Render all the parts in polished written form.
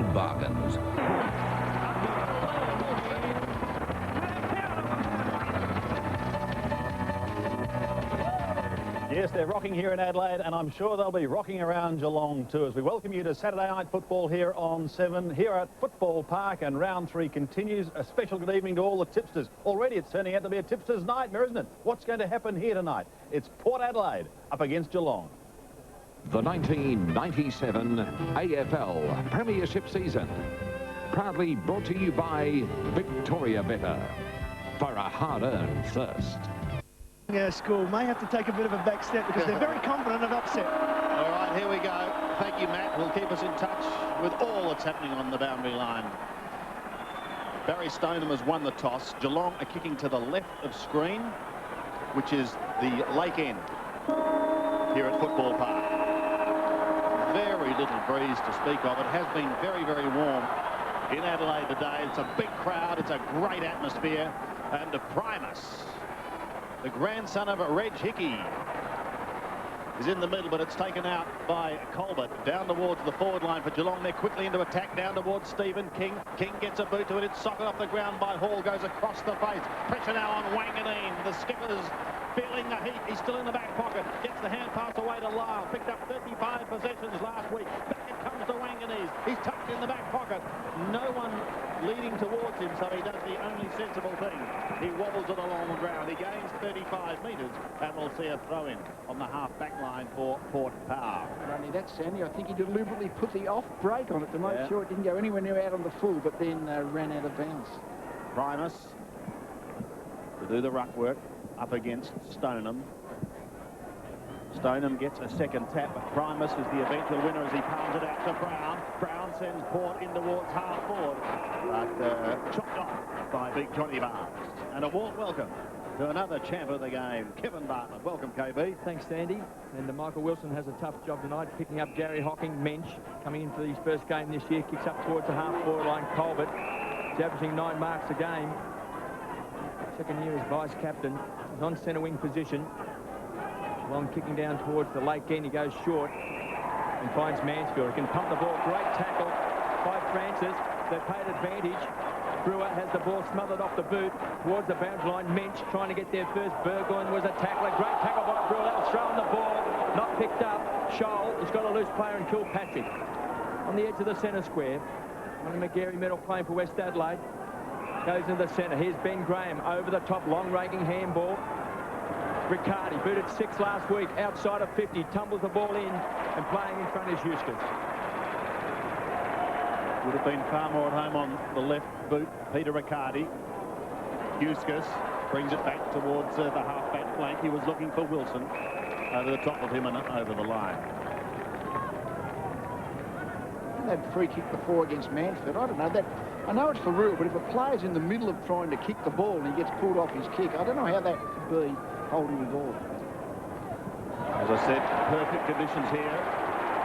and bargains. Yes, they're rocking here in Adelaide, and I'm sure they'll be rocking around Geelong too, as we welcome you to Saturday night football here on 7, here at Football Park, and round 3 continues. A special good evening to all the tipsters. Already it's turning out to be a tipsters' nightmare, isn't it? What's going to happen here tonight? It's Port Adelaide up against Geelong. The 1997 AFL Premiership season, proudly brought to you by Victoria Better, for a hard-earned thirst. School may have to take a bit of a back step because they're very confident of upset. All right, here we go. Thank you, Matt. We'll keep us in touch with all that's happening on the boundary line. Barry Stoneham has won the toss. Geelong are kicking to the left of screen, which is the lake end here at Football Park. Very little breeze to speak of. It has been very, very warm in Adelaide today. It's a big crowd. It's a great atmosphere. And to Primus, the grandson of Reg Hickey, is in the middle, but it's taken out by Colbert. Down towards the forward line for Geelong. They're quickly into attack, down towards Stephen King. King gets a boot to it. It's socked off the ground by Hall, goes across the face. Pressure now on Wanganeen. The skipper's feeling the heat. He's still in the back pocket. Gets the hand pass away to Lyle. Picked up 35 possessions last week. Back it comes to Wanganeen. He's tucked in the back pocket. No one leading towards him, so he does the only sensible thing. He wobbles it along the ground. He gains 35 metres, and we'll see a throw-in on the half-back line for Port Power. Not only that, Sandy, I think he deliberately put the off brake on it to make sure it didn't go anywhere near out on the full, but then ran out of bounds. Primus to do the ruck work up against Stoneham. Stoneham gets a second tap, but Primus is the eventual winner as he palms it out to Brown. Brown sends Port in towards half forward, but chopped off by big Johnny Barnes. And a warm welcome to another champ of the game, Kevin Bartlett. Welcome, KB. Thanks, Sandy. And Michael Wilson has a tough job tonight, picking up Gary Hocking, Mensch, coming into his first game this year, kicks up towards the half-forward line. Colbert, he's averaging 9 marks a game. Second year as vice-captain. He's on centre wing position. Long kicking down towards the lake end. He goes short and finds Mansfield. He can pump the ball. Great tackle by Francis. They've paid advantage. Brewer has the ball smothered off the boot towards the boundary line. Mensch trying to get there first. Burgoyne was a tackler. Great tackle by Brewer. That was throwing the ball. Not picked up. Scholl has got a loose player and Kilpatrick on the edge of the centre square. On the McGarry medal playing for West Adelaide. Goes into the centre. Here's Ben Graham over the top. Long raking handball. Riccardi booted 6 last week, outside of 50, tumbles the ball in, and playing in front is Eustace. Would have been far more at home on the left boot, Peter Riccardi. Eustace brings it back towards the half-back flank. He was looking for Wilson over the top of him and over the line. That free kick before against Mansfield, I don't know that. I know it's for real, but if a player's in the middle of trying to kick the ball and he gets pulled off his kick, I don't know how that could be holding the ball. As I said, perfect conditions here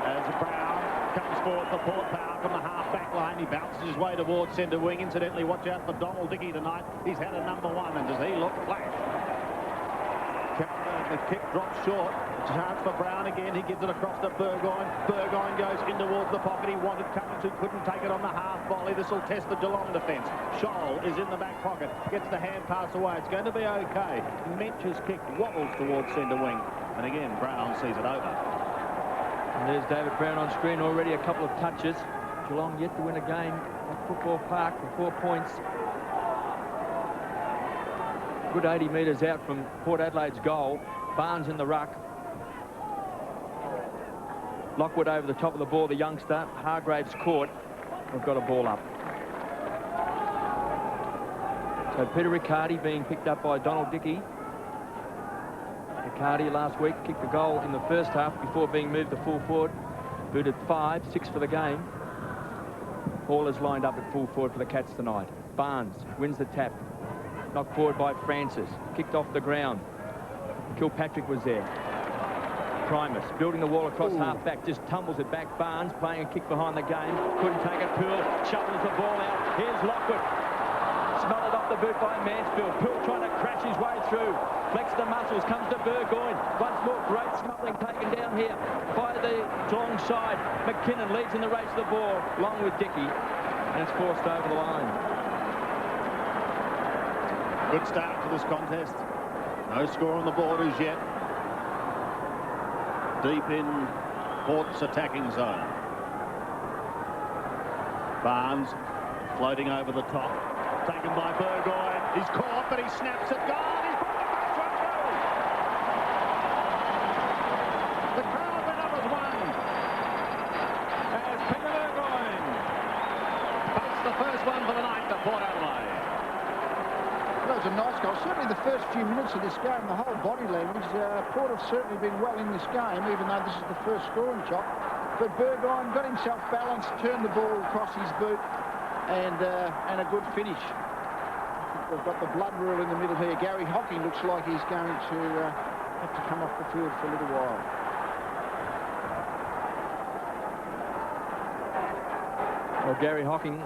as Brown comes forward for Port Power from the half-back line. He bounces his way towards centre wing. Incidentally, watch out for Donald Dickey tonight. He's had a #1, and does he look flash? The kick drops short. Chance for Brown again. He gives it across to Burgoyne. Burgoyne goes in towards the pocket. He wanted Cummins, who couldn't take it on the half volley. This will test the Geelong defence. Scholl is in the back pocket. Gets the hand pass away. It's going to be okay. Mensch's kick wobbles towards centre wing. And again, Brown sees it over. And there's David Brown on screen. Already a couple of touches. Geelong yet to win a game at Football Park for 4 points. Good 80 metres out from Port Adelaide's goal. Barnes in the ruck. Lockwood over the top of the ball, the youngster. Hargraves caught. We've got a ball up. So Peter Riccardi being picked up by Donald Dickey. Riccardi last week kicked a goal in the first half before being moved to full forward. Booted 5, 6 for the game. Hall is lined up at full forward for the Cats tonight. Barnes wins the tap. Knocked forward by Francis. Kicked off the ground. Kilpatrick was there. Primus building the wall across half-back, just tumbles it back. Barnes playing a kick behind the game. Couldn't take it. Poole shovels the ball out. Here's Lockwood. smothered off the boot by Mansfield. Poole trying to crash his way through. Flex the muscles, comes to Burgoyne. Once more, great smuggling taken down here by the Geelong side. McKinnon leads in the race to the ball, along with Dickey, and it's forced over the line. Good start to this contest. No score on the board as yet. Deep in Port's attacking zone. Barnes floating over the top. Taken by Burgoyne. He's caught, but he snaps it. Gone. He's put the first one through. The crowd went up as one. As Peter Burgoyne takes the first one for the night to Port Adelaide. That was a nice goal. Certainly the first few minutes of this game, the whole body language, Port have certainly been well in this game, even though this is the first scoring shot. But Burgoyne got himself balanced, turned the ball across his boot, and a good finish. I think we've got the blood rule in the middle here. Gary Hocking looks like he's going to have to come off the field for a little while. Well, Gary Hocking,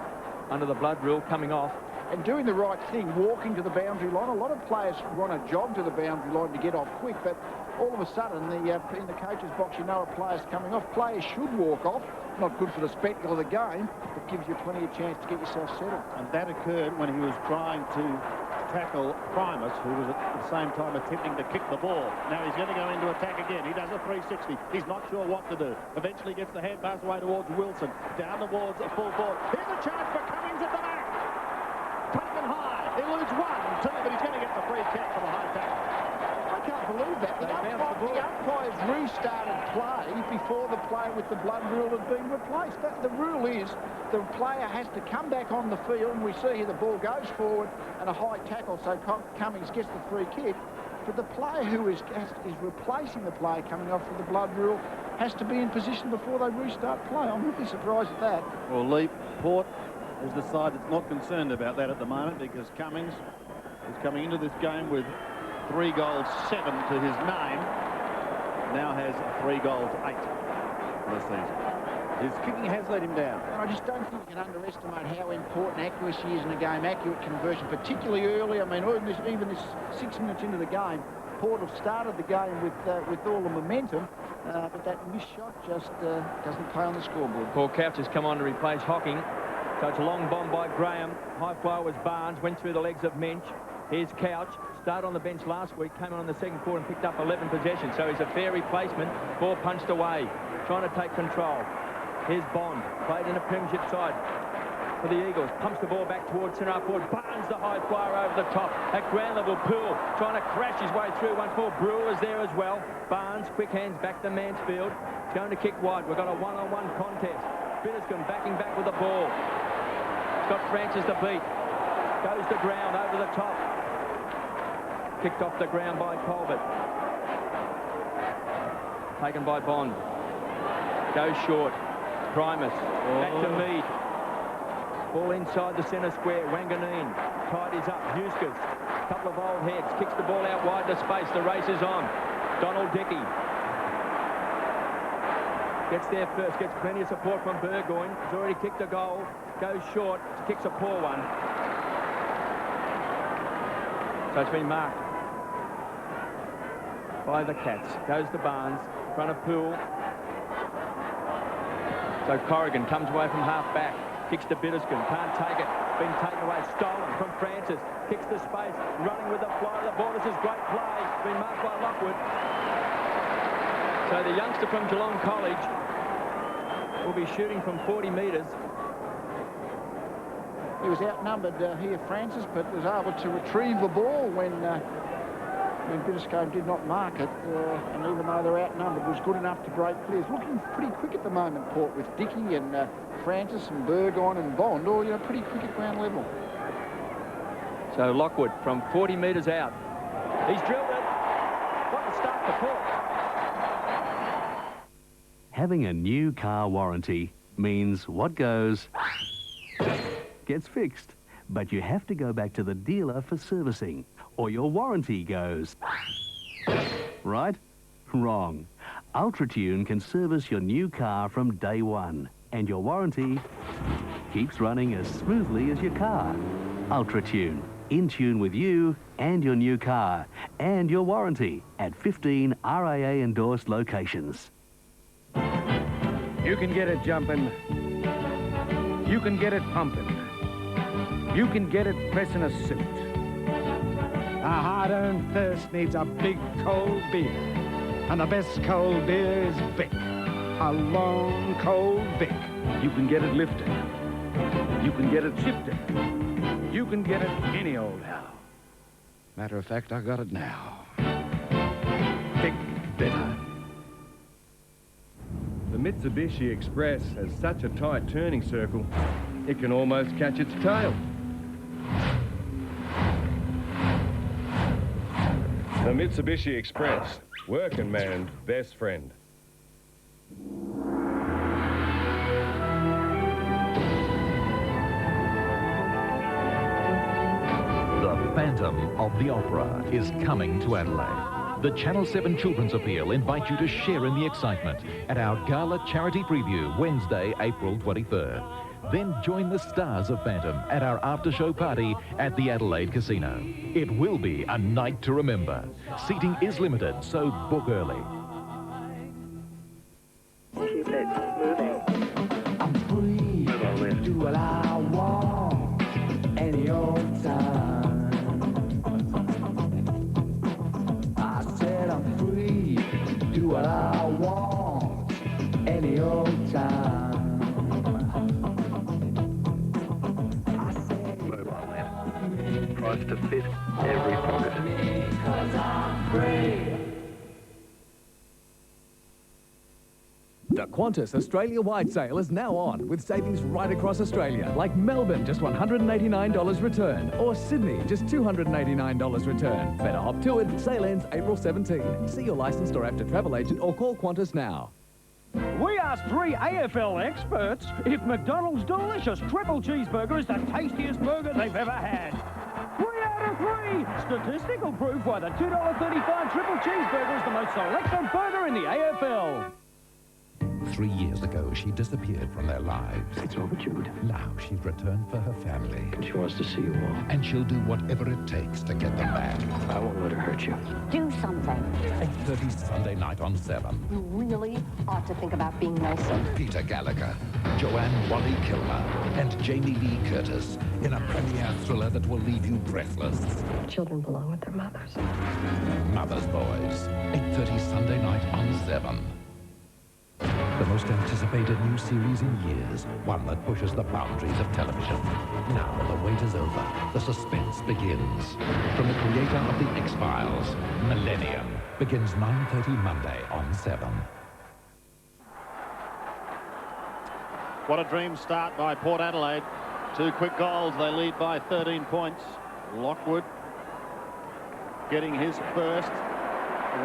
under the blood rule, coming off. And doing the right thing, walking to the boundary line. A lot of players want to jog to the boundary line to get off quick, but all of a sudden, in the coach's box, you know a player's coming off. Players should walk off. Not good for the spectacle of the game, but gives you plenty of chance to get yourself settled. And that occurred when he was trying to tackle Primus, who was at the same time attempting to kick the ball. Now he's going to go into attack again. He does a 360. He's not sure what to do. Eventually gets the hand pass away towards Wilson. Down towards a full forward. Here's a chance for Cummings at the back. Taken high. He loses 1-2, but he's going to get the free kick for the high tackle. I can't believe that. The umpires restarted play before the player with the blood rule had been replaced. The rule is the player has to come back on the field, and we see here the ball goes forward and a high tackle, so Cummings gets the free kick. But the player who is replacing the player coming off with the blood rule has to be in position before they restart play. I'm really surprised at that. Well, Lee, Port has decided it's not concerned about that at the moment, because Cummings is coming into this game with 3 goals, 7 to his name. Now has 3 goals, 8 this season. His kicking has let him down. And I just don't think you can underestimate how important accuracy is in a game, accurate conversion, particularly early. I mean, even this 6 minutes into the game, Port have started the game with all the momentum, but that missed shot just doesn't pay on the scoreboard. Paul Couch has come on to replace Hocking. So it's a long bomb by Graham. High flyer was Barnes, went through the legs of Mensch. Here's Couch, started on the bench last week, came on the second quarter and picked up 11 possessions. So he's a fair replacement. Ball punched away, trying to take control. Here's Bond, played in a premiership side for the Eagles. Pumps the ball back towards centre half forward. Barnes, the high flyer over the top. At ground level, Poole trying to crash his way through. Once more, Brewer's there as well. Barnes, quick hands back to Mansfield. It's going to kick wide. We've got a one-on-one contest. Bitterscombe backing back with the ball. Got Francis to beat. Goes to ground over the top. Kicked off the ground by Colbert. Taken by Bond. Goes short. Primus. Back to Mead. Ball inside the centre square. Wanganeen tidies up. Eustace. Couple of old heads. Kicks the ball out wide to space. The race is on. Donald Dickey. Gets there first. Gets plenty of support from Burgoyne. He's already kicked a goal. Goes short. Kicks a poor one. So it's been marked by the Cats. Goes to Barnes. In front of Poole. So Corrigan comes away from half back. Kicks to Bitterscombe. Can't take it. Been taken away. Stolen from Francis. Kicks to space. Running with the fly. The ball. This is great play. Been marked by Lockwood. So the youngster from Geelong College will be shooting from 40 metres. He was outnumbered here, Francis, but was able to retrieve the ball when Bitterscombe did not mark it. And even though they're outnumbered, was good enough to break clears. Looking pretty quick at the moment, Port, with Dickey and Francis and Burgoyne and Bond, all pretty quick at ground level. So Lockwood from 40 metres out. He's drilled it. What a start for Port. Having a new car warranty means what goes gets fixed, but you have to go back to the dealer for servicing, or your warranty goes. Right? Wrong. UltraTune can service your new car from day one, and your warranty keeps running as smoothly as your car. Ultra Tune. In tune with you and your new car and your warranty at 15 RAA endorsed locations. You can get it jumping. You can get it pumping. You can get it pressing a suit. A hard-earned thirst needs a big cold beer. And the best cold beer is Vic. A long cold Vic. You can get it lifted. You can get it shifted. You can get it any old how. Matter of fact, I got it now. Vic Bitter. The Mitsubishi Express has such a tight turning circle, it can almost catch its tail. The Mitsubishi Express, working man's best friend. The Phantom of the Opera is coming to Adelaide. The Channel 7 Children's Appeal invite you to share in the excitement at our Gala Charity Preview, Wednesday, April 23rd. Then join the stars of Phantom at our after-show party at the Adelaide Casino. It will be a night to remember. Seating is limited, so book early. Keep it moving. I'm free to do what I want any old time. I said I'm free to do what I want any old time. Price to fit every pocket. Because I'm free. The Qantas Australia-wide sale is now on, with savings right across Australia, like Melbourne, just $189 return, or Sydney, just $289 return. Better hop to it. Sale ends April 17. See your licensed or active travel agent or call Qantas now. We asked 3 AFL experts if McDonald's delicious triple cheeseburger is the tastiest burger they've ever had. 3 out of 3! Statistical proof why the $2.35 triple cheeseburger is the most selected burger in the AFL. 3 years ago, she disappeared from their lives. It's over, Jude. Now she's returned for her family. She wants to see you all. And she'll do whatever it takes to get them back. I won't let her hurt you. Do something. 8:30 Sunday night on 7. You really ought to think about being nicer. Peter Gallagher, Joanne Wally Kilmer, and Jamie Lee Curtis in a premiere thriller that will leave you breathless. Children belong with their mothers. Mother's Boys, 8:30 Sunday night on 7. The most anticipated new series in years, one that pushes the boundaries of television. Now the wait is over. The suspense begins. From the creator of The X-Files, Millennium, begins 9:30 Monday on 7. What a dream start by Port Adelaide. 2 quick goals. They lead by 13 points. Lockwood getting his first.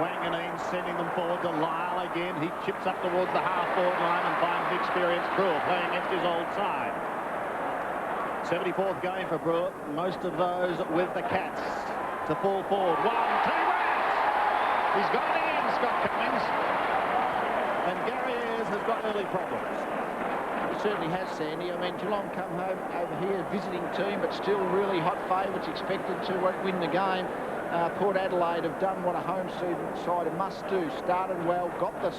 Wanganeen sending them forward to Lyle again. He chips up towards the half-forward line and finds the experienced Brewer playing against his old side. 74th game for Brewer. Most of those with the Cats to fall forward. 1, 2 rounds. He's got it in, Scott Cummings. And Gary Ayres has got early problems. He certainly has, Sandy. I mean, Geelong come home over here, visiting team, but still really hot favourites, expected to win the game. Port Adelaide have done what a home side must do. Started well, got the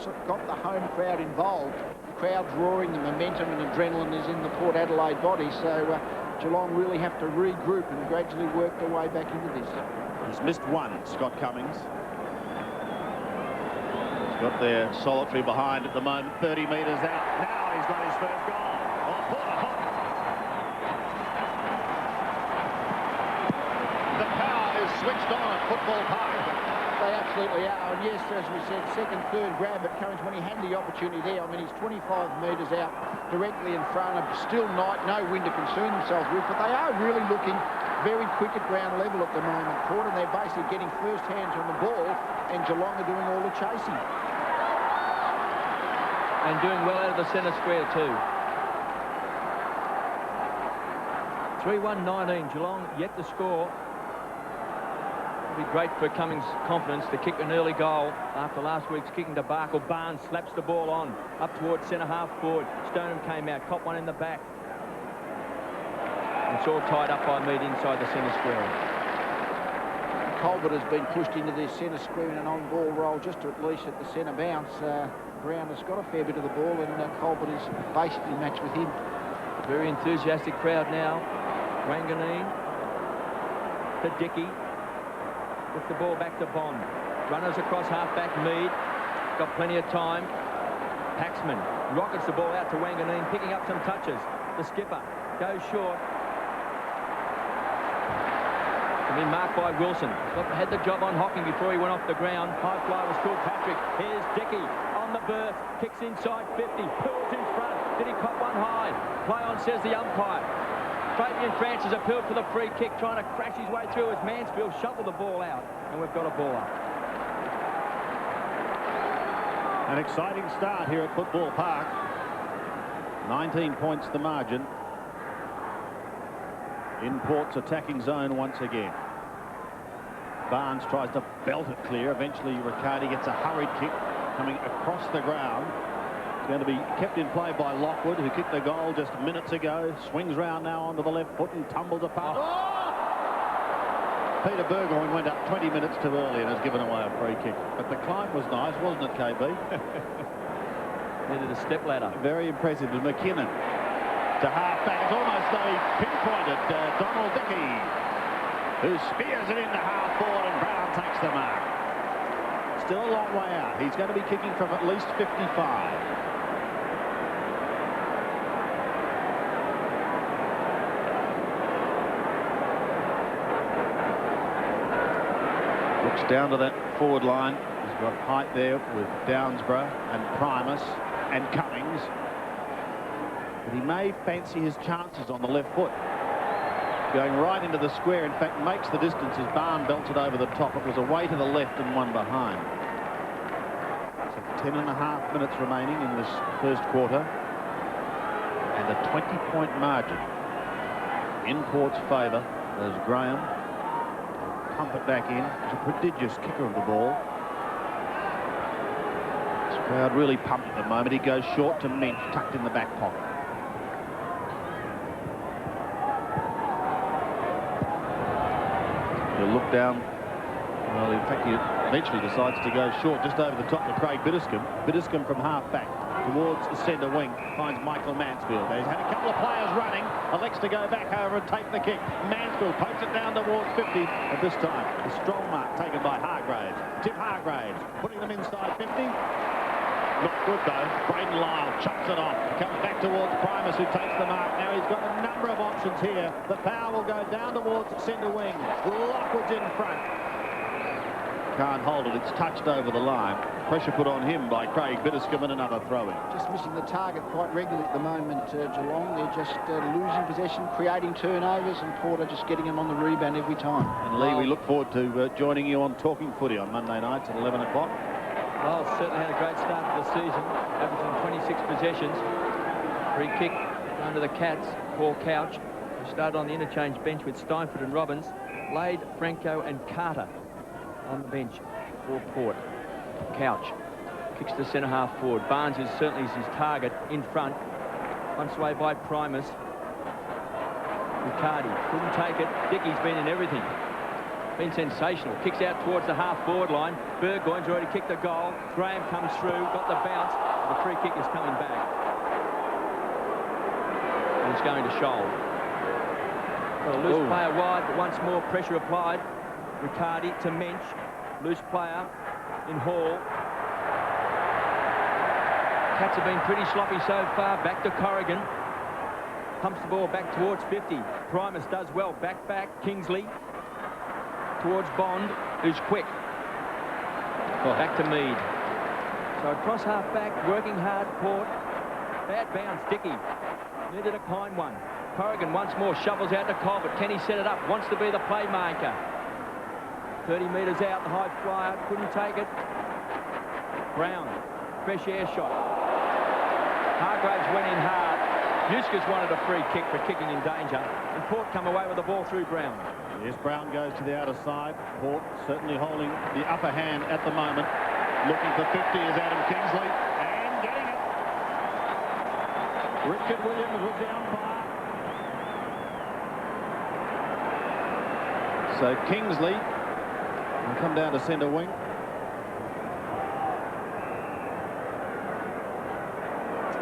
home crowd involved. The crowd's roaring, the momentum and adrenaline is in the Port Adelaide body. So Geelong really have to regroup and gradually work their way back into this. He's missed 1, Scott Cummings. He's got their solitary behind at the moment, 30 metres out. Now he's got his first goal. Oh, Porter hot. The power is switched on at Football Park. They absolutely are. And yes, as we said, second, third grab at Cummings when he had the opportunity there. I mean, he's 25 metres out directly in front of still no wind to concern themselves with, but they are really looking very quick at ground level at the moment. Port, and they're basically getting first hands on the ball, and Geelong are doing all the chasing. And doing well out of the centre square too. 3-1-19, Geelong yet to score. It'll be great for Cummings' confidence to kick an early goal after last week's kicking debacle. Barnes slaps the ball on, up towards centre half forward. Stoneham came out, caught one in the back. It's all tied up by Mead inside the centre square. Colbert has been pushed into this centre square in an on-ball roll just to at least at the centre bounce. Brown has got a fair bit of the ball, and Colbert is basically matched with him. Very enthusiastic crowd now. Wanganeen to Dickey. With the ball back to Bond. Runners across half-back. Mead got plenty of time. Paxman rockets the ball out to Wanganeen, picking up some touches. The skipper goes short. Been marked by Wilson. Had the job on Hocking before he went off the ground. High fly was Kilpatrick. Here's Dickey on the burst. Kicks inside 50. Pools in front. Did he cop one high? Play on, says the umpire. Fabian Francis appealed for the free kick, trying to crash his way through as Mansfield shuffled the ball out. And we've got a ball up. An exciting start here at Football Park. 19 points the margin. In Port's attacking zone once again. Barnes tries to belt it clear. Eventually Riccardi gets a hurried kick coming across the ground. It's going to be kept in play by Lockwood, who kicked the goal just minutes ago. Swings round now onto the left foot and tumbles apart. Oh! Peter Burgoyne went up 20 minutes too early and has given away a free kick. But the climb was nice, wasn't it, KB? Needed a step ladder. Very impressive with McKinnon. To half-back. It's almost a pinpointed Donald Dickey, who spears it into half-forward, and Brown takes the mark. Still a long way out. He's going to be kicking from at least 55. Looks down to that forward line. He's got height there with Downsborough and Primus and Cummings. But he may fancy his chances on the left foot. Going right into the square, in fact, makes the distance as Barn belts it over the top. It was away to the left and one behind. So 10.5 minutes remaining in this first quarter. And a 20-point margin in Port's favour as Graham pump it back in. He's a prodigious kicker of the ball. This crowd really pumped at the moment. He goes short to Minch, tucked in the back pocket. He'll look down. Well, in fact, he eventually decides to go short just over the top of Craig Bitterscombe. Bitterscombe from half-back towards the centre wing finds Michael Mansfield. He's had a couple of players running. Elects to go back over and take the kick. Mansfield pokes it down towards 50. But this time, a strong mark taken by Hargraves. Tim Hargraves putting them inside 50. Not good, though. Braden Lyle chops it off. Comes back towards Primus, who takes the mark. Now he's got a number of options here. The power will go down towards centre wing. Lockwood's in front. Can't hold it. It's touched over the line. Pressure put on him by Craig Bitterscombe and another throw-in. Just missing the target quite regularly at the moment, Geelong. They're just losing possession, creating turnovers, and Porter just getting them on the rebound every time. And Lee, we look forward to joining you on Talking Footy on Monday nights at 11 o'clock. Well, certainly had a great start to the season, averaging 26 possessions. Free kick under the Cats, Paul Couch, who started on the interchange bench with Steinford and Robbins. Lade, Franco and Carter on the bench for Port. Couch kicks to centre half forward. Barnes is certainly his target in front. Punched away by Primus. Riccardi couldn't take it. Dickey's been in everything. Been sensational. Kicks out towards the half-forward line. Burgoyne's already kicked the goal. Graham comes through, got the bounce. The free kick is coming back. And it's going to Scholl. Well, a loose player wide, but once more pressure applied. Riccardi to Mensch. Loose player in Hall. Cats have been pretty sloppy so far. Back to Corrigan. Pumps the ball back towards 50. Primus does well. Back. Kingsley. Towards Bond, who's quick. Back to Mead. So across half-back, working hard, Port. Bad bounce, Dickey. Needed a kind one. Corrigan once more shovels out to Colbert. Can he set it up? Wants to be the playmaker. 30 metres out, the high flyer. Couldn't take it. Brown. Fresh air shot. Hargraves went in hard. Yuskis wanted a free kick for kicking in danger. And Port come away with the ball through Brown. Yes, Brown goes to the outer side. Port certainly holding the upper hand at the moment. Looking for 50 is Adam Kingsley. And getting it. Richard Williams was the umpire. So Kingsley will come down to centre wing.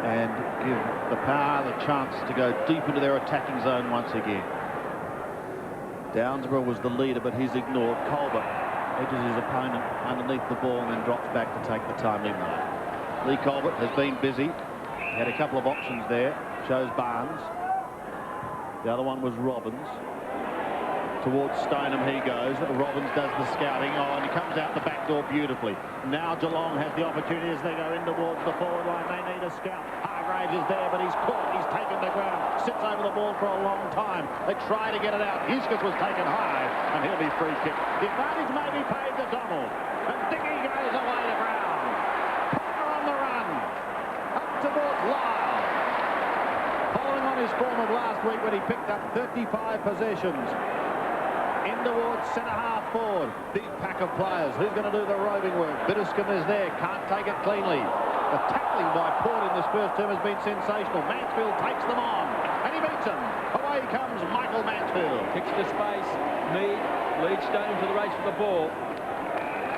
And give the Power the chance to go deep into their attacking zone once again. Downsborough was the leader, but he's ignored. Colbert edges his opponent underneath the ball and then drops back to take the timely mark. Lee Colbert has been busy. He had a couple of options there. Shows Barnes. The other one was Robbins. Towards Stoneham he goes. Robbins does the scouting. Oh, and he comes out the back door beautifully. Now Geelong has the opportunity as they go in towards the forward line. They need a scout. Hargraves is there, but he's caught. He's taken the ground. Sits over the ball for a long time. They try to get it out. Huskis was taken high, and he'll be free kick. The advantage may be paid to Donald. And Dickey goes away to ground. Parker on the run. Up towards Lyle. Following on his form of last week when he picked up 35 possessions. In towards centre-half forward. Big pack of players. Who's going to do the roving work? Bitterscombe is there. Can't take it cleanly. The tackling by Port in this first term has been sensational. Mansfield takes them on. And he beats them. Away comes Michael Mansfield. Kicks to space. Mead leads Stoneham to the race for the ball.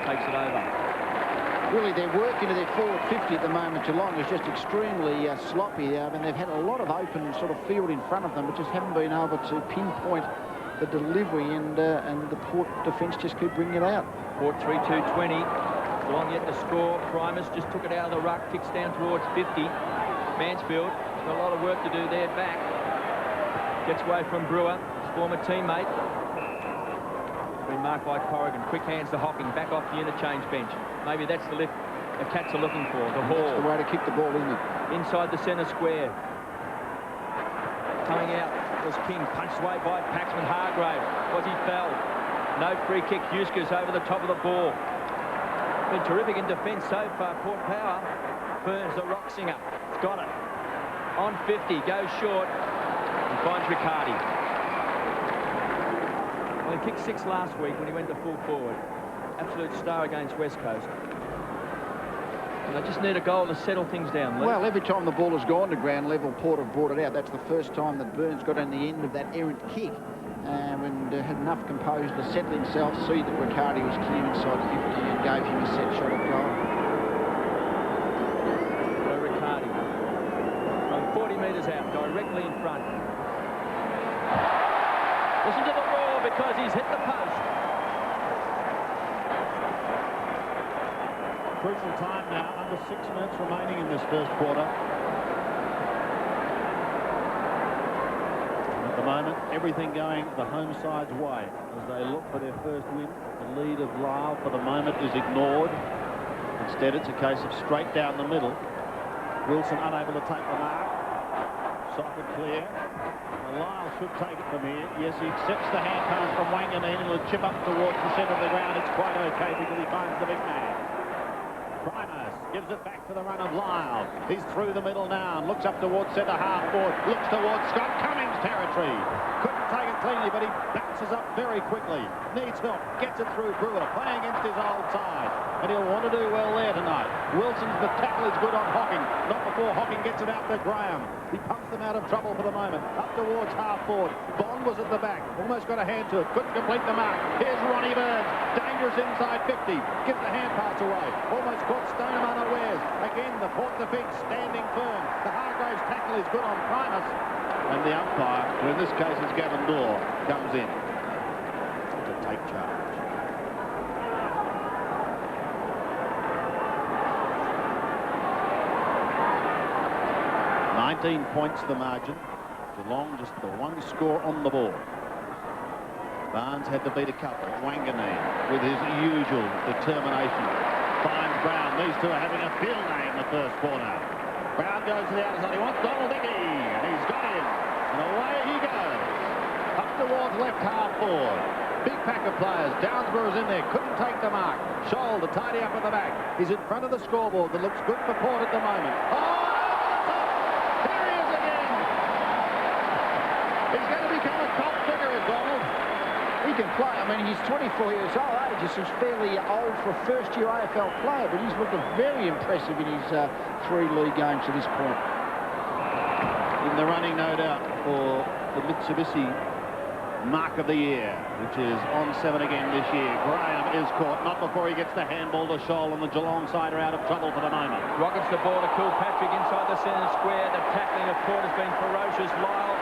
Takes it over. Really, their work into their forward 50 at the moment, Geelong, is just extremely sloppy. I mean, they've had a lot of open sort of field in front of them, but just haven't been able to pinpoint the delivery, and the Port defence just keep bringing it out. Port 3-2-20. Geelong yet to score. Primus just took it out of the ruck, kicks down towards 50. Mansfield has got a lot of work to do there back. Gets away from Brewer, his former teammate. Been marked by Corrigan. Quick hands to Hocking, back off the interchange bench. Maybe that's the lift the Cats are looking for, the haul. That's the way to kick the ball, isn't it? Inside the centre square. Coming out was King, punched away by Paxman. Hargrave, was he fell? No free kick. Huskis over the top of the ball. Been terrific in defence so far, Port Power. Burns the rock singer. It's got it. On 50, goes short and finds Riccardi. Well, he kicked 6 last week when he went to full forward. Absolute star against West Coast. And they just need a goal to settle things down. Well, every time the ball has gone to ground level, Port have brought it out. That's the first time that Burns got on the end of that errant kick and had enough composure to settle himself, see that Riccardi was clear inside 50 and gave him a set shot at goal. So Riccardi from 40 metres out, directly in front. Listen to the roar because he's hit the post. Crucial time now, under 6 minutes remaining in this first quarter. At the moment, everything going the home side's way as they look for their first win. The lead of Lyle for the moment is ignored. Instead, it's a case of straight down the middle. Wilson unable to take the mark. Socket clear. And Lyle should take it from here. Yes, he accepts the hand pass from Wanganeen and will chip up towards the centre of the ground. It's quite okay because he finds the big man. Primus gives it back to the run of Lyle. He's through the middle now and looks up towards centre half forward. Looks towards Scott Cummings territory. Couldn't take it cleanly, but he bounces up very quickly. Needs help. Gets it through Brewer, playing against his old side. And he'll want to do well there tonight. Wilson's the tackle is good on Hocking. Not before Hocking gets it out to Graham. He pumps them out of trouble for the moment. Up towards half forward. Bond was at the back. Almost got a hand to it. Couldn't complete the mark. Here's Ronnie Burns. Dangerous inside 50. Gives the hand pass away. Almost caught Stoneham unawares. Again, the Port defence standing firm. The Hargraves tackle is good on Primus. And the umpire, who in this case is Gavin Dorr, comes in to take charge. 19 points the margin. Geelong just the one score on the board. Barnes had to beat a couple. Wanganeen with his usual determination finds Brown. These two are having a field day in the first quarter. Brown goes to the outside. He wants Donald Dickey, and he's got him. And away he goes. Up towards left half forward. Big pack of players. Downsborough's in there. Couldn't take the mark. Scholl to tidy up at the back. He's in front of the scoreboard that looks good for Port at the moment. Oh! He's going to become a top figure, is Donald. He can play. I mean, he's 24 years old. Age is fairly old for a first-year AFL player, but he's looked very impressive in his 3 league games to this point. In the running, no doubt, for the Mitsubishi mark of the year, which is on 7 again this year. Graham is caught, not before he gets the handball to Scholl, and the Geelong side are out of trouble for the moment. Rockets the ball to Kilpatrick inside the centre square. The tackling of Port has been ferocious. Lyle,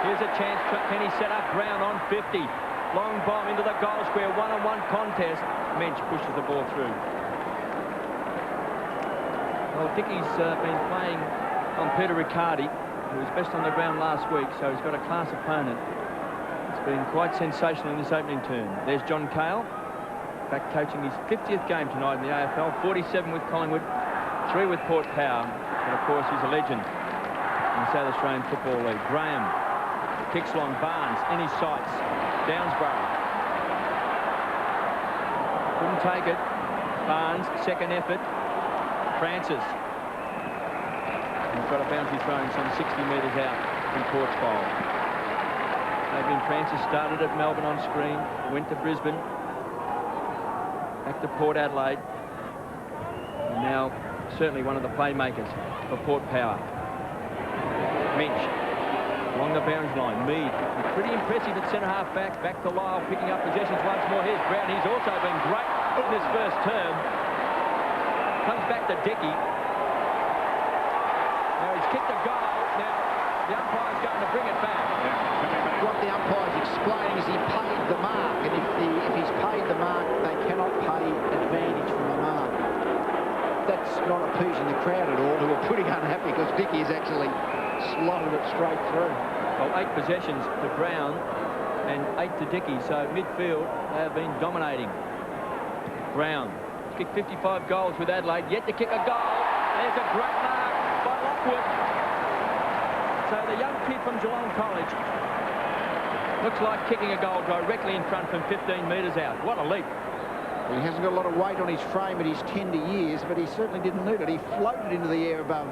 here's a chance. Can he set up Brown on 50? Long bomb into the goal square. One-on-one contest. Mensch pushes the ball through. Well, Dickey's been playing on Peter Riccardi, who was best on the ground last week, so he's got a class opponent. It's been quite sensational in this opening term. There's John Cale, back coaching his 50th game tonight in the AFL, 47 with Collingwood, 3 with Port Power, and of course he's a legend in the South Australian Football League. Graham kicks long, Barnes in his sights, Downsborough. Couldn't take it. Barnes, second effort. Francis. He's got a bouncy throwing some 60 metres out from Port's goal. Adrian Francis started at Melbourne on screen, went to Brisbane, back to Port Adelaide, and now certainly one of the playmakers for Port Power. Mensch along the boundary line. Mead, pretty impressive at centre-half back to Lyle, picking up possessions once more. Here's Brown. He's also been great in this first term. Comes back to Dickey. Now he's kicked a goal. Now the umpire's going to bring it back. What the umpire's explaining is he paid the mark, and if he's paid the mark, they cannot pay advantage from the mark. That's not appeasing the crowd at all, who are pretty unhappy because Dickey has actually slotted it straight through. Well, 8 possessions to Brown and 8 to Dickey, so midfield they have been dominating. Brown kicked 55 goals with Adelaide, yet to kick a goal. There's a great mark by Lockwood. So the young kid from Geelong College looks like kicking a goal directly in front from 15 metres out. What a leap. Well, he hasn't got a lot of weight on his frame at his tender years, but he certainly didn't need it. He floated into the air above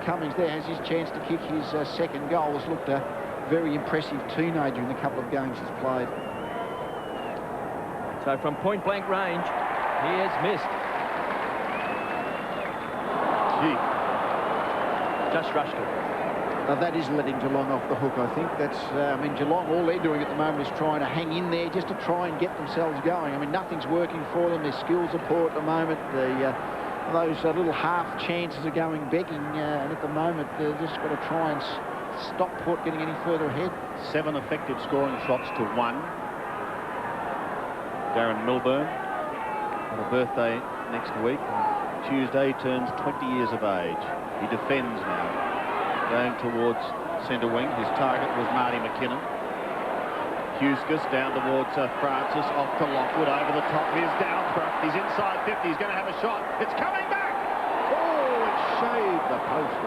Cummings there, has his chance to kick his second goal. Has looked a very impressive teenager in the couple of games he's played. So from point-blank range, he has missed. Gee. Just rushed it. That is letting Geelong off the hook, I think. That's, I mean, Geelong, all they're doing at the moment is trying to hang in there just to try and get themselves going. I mean, nothing's working for them. Their skills are poor at the moment. Those little half chances are going begging, and at the moment they've just got to try and stop Port getting any further ahead. 7 effective scoring shots to 1. Darren Milburn on a birthday next week. Tuesday turns 20 years of age. He defends now, going towards centre wing. His target was Marty McKinnon. Huskus down towards Francis, off to Lockwood, over the top. Here's Downsborough. He's inside 50. He's going to have a shot. It's coming back. Oh, it shaved the post.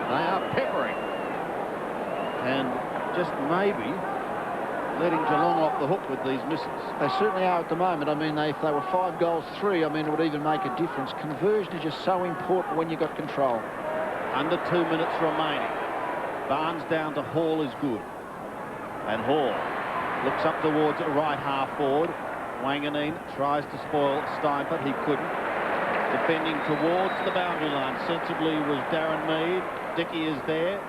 They are peppering. And just maybe letting Geelong off the hook with these misses. They certainly are at the moment. I mean, if they were 5 goals 3, I mean, it would even make a difference. Conversion is just so important when you've got control. Under 2 minutes remaining. Barnes down to Hall is good. And Hall looks up towards a right half forward. Wanganeen tries to spoil Steinfeld. He couldn't. Defending towards the boundary line sensibly was Darren Mead. Dickey is there.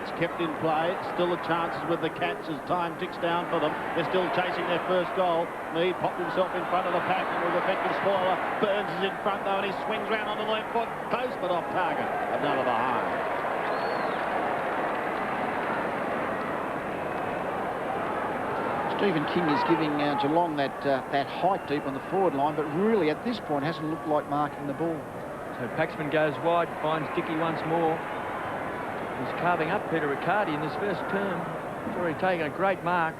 It's kept in play. Still the chances with the Cats as time ticks down for them. They're still chasing their first goal. Mead popped himself in front of the pack and was effective spoiler. Burns is in front though, and he swings round on the left foot. Close but off target. Another behind. Stephen King is giving Geelong that height deep on the forward line, but really at this point hasn't looked like marking the ball. So Paxman goes wide, finds Dickey once more. He's carving up Peter Riccardi in this first term. He's already taken a great mark.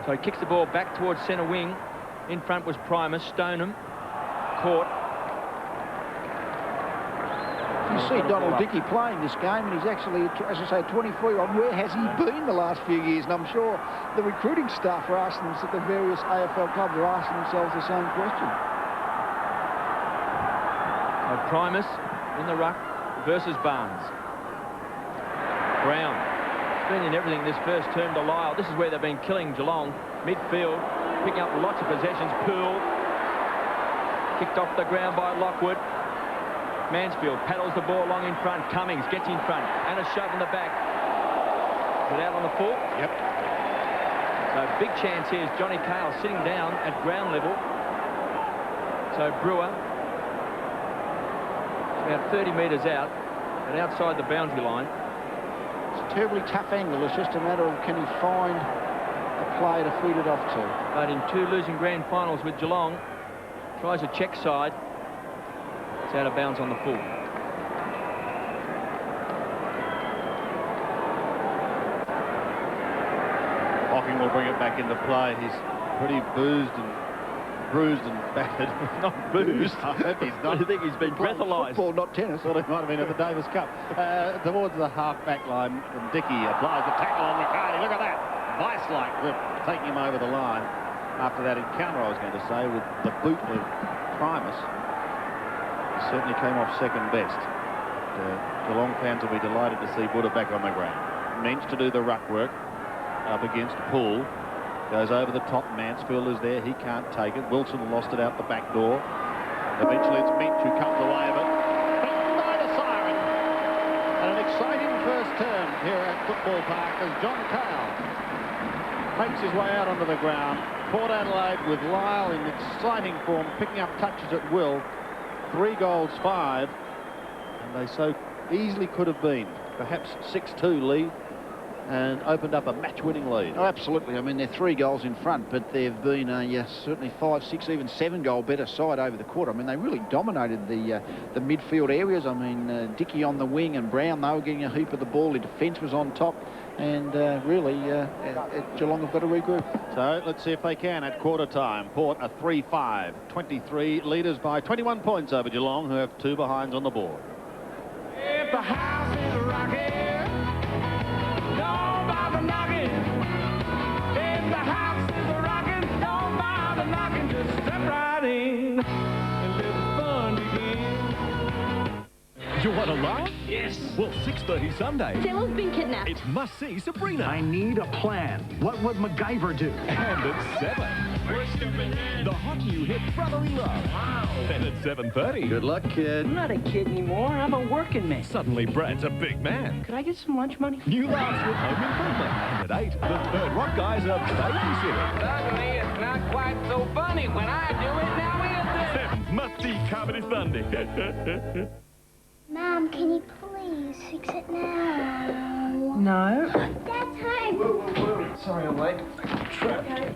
So he kicks the ball back towards centre wing. In front was Primus, Stoneham, caught. You see Donald Dickey playing this game, and he's actually, as I say, 24-year-old. Where has he been the last few years? And I'm sure the recruiting staff are asking us, at the various AFL clubs are asking themselves the same question. So Primus in the ruck versus Barnes. Brown, been in everything this first term to Lyle. This is where they've been killing Geelong. Midfield, picking up lots of possessions. Poole, kicked off the ground by Lockwood. Mansfield paddles the ball along in front. Cummings gets in front and a shove in the back. it out on the full? Yep. So big chance here is Johnny Cale sitting down at ground level. So Brewer is about 30 metres out and outside the boundary line. It's a terribly tough angle. It's just a matter of can he find a player to feed it off to. But in 2 losing grand finals with Geelong, tries a check side. It's out of bounds on the full. Hocking will bring it back into play. He's pretty bruised and battered. Not boozed. I hope he's not. I think he's been breathalyzed. Football, not tennis. Thought he might have been at the Davis Cup. Towards the half-back line, and Dickey applies the tackle on McCarthy. Look at that. Vice-like grip, taking him over the line. After that encounter, I was going to say, with the boot of Primus, he certainly came off second best. Geelong fans will be delighted to see Buddha back on the ground. Mensch to do the ruck work up against Poole. Goes over the top. Mansfield is there. He can't take it. Wilson lost it out the back door. Eventually it's Mensch who comes away of it. Beaten by the siren. And an exciting first term here at Football Park as John Cale makes his way out onto the ground. Port Adelaide with Lyle in exciting form, picking up touches at will. 3 goals, 5. And they so easily could have been. Perhaps 6-2 lead. And opened up a match-winning lead. Oh, absolutely. I mean, they're 3 goals in front, but they've been certainly 5, 6, even 7-goal better side over the quarter. I mean, they really dominated the midfield areas. I mean, Dickey on the wing and Brown, they were getting a heap of the ball. The defence was on top, and really, Geelong have got to regroup. So let's see if they can at quarter time. Port a 3-5, 23 leaders by 21 points over Geelong, who have 2 behinds on the board. If the house is rocking, don't bother knocking. If the house is rocking, don't bother knocking. Just step right in and let the fun begin. You want to laugh? Yes. Well, 6:30 Sunday. Dylan's been kidnapped. It's must-see Sabrina. I need a plan. What would MacGyver do? And at 7. The hot new hit Brotherly Love. Wow. Then at 7:30. Good luck, kid. I'm not a kid anymore. I'm a working man. Suddenly Brad's a big man. Could I get some lunch money? New laughs with Home Improvement. And at 8, the Third Rock Guys are babysitting. Suddenly it's not quite so funny when I do it. Now is it? 7's must-see Comedy Sunday. Mom, can you please fix it now? No. Dad's home. Whoa. Sorry I'm late. Trapped. Okay,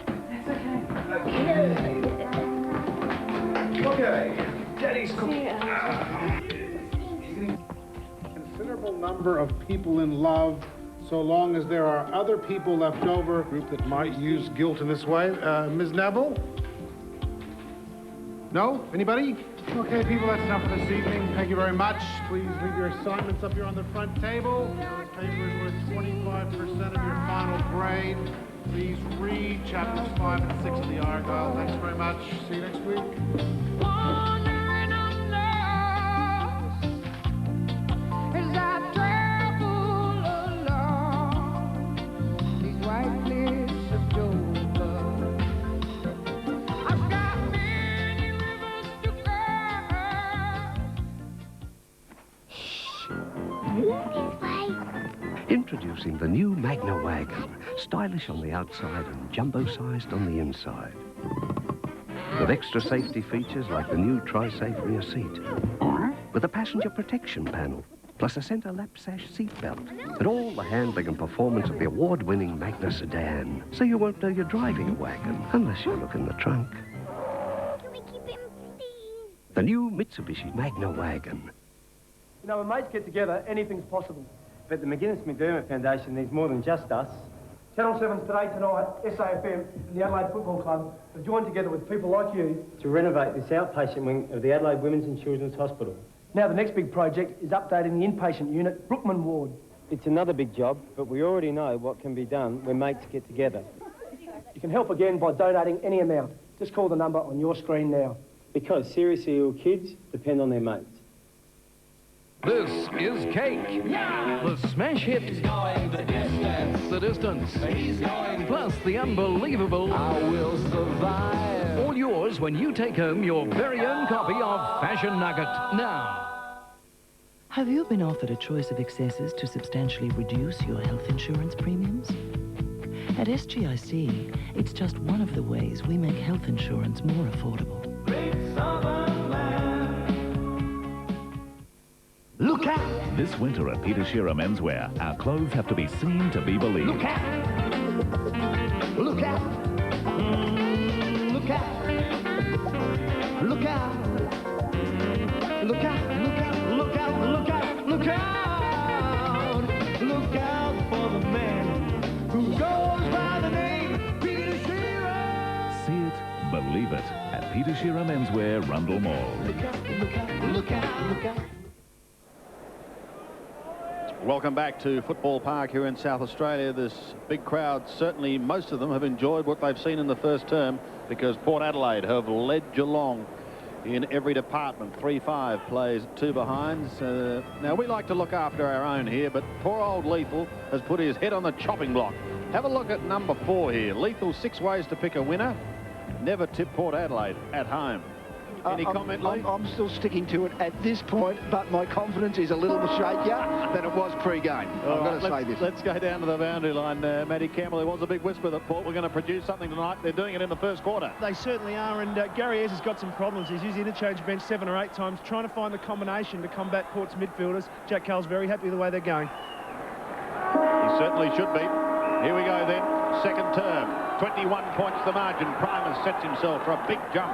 that's okay. Okay. Daddy's cooking. Considerable number of people in love, so long as there are other people left over, a group that might use guilt in this way. Ms. Neville? No? Anybody? Okay, people, that's enough for this evening. Thank you very much. Please leave your assignments up here on the front table. This paper is worth 25% of your final grade. Please read chapters 5 and 6 of the Argyle. Thanks very much. See you next week. Wandering on lost as I travel along these white cliffs of Dover. I've got many rivers to cross. Introducing the new Magna Wagon. Stylish on the outside and jumbo-sized on the inside. With extra safety features like the new Tri-Safe rear seat. With a passenger protection panel, plus a center lap sash seat belt. And all the handling and performance of the award-winning Magna sedan. So you won't know you're driving a wagon unless you look in the trunk. Can we keep him, please? The new Mitsubishi Magna Wagon. You know, when mates get together, anything's possible. But the McGuinness-McDermott Foundation needs more than just us. Channel 7's Today Tonight, SAFM and the Adelaide Football Club have joined together with people like you to renovate this outpatient wing of the Adelaide Women's and Children's Hospital. Now the next big project is updating the inpatient unit, Brookman Ward. It's another big job, but we already know what can be done when mates get together. You can help again by donating any amount. Just call the number on your screen now. Because seriously ill kids depend on their mates. This is Cake. Yeah! The smash hit. He's going the distance. The distance. He's going. Plus the unbelievable. I will survive. All yours when you take home your very own copy of Fashion Nugget. Now. Have you been offered a choice of excesses to substantially reduce your health insurance premiums? At SGIC, it's just one of the ways we make health insurance more affordable. Look out! This winter at Peter Shearer Menswear, our clothes have to be seen to be believed. Look out! Look out! Look out! Look out! Look out! Look out! Look out! Look out! Look out! Look out for the man who goes by the name Peter Shearer. See it, believe it, at Peter Shearer Menswear, Rundle Mall. Look out! Look out! Look out! Look out! Welcome back to Football Park here in South Australia. This big crowd, certainly most of them have enjoyed what they've seen in the first term, because Port Adelaide have led Geelong in every department. 3-5 plays 2 behinds. Now, we like to look after our own here, but poor old Lethal has put his head on the chopping block. Have a look at number 4 here. Lethal, 6 ways to pick a winner. Never tip Port Adelaide at home. Any comment, Lee? I'm still sticking to it at this point, but my confidence is a little shakier than it was pre-game. I've got to say this. Let's go down to the boundary line, Matty Campbell. There was a big whisper that Port were going to produce something tonight. They're doing it in the first quarter. They certainly are, and Gary Ayres has got some problems. He's used the interchange bench 7 or 8 times, trying to find the combination to combat Port's midfielders. Jack Carroll's very happy with the way they're going. He certainly should be. Here we go then. Second term. 21 points the margin. Primus sets himself for a big jump.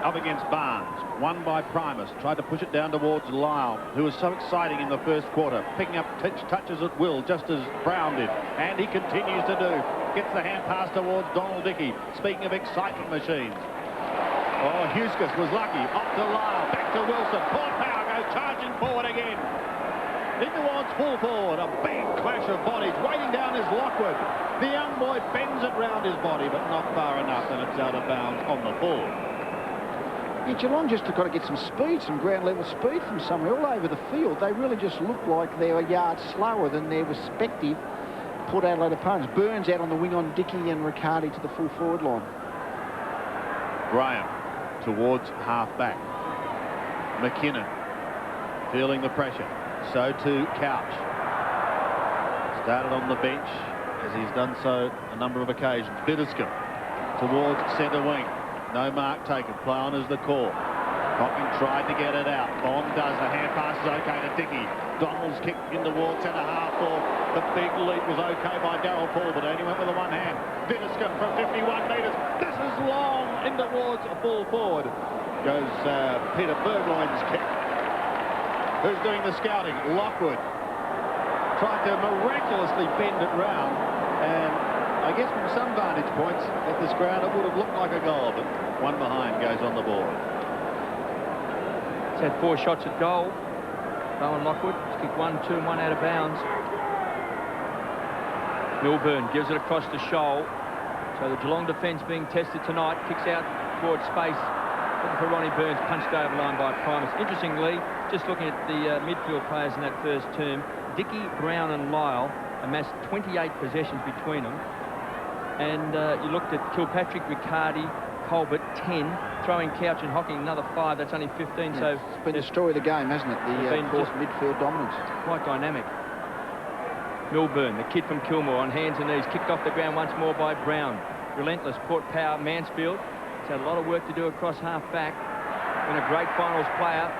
Up against Barnes, won by Primus, tried to push it down towards Lyle, who was so exciting in the first quarter, picking up touches at will, just as Brown did, and he continues to do. Gets the hand pass towards Donald Dickey. Speaking of excitement machines. Oh, Huskus was lucky. Up to Lyle, back to Wilson. Port Power goes charging forward again. In towards full forward, a big clash of bodies. Waiting down is Lockwood. The young boy bends it round his body, but not far enough, and it's out of bounds on the full. Yeah, Geelong just got to get some speed, some ground level speed from somewhere all over the field. They really just look like they're a yard slower than their respective Port Adelaide opponents. Burns out on the wing on Dickey and Riccardi to the full forward line. Graham towards half back. McKinnon feeling the pressure. So too Couch. Started on the bench, as he's done so a number of occasions. Bitterscombe towards centre wing. No mark taken. Play on is the call. Hocking tried to get it out. Bond does. The hand pass is okay to Dickey. Donald's kick in towards centre half forward. The big leap was okay by Darryl Paul, but only went with the one hand. Bitterscombe from 51 metres. This is long in towards a full forward. Goes Peter Burgoyne's kick. Who's doing the scouting? Lockwood. Tried to miraculously bend it round, and I guess from some vantage points at this ground it would have looked like a goal, but one behind goes on the board. He's had 4 shots at goal. Bowen Lockwood. He's kicked 1, 2, and 1 out of bounds. Milburn gives it across the shoal. So the Geelong defence being tested tonight. Kicks out towards space. Looking for Ronnie Burns, punched over line by Primus. Interestingly, just looking at the midfield players in that first term, Dickey, Brown and Lyle amassed 28 possessions between them. And you looked at Kilpatrick, Riccardi, Colbert, 10, throwing Couch and Hocking another 5. That's only 15. Yeah, so it's been the story of the game, hasn't it? The Port midfield dominance. Quite dynamic. Milburn, the kid from Kilmore, on hands and knees, kicked off the ground once more by Brown. Relentless Port Power. Mansfield has had a lot of work to do across half back. And a great finals player.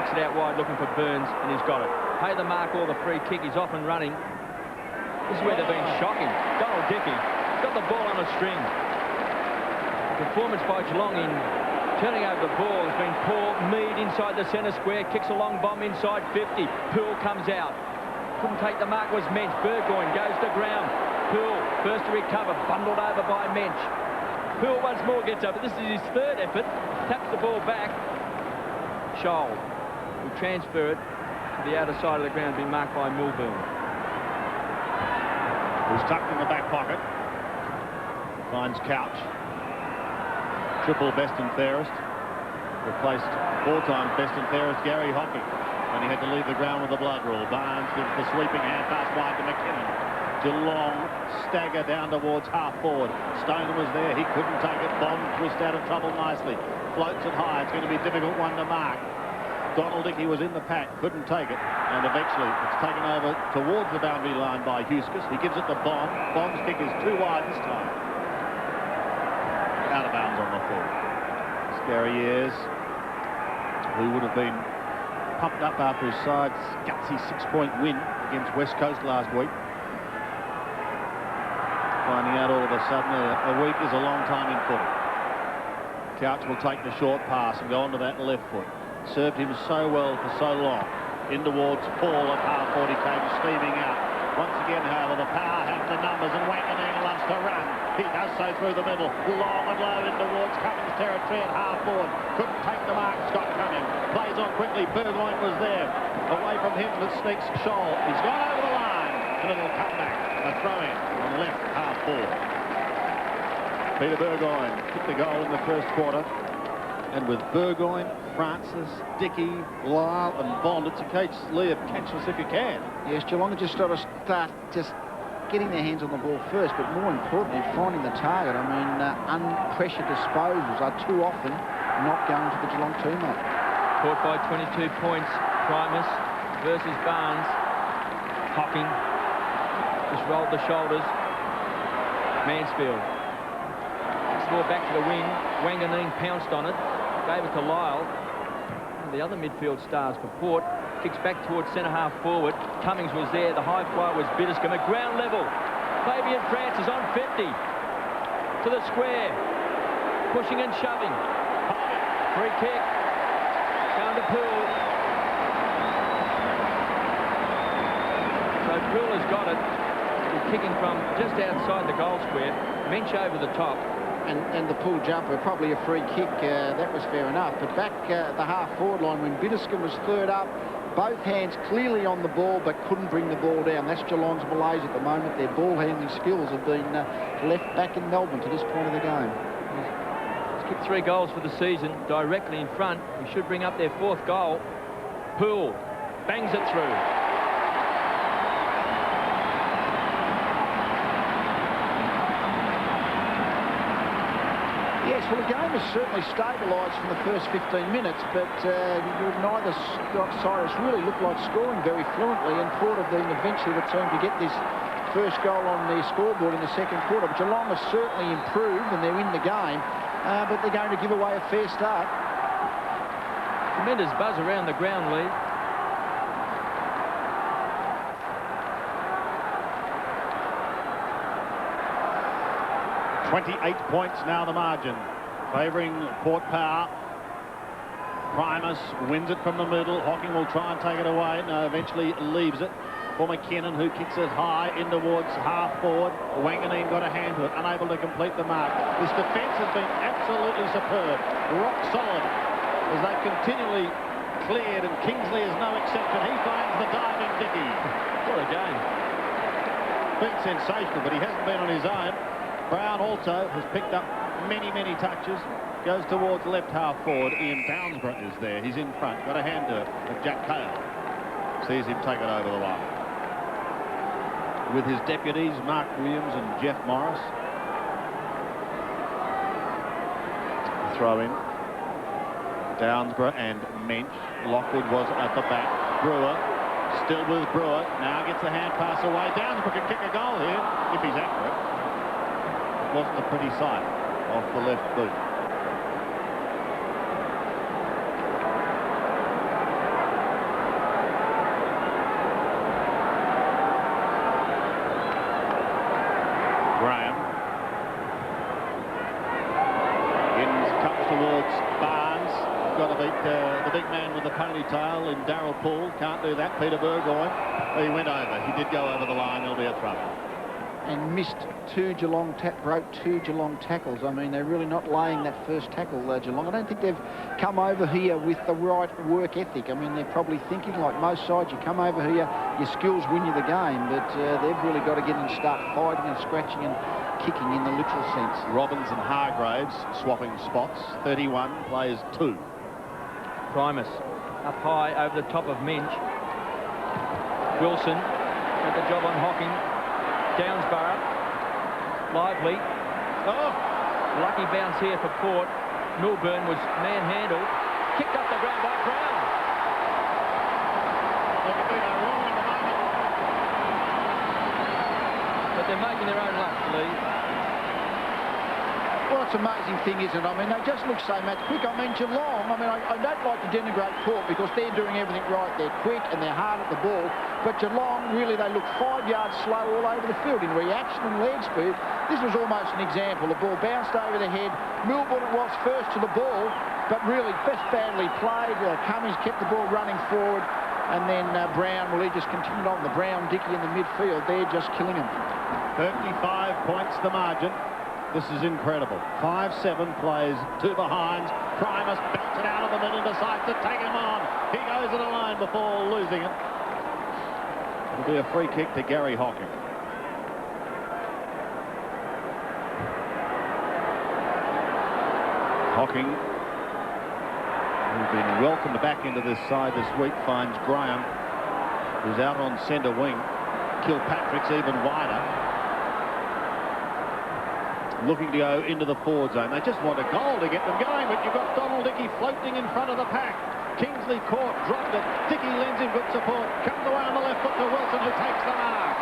Kicks it out wide looking for Burns, and he's got it. Pay the mark or the free kick. He's off and running. This is where they've been shocking. Donald Dickey got the ball on a string. The performance by Geelong in turning over the ball has been poor. Mead inside the centre square, kicks a long bomb inside 50. Poole comes out. Couldn't take the mark, was Mensch. Burgoyne goes to ground. Poole first to recover, bundled over by Mensch. Poole once more gets over. This is his 3rd effort. Taps the ball back. Scholl will transfer it to the outer side of the ground, being marked by Milburn. Who's tucked in the back pocket. Finds Couch. Triple best and fairest. Replaced 4 times best and fairest Gary Hocking when he had to leave the ground with the blood rule. Barnes gives the sweeping hand pass wide to McKinnon. Geelong stagger down towards half forward. Stoner was there. He couldn't take it. Bond twist out of trouble nicely. Floats it high. It's going to be a difficult one to mark. Donald Dickey was in the pack, couldn't take it, and eventually it's taken over towards the boundary line by Huskus. He gives it to Bond. Bond's kick is too wide this time. Out of bounds on the full. Scary years, who would have been pumped up after his side's gutsy 6-point win against West Coast last week. Finding out all of a sudden a week is a long time in footy. Couch will take the short pass and go onto that left foot. Served him so well for so long. In towards Paul at half-court, he came steaming out. Once again, however, the power have the numbers, and Wanganeen loves to run. He does so through the middle, long and low in towards Cummings territory at half-court. Couldn't take the mark, Scott Cummings. Plays on quickly, Burgoyne was there. Away from him, the sneaks Scholl. He's gone over the line, and it'll come back. A throw-in on left half-court. Peter Burgoyne kicked the goal in the first quarter. And with Burgoyne, Francis, Dickey, Lyle and Bond, it's a case, Lee, of catch us if you can. Yes, Geelong just got to start just getting their hands on the ball first, but more importantly, finding the target. I mean, unpressured disposals are too often not going to the Geelong teammate. Caught by 22 points, Primus versus Barnes. Hocking just rolled the shoulders. Mansfield. Ball back to the wing. Wanganeen pounced on it. Gave it to Lyle. One of the other midfield stars for Port. Kicks back towards centre-half forward. Cummings was there. The high flyer was Biddiscombe at ground level. Fabian Francis on 50. To the square. Pushing and shoving. Free kick. Down to Poole. So Poole has got it. He's kicking from just outside the goal square. Mensch over the top. And the pull jumper, probably a free kick, that was fair enough. But back at the half-forward line, when Biddiscombe was third up, both hands clearly on the ball, but couldn't bring the ball down. That's Geelong's malaise at the moment. Their ball-handling skills have been left back in Melbourne to this point of the game. He's kicked 3 goals for the season, directly in front. He should bring up their 4th goal. Poole bangs it through. Yes, well, the game has certainly stabilised from the first 15 minutes, but neither side has really looked like scoring very fluently, and Port have been eventually the team to get this first goal on their scoreboard in the second quarter. But Geelong has certainly improved, and they're in the game, but they're going to give away a fair start. Tremendous buzz around the ground, Lee. .28 points now the margin, favouring Port Power. Primus wins it from the middle. Hocking will try and take it away. No, eventually leaves it for McKinnon, who kicks it high in towards half-forward. Wanganeen got a hand to it, unable to complete the mark. This defence has been absolutely superb, rock solid, as they've continually cleared, and Kingsley is no exception. He finds the diving Dickey. What a game. Been sensational, but he hasn't been on his own. Brown also has picked up many touches. Goes towards left half forward. Ian Downsborough is there. He's in front. Got a hand to it. But Jack Cale sees him take it over the line. With his deputies, Mark Williams and Jeff Morris. Throw in. Downsborough and Mensch. Lockwood was at the back. Brewer. Still with Brewer. Now gets the hand pass away. Downsborough can kick a goal here if he's accurate. Wasn't a pretty sight off the left boot. Graham comes towards Barnes. Got to beat the big man with the ponytail in Darryl Poole. Can't do that. Peter Burgoyne. He went over. He did go over the line. There'll be a throw. And missed broke two Geelong tackles. I mean, they're really not laying that first tackle, Geelong. I don't think they've come over here with the right work ethic. I mean, they're probably thinking, like most sides, you come over here, your skills win you the game, but they've really got to get in and start fighting and scratching and kicking in the literal sense. Robbins and Hargraves swapping spots. 31 plays 2. Primus up high over the top of Mensch. Wilson got the job on Hocking. Downsborough, lively. Oh, lucky bounce here for Port. Milburn was manhandled. Kicked up the ground by Brown. There could be no wrong at the moment. But they're making their own luck, Lee. Well, it's an amazing thing, isn't it? I mean, they just look so much quick. I mean, Geelong, I mean, I don't like to denigrate Port because they're doing everything right. They're quick and they're hard at the ball. But Geelong, really, they look 5 yards slow all over the field in reaction and leg speed. This was almost an example. The ball bounced over the head. Milburn was first to the ball, but really best badly played. Cummings kept the ball running forward. And then Brown, well, he just continued on. The Brown, Dickey in the midfield, they're just killing him. 35 points the margin. This is incredible. 5-7 plays 2 behinds. Primus belts it out of the middle, decides to take him on. He goes to the line before losing it. It'll be a free kick to Gary Hocking. Hocking, who's been welcomed back into this side this week, finds Graham, who's out on centre wing. Kilpatrick's even wider, looking to go into the forward zone. They just want a goal to get them going, but you've got Donald Dickey floating in front of the pack. Kingsley caught, dropped it. Dickey lends him good support. Comes away on the left foot to Wilson, who takes the mark.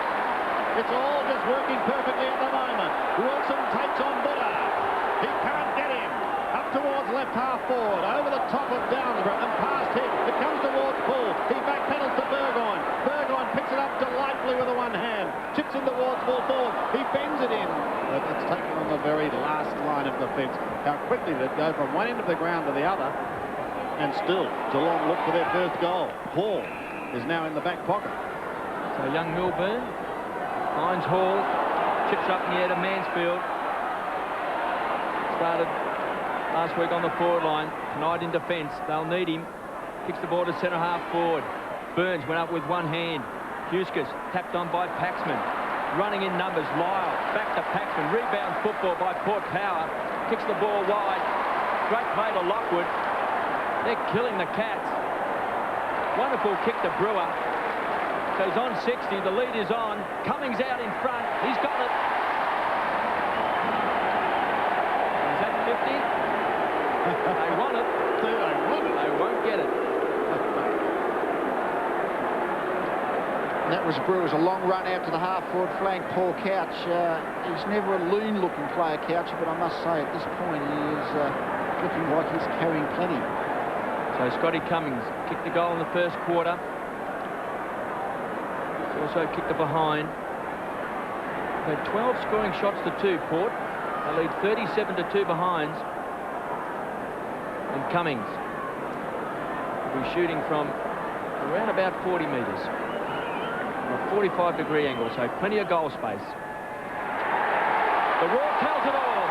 It's all just working perfectly at the moment. Wilson takes on Buddha. He can't get him. Up towards left half forward, over the top of Downsborough and past him. It comes towards Paul. He backpedals to Burgoyne. Burgoyne picks it up delightfully with the one hand. Chips in towards full forward. He bends it in. But it's taken on the very last line of defence. How quickly did it go from one end of the ground to the other. And still, Geelong look for their first goal. Hall is now in the back pocket. So young Milburn finds Hall, chips up in the air to Mansfield. Started last week on the forward line, tonight in defence. They'll need him. Kicks the ball to centre half forward. Burns went up with one hand. Huskus tapped on by Paxman. Running in numbers, Lyle back to Paxman. Rebound football by Port Power. Kicks the ball wide. Great play to Lockwood. They're killing the Cats. Wonderful kick to Brewer. So he's on 60. The lead is on. Cummings out in front. He's got it. Is that 50? They want it. They won't get it. And that was Brewer's a long run out to the half-forward flank. Paul Couch, he's never a lean-looking player, Couch, but I must say at this point he is looking like he's carrying plenty. So Scotty Cummings kicked the goal in the first quarter. He's also kicked it behind. They've had 12 scoring shots to 2, Port. They lead 37 to 2 behinds. And Cummings will be shooting from around about 40 metres. A 45-degree angle, so plenty of goal space. The Roar tells it all.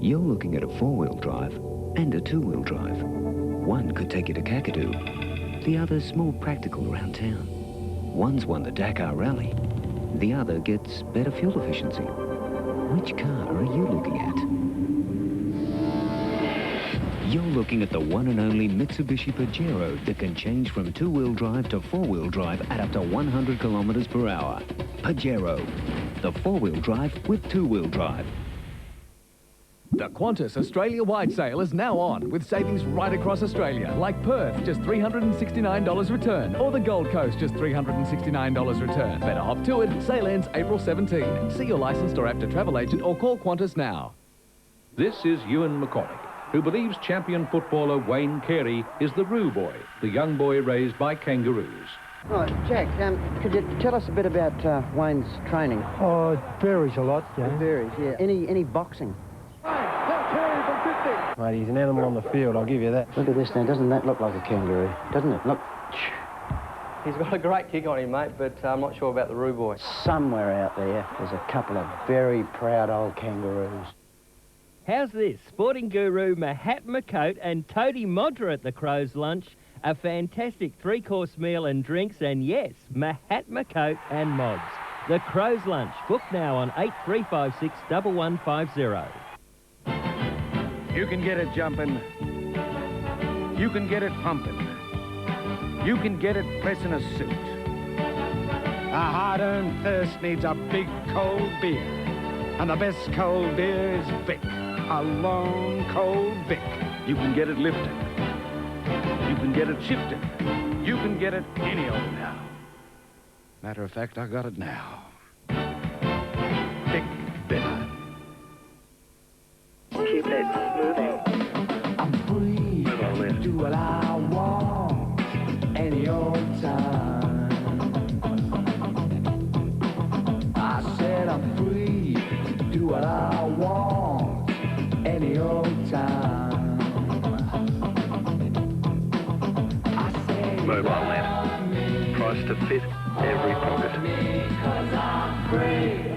You're looking at a 4-wheel drive and a 2-wheel drive. One could take you to Kakadu. The other's more practical around town. One's won the Dakar Rally. The other gets better fuel efficiency. Which car are you looking at? You're looking at the one and only Mitsubishi Pajero that can change from 2-wheel drive to 4-wheel drive at up to 100 kilometers per hour. Pajero, the 4-wheel drive with 2-wheel drive. The Qantas Australia-wide sale is now on, with savings right across Australia, like Perth, just $369 return, or the Gold Coast, just $369 return. Better hop to it. Sale ends April 17. See your licensed or active travel agent or call Qantas now. This is Ewan McCormick, who believes champion footballer Wayne Carey is the Roo Boy, the young boy raised by kangaroos. Right, Jack, could you tell us a bit about Wayne's training? Oh, it varies a lot, yeah. It varies, yeah. Any boxing? Mate, he's an animal on the field, I'll give you that. Look at this now, doesn't that look like a kangaroo? Doesn't it? Look. He's got a great kick on him, mate, but I'm not sure about the Roo Boy. Somewhere out there, there's a couple of very proud old kangaroos. How's this? Sporting guru Mahatma Coat and Toady Modra at the Crows lunch. A fantastic 3-course meal and drinks, and yes, Mahatma Coat and Mods. The Crows lunch. Book now on 8356 1150. You can get it jumping. You can get it pumping. You can get it pressing a suit. A hard-earned thirst needs a big cold beer. And the best cold beer is Vic. A long cold Vic. You can get it lifting. You can get it shifted. You can get it any old now. Matter of fact, I got it now. Thick bitter. Keep it moving. I'm free to do what I want any old time. I said I'm free to do what I want any old time. I say Mobile lamp. Price to fit every pocket. 'cause I'm free.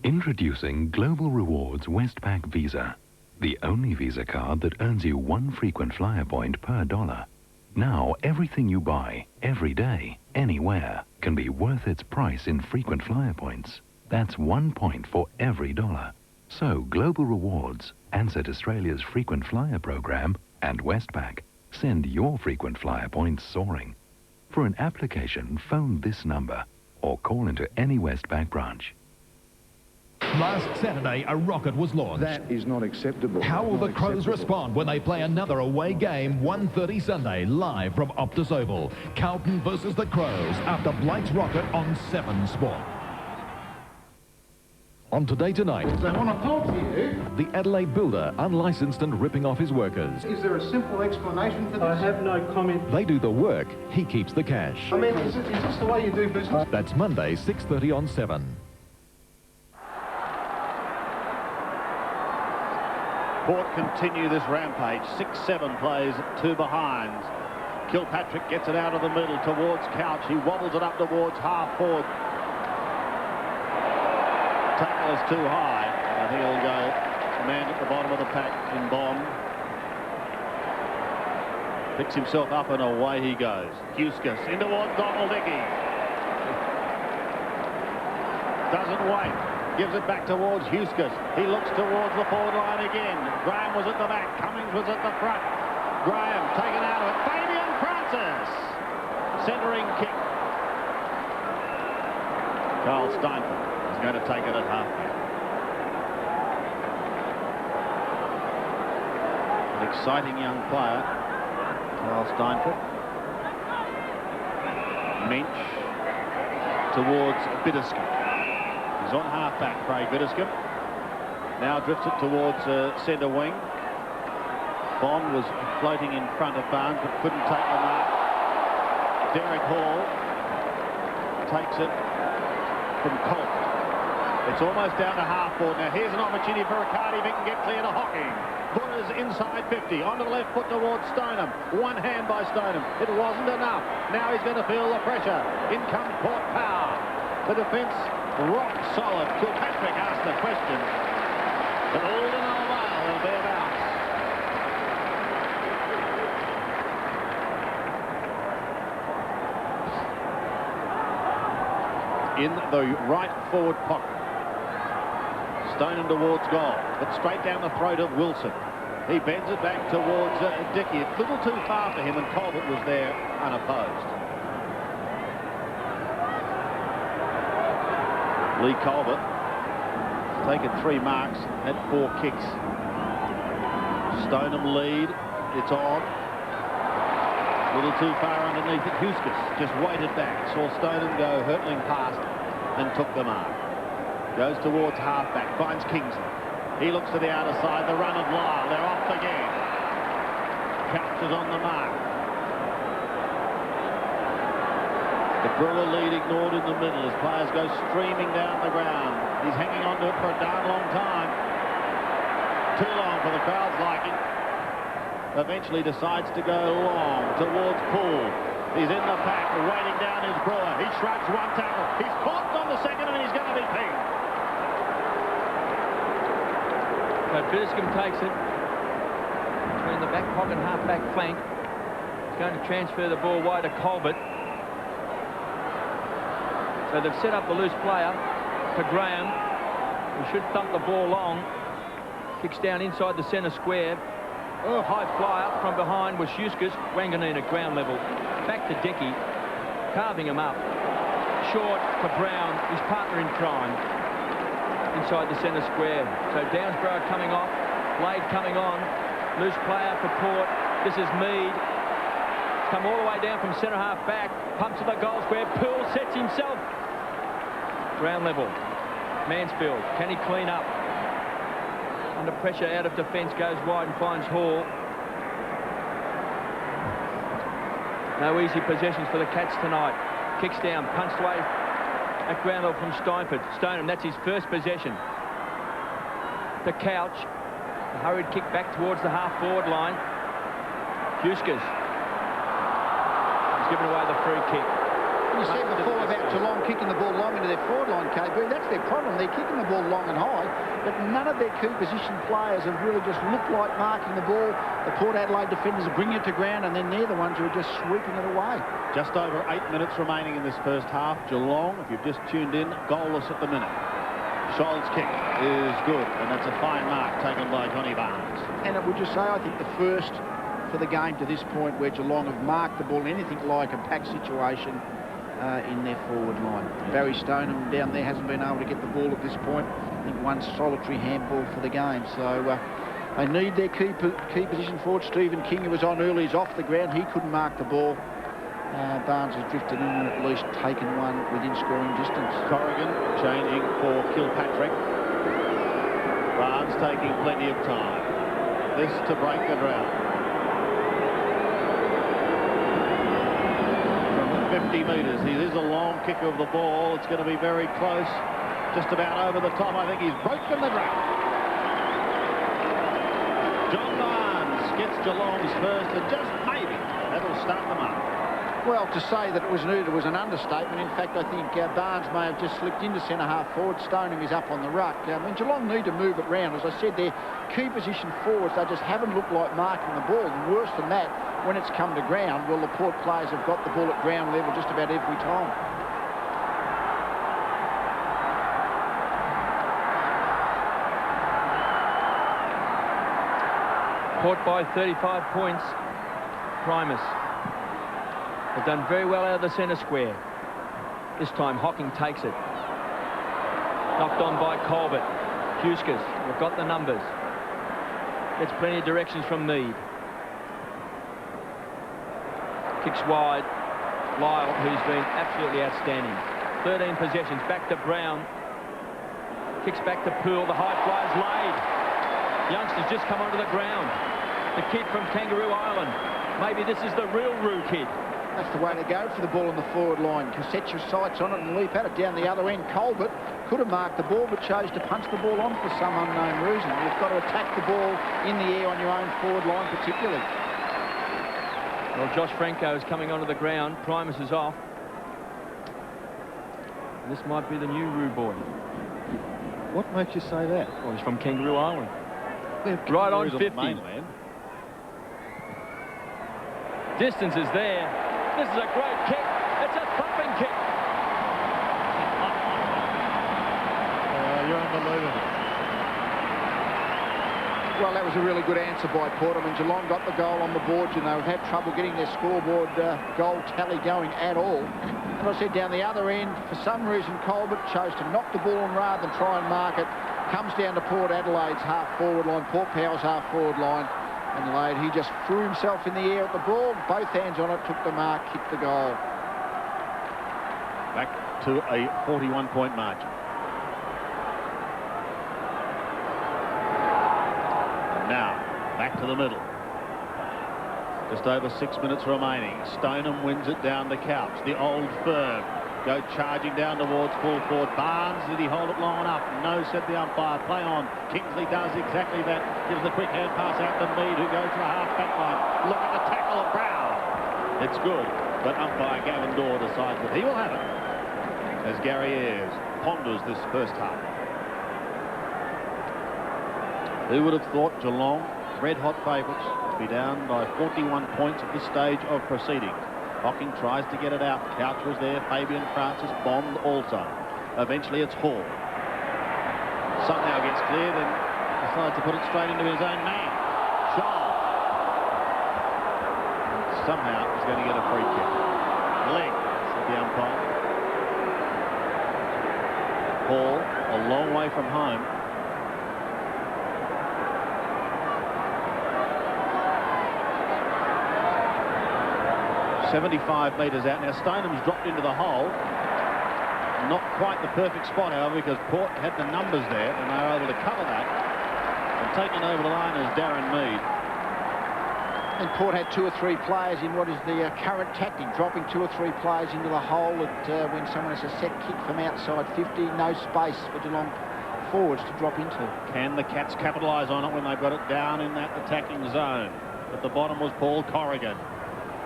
Introducing Global Rewards Westpac Visa, the only Visa card that earns you 1 frequent flyer point per dollar. Now, everything you buy, every day, anywhere, can be worth its price in frequent flyer points. That's 1 point for every dollar. So, Global Rewards, Ansett Australia's frequent flyer program, and Westpac send your frequent flyer points soaring. For an application, phone this number or call into any Westpac branch. Last Saturday, a rocket was launched. That is not acceptable. How will the Crows respond when they play another away game 1:30 Sunday, live from Optus Oval? Carlton versus the Crows after Blake's rocket on 7 Sport. On Today Tonight, I want to talk to you. the Adelaide builder unlicensed and ripping off his workers. Is there a simple explanation for this? I have no comment. They do the work, he keeps the cash. I mean, is this the way you do business? That's Monday, 6:30 on 7. Port continue this rampage. 6-7 plays, 2 behinds. Kilpatrick gets it out of the middle towards Couch. He wobbles it up towards half forward. Tackle is too high. I think he'll go man at the bottom of the pack in Bond. Picks himself up and away he goes. Huskus in towards Donald Dickey. Doesn't wait. Gives it back towards Huskus. He looks towards the forward line again. Graham was at the back. Cummings was at the front. Graham taken out of it. Fabian Francis. Centering kick. Carl Steinfeld is going to take it at halfback. An exciting young player. Carl Steinfeld. Mensch towards Bitterscombe. He's on half-back, Craig Bitterscombe. Now drifts it towards centre wing. Bond was floating in front of Barnes, but couldn't take the mark. Derek Hall takes it from Colt. It's almost down to half-forward. Now here's an opportunity for Riccardi if he can get clear to Hocking. Butters inside 50, onto the left foot towards Stoneham. One hand by Stoneham. It wasn't enough. Now he's going to feel the pressure. In comes Port Power. The defence rock solid. Kilpatrick asked the question, but all in all while they'll be about. In the right forward pocket. Stoneham towards goal, but straight down the throat of Wilson. He bends it back towards Dickey. It's a little too far for him, and Colbert was there unopposed. Lee Colbert has taken 3 marks, had 4 kicks. Stoneham lead, it's on. A little too far underneath it. Huskus just waited back, saw Stoneham go hurtling past and took the mark. Goes towards halfback, finds Kingsley. He looks to the outer side, the run of Lyle, they're off again. Couch is on the mark. The Brewer lead ignored in the middle as players go streaming down the ground. He's hanging on to it for a darn long time. Too long for the crowd's liking. Eventually decides to go long towards Poole. He's in the pack, waiting down his Brewer. He shrugs one tackle. He's caught on the second and he's going to be pinged. So Bitterscombe takes it between the back pocket and half-back flank. He's going to transfer the ball wide to Colbert. So they've set up the loose player to Graham. He should thump the ball long. Kicks down inside the centre square. Oh, high fly up from behind was Huskus. Wanganeen at ground level. Back to Dickey. Carving him up. Short to Brown, his partner in crime. Inside the centre square. So Downsborough coming off. Blade coming on. Loose player for Port. This is Mead. He's come all the way down from centre half back. Pumps to the goal square. Poole sets himself. Ground level. Mansfield. Can he clean up? Under pressure, out of defence, goes wide and finds Hall. No easy possessions for the Cats tonight. Kicks down, punched away at ground level from Steinford. Stoneham, that's his first possession. The Couch. A hurried kick back towards the half-forward line. Huskers. He's given away the free kick. You said before about Geelong kicking the ball long into their forward line, KB. That's their problem. They're kicking the ball long and high, but none of their key position players have really just looked like marking the ball. The Port Adelaide defenders are bringing it to ground, and then they're the ones who are just sweeping it away. Just over 8 minutes remaining in this first half. Geelong, if you've just tuned in, goalless at the minute. Scholl's kick is good, and that's a fine mark taken by Johnny Barnes. And it would just say, I think, the first for the game to this point where Geelong have marked the ball in anything like a pack situation in their forward line. Barry Stoneham down there hasn't been able to get the ball at this point. I think one solitary handball for the game. So they need their key position forward. Stephen King, who was on early, is off the ground. He couldn't mark the ball. Barnes has drifted in and at least taken one within scoring distance. Corrigan changing for Kilpatrick. Barnes taking plenty of time. This to break the drought. 50 metres. It is a long kick of the ball. It's going to be very close. Just about over the top. I think he's broken the drought. John Barnes gets Geelong's first, and just maybe that'll start them up. Well, to say that it was needed was an understatement. In fact, I think Barnes may have just slipped into centre half forward. Stoneham is up on the ruck. I mean, Geelong need to move it round. As I said, their key position forwards, they just haven't looked like marking the ball. And worse than that, when it's come to ground, well, the Port players have got the ball at ground level just about every time. Port by 35 points. Primus. They've done very well out of the centre square. This time Hocking takes it. Knocked on by Colbert. Huskers, we've got the numbers. Gets plenty of directions from Mead. Kicks wide. Lyle, who's been absolutely outstanding. 13 possessions. Back to Brown. Kicks back to Poole. The high fly's laid. Youngsters just come onto the ground. The kid from Kangaroo Island. Maybe this is the real Roo kid. That's the way to go for the ball on the forward line. Set your sights on it and leap at it down the other end. Colbert could have marked the ball but chose to punch the ball on for some unknown reason. You've got to attack the ball in the air on your own forward line particularly. Well, Josh Franco is coming onto the ground. Primus is off. And this might be the new Roo boy. What makes you say that? Well, he's from Kangaroo Island. Right on 50. Distance is there. This is a great kick. It's a thumping kick. You're unbelievable. Well, that was a really good answer by Port. I mean, Geelong got the goal on the board. You know, have had trouble getting their scoreboard goal tally going at all. And I said down the other end, for some reason, Colbert chose to knock the ball on rather than try and mark it. Comes down to Port Adelaide's half-forward line, Port Power's half-forward line. And Adelaide, he just threw himself in the air at the ball, both hands on it, took the mark, kicked the goal. Back to a 41-point margin. And now, back to the middle. Just over 6 minutes remaining. Stoneham wins it down the Couch. The old firm go charging down towards full forward. Barnes, did he hold it long enough? No, said the umpire. Play on. Kingsley does exactly that. Gives the quick hand pass out to Mead, who goes to the half-back line. Look at the tackle of Brown. It's good, but umpire Gavin Dorr decides that he will have it as Gary Ayres ponders this first half. Who would have thought Geelong, red-hot favourites, to be down by 41 points at this stage of proceedings? Hocking tries to get it out. Couch was there. Fabian Francis bombed also. Eventually it's Hall. Somehow gets clear, then decides to put it straight into his own man. Shaw. Somehow he's going to get a free kick. Leg, said the umpire. Hall, a long way from home. 75 metres out. Now Stoneham's dropped into the hole. Not quite the perfect spot, however, because Port had the numbers there and they were able to cover that. And taken over the line is Darren Mead. And Port had 2 or 3 players in what is the current tactic, dropping 2 or 3 players into the hole when someone has a set kick from outside 50, no space for Geelong forwards to drop into. Can the Cats capitalise on it when they've got it down in that attacking zone? At the bottom was Paul Corrigan.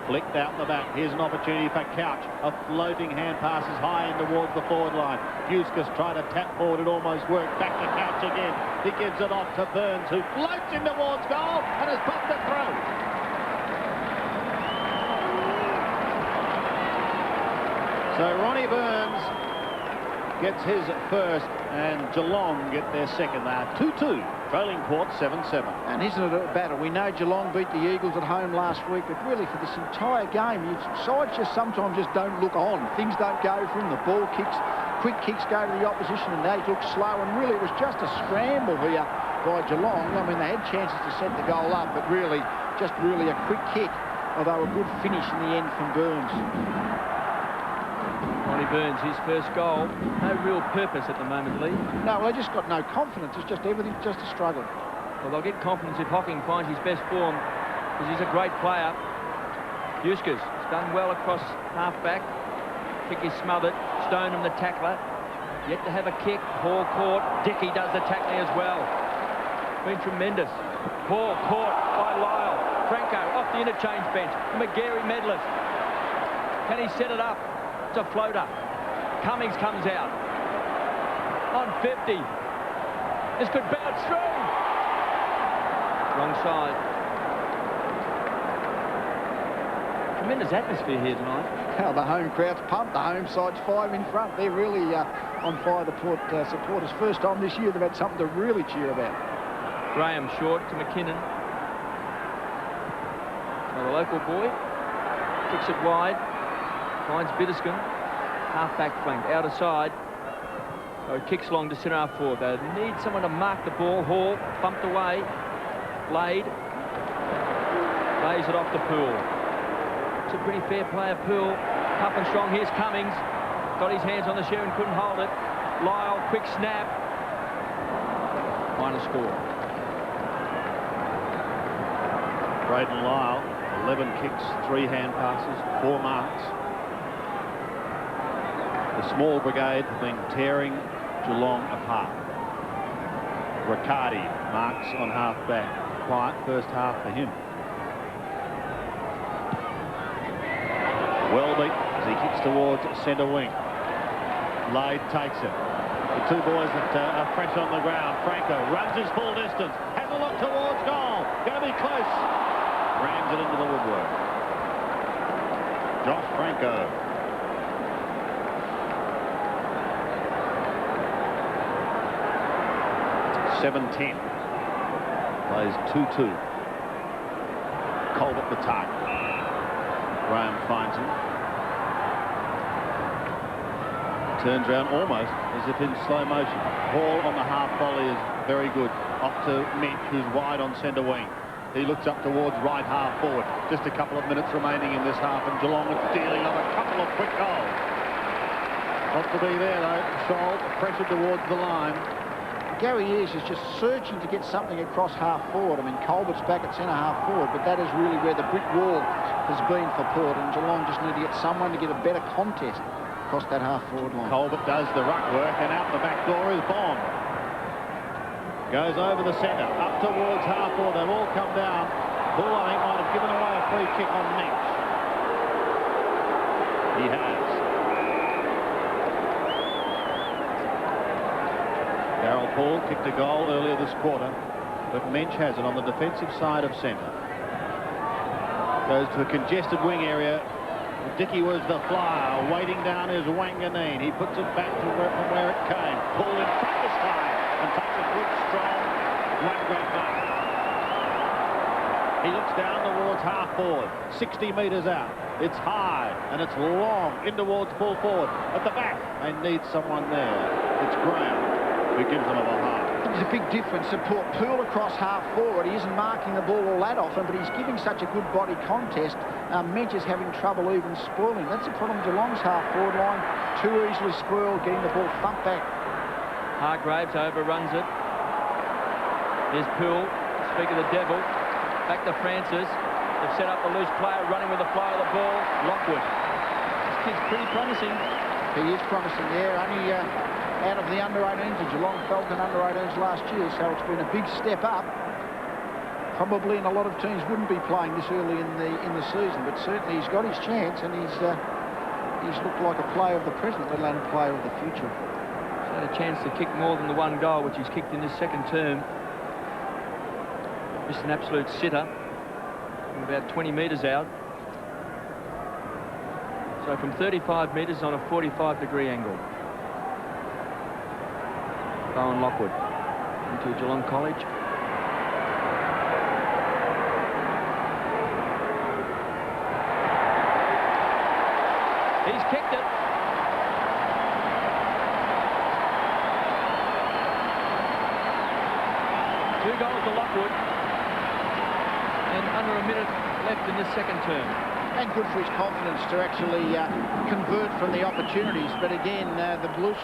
Flicked out the back. Here's an opportunity for Couch. A floating hand passes high in towards the forward line. Buscus tried to tap forward. It almost worked. Back to Couch again. He gives it off to Burns, who floats in towards goal and has bumped it through. So Ronnie Burns gets his first and Geelong get their second. They are 2-2, trailing Port 7-7. And isn't it a battle? We know Geelong beat the Eagles at home last week, but really for this entire game, sides just sometimes just don't look on. Things don't go for them. The ball kicks, quick kicks go to the opposition and they look slow. And really it was just a scramble here by Geelong. I mean, they had chances to set the goal up, but really, just really a quick kick. Although a good finish in the end from Burns. Ronnie Burns, his first goal. No real purpose at the moment, Lee. No, well, they just got no confidence. It's just everything's just a struggle. Well, they'll get confidence if Hocking finds his best form, because he's a great player. Buscus has done well across half-back. Kick is smothered. Stoneham, the tackler. Yet to have a kick. Paul caught. Dickey does the tackling as well. Been tremendous. Paul caught by Lyle. Franco off the interchange bench. McGarry medalist. Can he set it up? It's a floater. Cummings comes out. On 50. This could bounce through. Wrong side. Tremendous atmosphere here tonight. Well, the home crowd's pumped. The home side's 5 in front. They're really on fire, the Port supporters. First time this year they've had something to really cheer about. Graham short to McKinnon. Another local boy. Kicks it wide. Finds Bitterskin. Half-back flank. Outer side. So it kicks long to centre half forward. They need someone to mark the ball. Hall bumped away. Blade. Lays it off the Pool. It's a pretty fair player, Pool. Tough and strong. Here's Cummings. Got his hands on the share and couldn't hold it. Lyle, quick snap. Final score. Braden Lyle, 11 kicks, 3 hand passes, 4 marks. The small brigade have been tearing Geelong apart. Riccardi marks on half-back. Quiet first half for him. Welby as he kicks towards centre wing. Lade takes it. The 2 boys that are fresh on the ground. Franco runs his full distance. Has a look towards goal. Going to be close. Rams it into the woodwork. Josh Franco. (7-10). Plays 2-2. Colbert the target. Graham finds him. Turns around almost as if in slow motion. Hall on the half volley is very good. Off to Mitch, who's wide on centre wing. He looks up towards right half forward. Just a couple of minutes remaining in this half, and Geelong is dealing on a couple of quick goals. Not to be there though. Scholl pressured towards the line. Gary Ayres is just searching to get something across half forward. I mean, Colbert's back at centre half forward, but that is really where the brick wall has been for Port, and Geelong just need to get someone to get a better contest across that half forward line. Colbert does the ruck work, and out the back door is Bond. Goes over the centre, up towards half forward. They've all come down. Bull, I think, might have given away a free kick on Mitch. He has. Darryl Paul kicked a goal earlier this quarter, but Mensch has it on the defensive side of centre. Goes to a congested wing area. Dickey was the flyer, waiting down his Wanganeen. He puts it back to from where it came. Paul in front this time and takes a good, strong, one-great mark. He looks down towards half forward, 60 metres out. It's high and it's long in towards full forward. At the back, they need someone there. It's Graham who gives them a half. there's a big difference. Support Poole across half forward. He isn't marking the ball all that often, but he's giving such a good body contest. Mench is having trouble even spoiling. That's the problem. Geelong's half forward line too easily spoiled, getting the ball thumped back. Hargraves overruns it. Here's Poole. Speak of the devil. Back to Francis. They've set up a loose player running with the flow of the ball. Lockwood. This kid's pretty promising. He is promising there. Only out of the under-18s, the Geelong Falcon under-18s last year, so it's been a big step up. Probably in a lot of teams wouldn't be playing this early in the season, but certainly he's got his chance, and he's looked like a player of the present, let alone a player of the future. He's had a chance to kick more than the one goal, which he's kicked in his second term. Just an absolute sitter, from about 20 metres out. So from 35 metres on a 45-degree angle. Bowen Lockwood into Geelong College. He's kicked it. Two goals to Lockwood. And under a minute left in this second term. And good for his confidence to actually convert from the opportunities. But again, the loose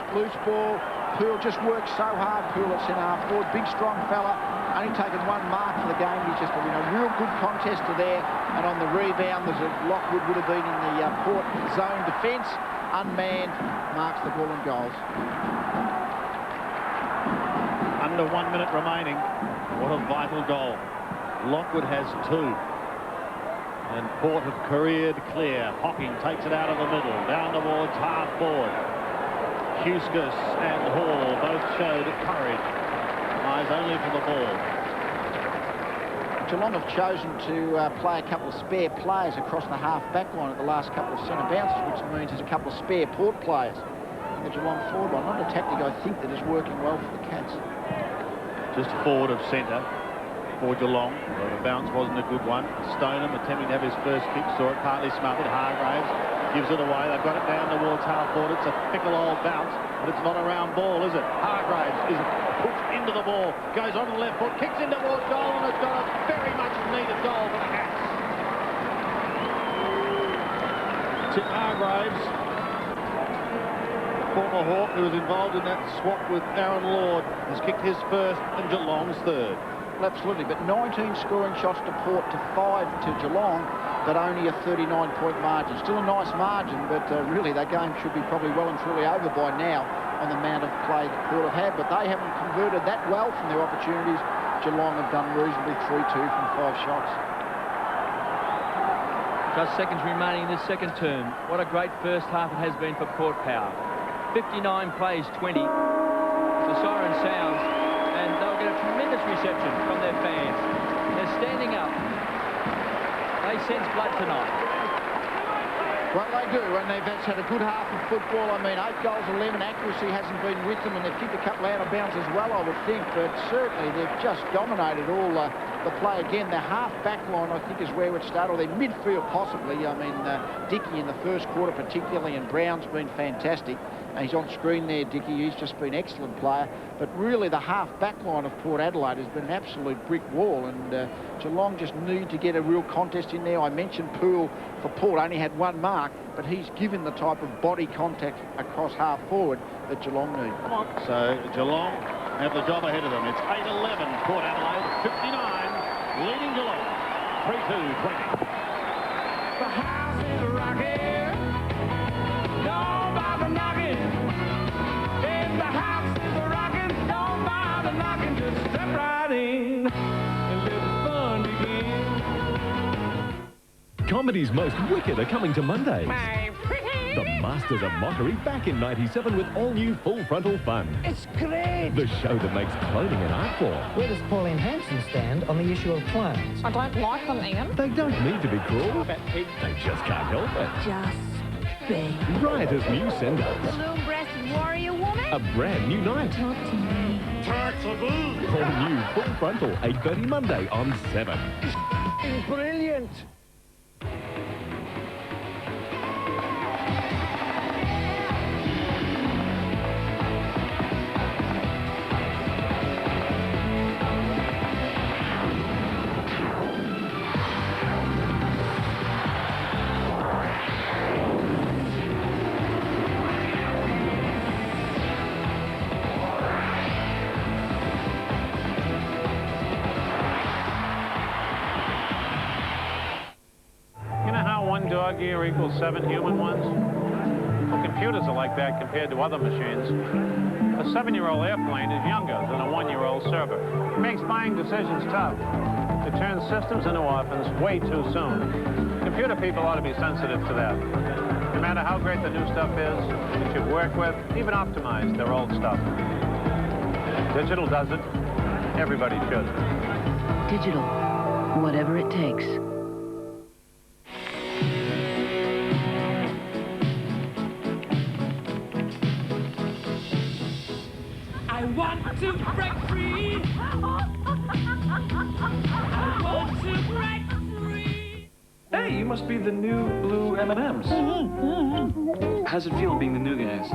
ball, Poole just works so hard. Poole at centre half forward, big strong fella, only taken one mark for the game. He's just been a real good contester there. And on the rebound, there's a Lockwood would have been in the Port zone defence, unmanned, marks the ball and goals. Under 1 minute remaining. What a vital goal. Lockwood has two. And Port have careered clear. Hocking takes it out of the middle, down towards half forward. Huskus and Hall both showed courage. Eyes only for the ball. Geelong have chosen to play a couple of spare players across the half-back line at the last couple of centre bounces, which means there's a couple of spare Port players in the Geelong forward line. Not a tactic, I think, that is working well for the Cats. Just forward of centre for Geelong. Well, the bounce wasn't a good one. Stoneham attempting to have his first kick, saw it partly smothered. Hargraves gives it away. They've got it down towards half forward. It's a fickle old bounce, but it's not a round ball, is it? Hargraves is pushed into the ball, goes on the left foot, kicks in towards goal, and it's got a very much needed goal for the Cats. Tim Hargraves, former Hawk who was involved in that swap with Aaron Lord, has kicked his first and Geelong's third. Absolutely, but 19 scoring shots to Port to 5 to Geelong, but only a 39-point margin. Still a nice margin, but really that game should be probably well and truly over by now on the amount of play that Port have had, but they haven't converted that well from their opportunities. Geelong have done reasonably 3-2 from 5 shots. Just seconds remaining in this second term. What a great first half it has been for Port Power. 59 plays 20. The siren sounds, and they'll get a tremendous reception from their fans. They're standing up. They sense blood tonight. Well, they do, and they've had a good half of football. I mean, 8 goals, 11. Accuracy hasn't been with them, and they've kicked a couple out of bounds as well, I would think. But certainly, they've just dominated all the play. Again, their half-back line, I think, is where it started, or their midfield possibly. I mean, Dickey in the first quarter particularly, and Brown's been fantastic. He's on screen there, Dickey. He's just been an excellent player. But really, the half-back line of Port Adelaide has been an absolute brick wall, and Geelong just need to get a real contest in there. I mentioned Poole for Port only had 1 mark, but he's given the type of body contact across half forward that Geelong need. So Geelong have the job ahead of them. It's 8-11, Port Adelaide, 59, leading Geelong, 3-2, 20. The house is rocking, nobody knocking. If the house is rocking, nobody knocking. Just step right in and let the fun begin. Comedy's most wicked are coming to Mondays. The Masters of Mockery back in 97 with all-new Full Frontal Fun. It's great! The show that makes clothing an art form. Where does Pauline Hanson stand on the issue of clones? I don't like them, Ian. They don't need to be cruel. They just can't help it. Just be. Riotous new send-ups. The little-breasted warrior woman. A brand new night. Talk to me. All new Full Frontal, 8:30 Monday on 7. Brilliant! one dog ear equals 7 human ones? Well, computers are like that compared to other machines. A 7-year-old airplane is younger than a 1-year-old server. It makes buying decisions tough. It turns systems into orphans way too soon. Computer people ought to be sensitive to that. No matter how great the new stuff is, it should work with, even optimize their old stuff. Digital does it. Everybody should. Digital, whatever it takes. I want to break free. I want to break free. Hey, you must be the new blue M&Ms. How's it feel being the new guys?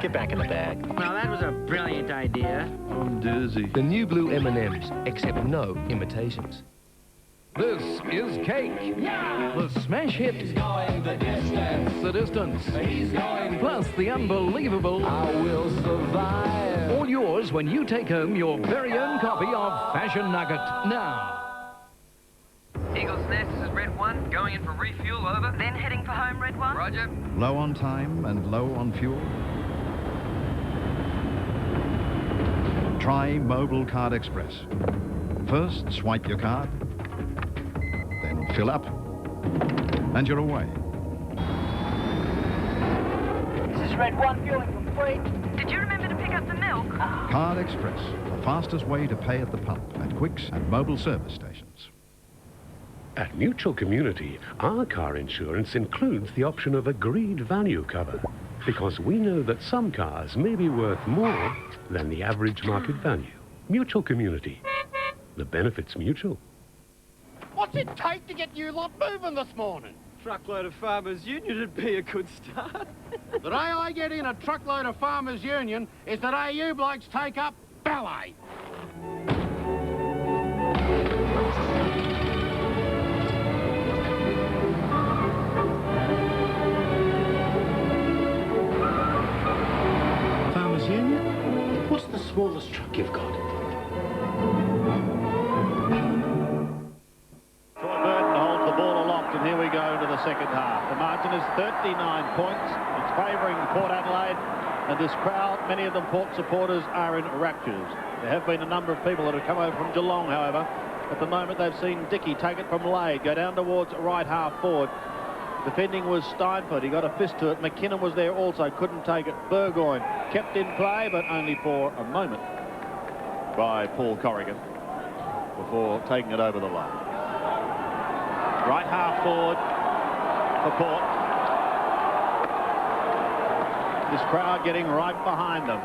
Get back in the bag. Well, that was a brilliant idea. I'm dizzy. The new blue M&Ms, except no imitations. This is Cake. Yeah! The smash hit. He's going the distance. The distance. He's going. Plus the unbelievable. I will survive. All yours when you take home your very own copy of Fashion Nugget. Now. Eagle's Nest, this is Red 1, going in for refuel, over. Then heading for home, Red 1. Roger. Low on time and low on fuel? Try Mobile Card Express. First, swipe your card, then fill up, and you're away. This is Red 1, fueling complete. Did you remember to pick up the milk? Card Express, the fastest way to pay at the pump, at Quicks and mobile service stations. At Mutual Community, our car insurance includes the option of agreed value cover, because we know that some cars may be worth more than the average market value. Mutual Community. The benefits mutual. What's it take to get you lot moving this morning? Truckload of Farmers Union would be a good start. The day I get in a truckload of Farmers Union is the day you blokes take up ballet. Farmers Union? What's the smallest truck you've got? And here we go into the second half. The margin is 39 points. It's favouring Port Adelaide, and this crowd, many of them Port supporters, are in raptures. There have been a number of people that have come over from Geelong, however. At the moment, they've seen Dickey take it from Lade, go down towards right half forward. Defending was Steinford. He got a fist to it. McKinnon was there also, couldn't take it. Burgoyne kept in play, but only for a moment by Paul Corrigan before taking it over the line. Right half forward for Port. This crowd getting right behind them.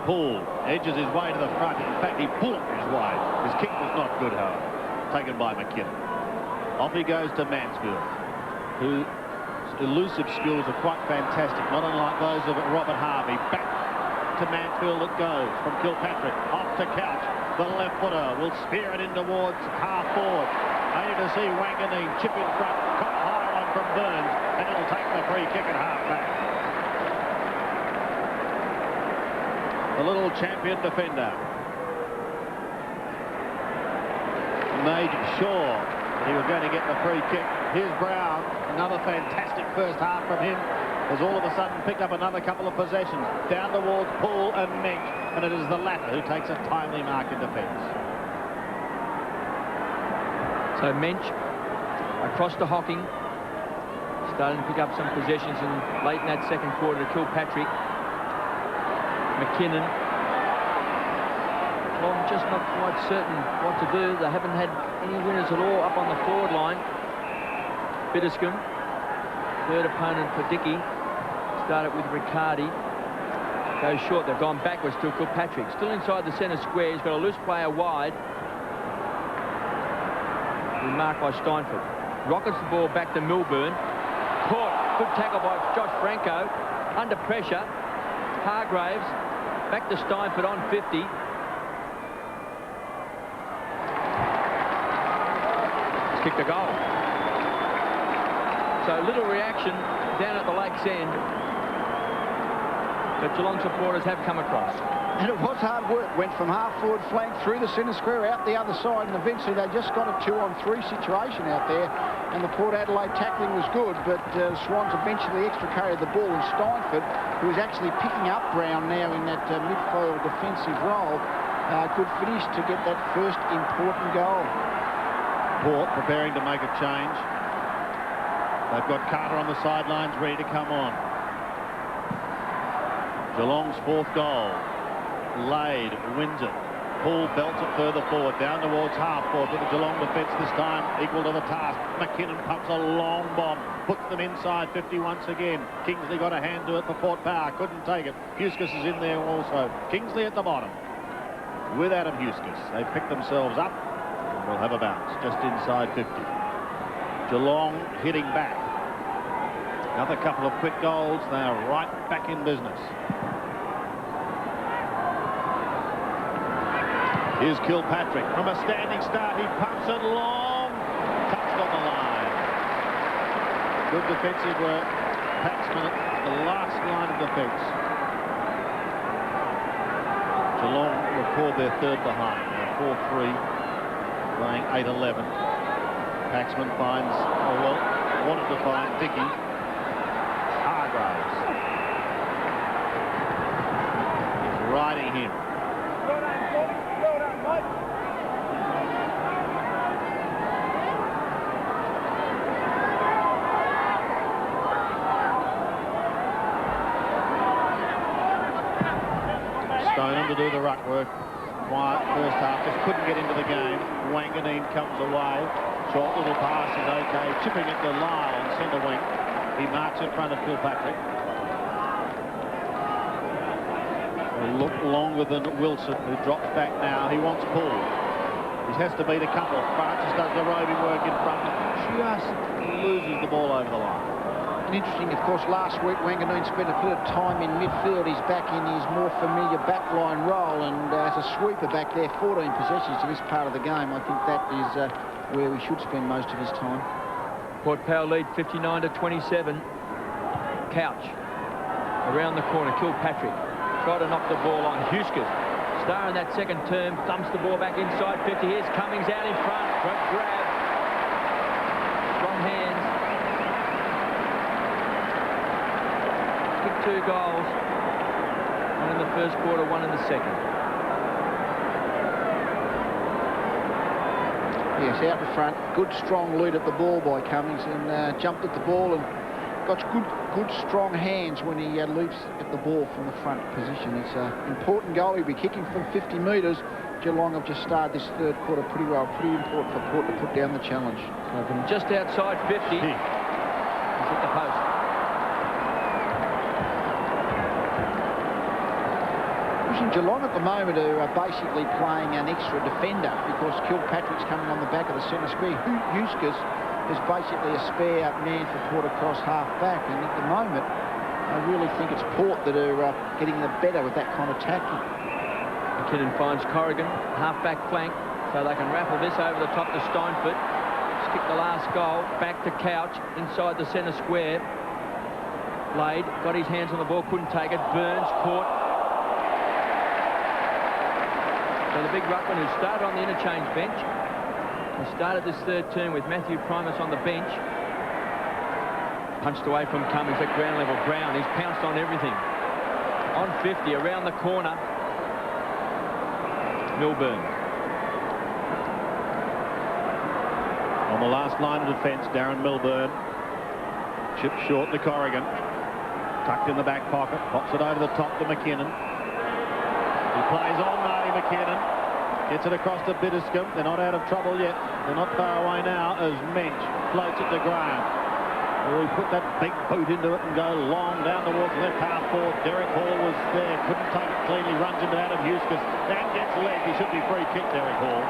Poole edges his way to the front. In fact, he pulled his way. His kick was not good, however. Taken by McKinnon. Off he goes to Mansfield, whose elusive skills are quite fantastic, not unlike those of Robert Harvey. Back to Mansfield it goes from Kilpatrick. Off to Couch. The left footer will spear it in towards half forward. Only to see Wanganeen chip in front, caught a high one from Burns, and it'll take the free kick at half-back. The little champion defender made sure that he was going to get the free kick. Here's Brown, another fantastic first half from him, has all of a sudden picked up another couple of possessions, down towards Poole and Mench, and it is the latter who takes a timely mark in defence. So Mench across to Hocking, starting to pick up some possessions late in that second quarter to Kilpatrick. McKinnon. Well, I'm just not quite certain what to do. They haven't had any winners at all up on the forward line. Bitterscombe, third opponent for Dickey. Started with Riccardi. Goes short. They've gone backwards to Kilpatrick. Still inside the centre square. He's got a loose player wide. Marked by Steinford. Rockets the ball back to Milburn. Caught. Good tackle by Josh Franco. Under pressure. Hargraves. Back to Steinford on 50. He's kicked a goal. So little reaction down at the Lakes End. But Geelong supporters have come across. And it was hard work. Went from half-forward flank through the centre square, out the other side, and eventually they just got a 2-on-3 situation out there. And the Port Adelaide tackling was good, but Swans eventually extricated the ball, and Steinford, who is actually picking up Brown now in that midfield defensive role, could finish to get that first important goal. Port preparing to make a change. They've got Carter on the sidelines ready to come on. Geelong's fourth goal. Lade wins it. Poole belts it further forward, down towards half-forward, but the Geelong defence this time equal to the task. McKinnon pumps a long bomb, puts them inside 50 once again. Kingsley got a hand to it for Port Power, couldn't take it. Huskis is in there also. Kingsley at the bottom with Adam Huskis. They pick themselves up and will have a bounce just inside 50. Geelong hitting back. Another couple of quick goals. They are right back in business. Here's Kilpatrick from a standing start. He pumps it long. Touched on the line. Good defensive work. Paxman at the last line of defence. Geelong record their third behind. Now 4-3, playing 8-11. Paxman finds, oh well, wanted to find Dickey. Hargraves. He's riding him. Stoneham to do the ruck work. Quiet first half, just couldn't get into the game. Wanganeen comes away. Short little pass is okay. Chipping it to Lyle on centre wing. He marks in front of Kilpatrick. Will look longer than Wilson, who drops back now. He wants Poole. He has to beat a couple. Francis does the roving work in front. Just loses the ball over the line. And interesting, of course, last week Wanganeen spent a bit of time in midfield. He's back in his more familiar backline role, and as a sweeper back there, 14 possessions in this part of the game. I think that is where we should spend most of his time. Port Power lead 59-27. Couch around the corner. Kilpatrick tried to knock the ball on. Huskis, star in that second term, thumps the ball back inside 50. Here's Cummings out in front. Great grab. Strong hands. Kicked 2 goals. One in the first quarter, one in the second. Yes, out in front. Good strong lead at the ball by Cummings, and jumped at the ball and got good strong hands when he leaps at the ball from the front position. It's an important goal. He'll be kicking from 50 metres. Geelong have just started this third quarter pretty well. Pretty important for Port to put down the challenge. Just outside 50. He's hit the post. Geelong at the moment are basically playing an extra defender because Kilpatrick's coming on the back of the centre square. Huskis is basically a spare man for Port across half back, and at the moment I really think it's Port that are getting the better with that kind of tackling. McKinnon finds Corrigan, half-back flank, so they can raffle this over the top to Steinford. Just kicked the last goal, back to Couch, inside the centre square. Lade got his hands on the ball, couldn't take it. Burns caught. So the big ruckman who started on the interchange bench, he started this third term with Matthew Primus on the bench. Punched away from Cummings at ground level. Brown, he's pounced on everything. On 50, around the corner. Milburn. On the last line of defence, Darren Milburn. Chip short to Corrigan. Tucked in the back pocket. Pops it over the top to McKinnon. He plays on Marty McKinnon. Gets it across to Bitterscombe. They're not out of trouble yet. They're not far away now as Mensch floats it to Graham. He put that big boot into it and go long down towards left half forward. Derek Hall was there. Couldn't take it cleanly. Runs into Adam Huskis. And gets legged. He should be free kick, Derek Hall.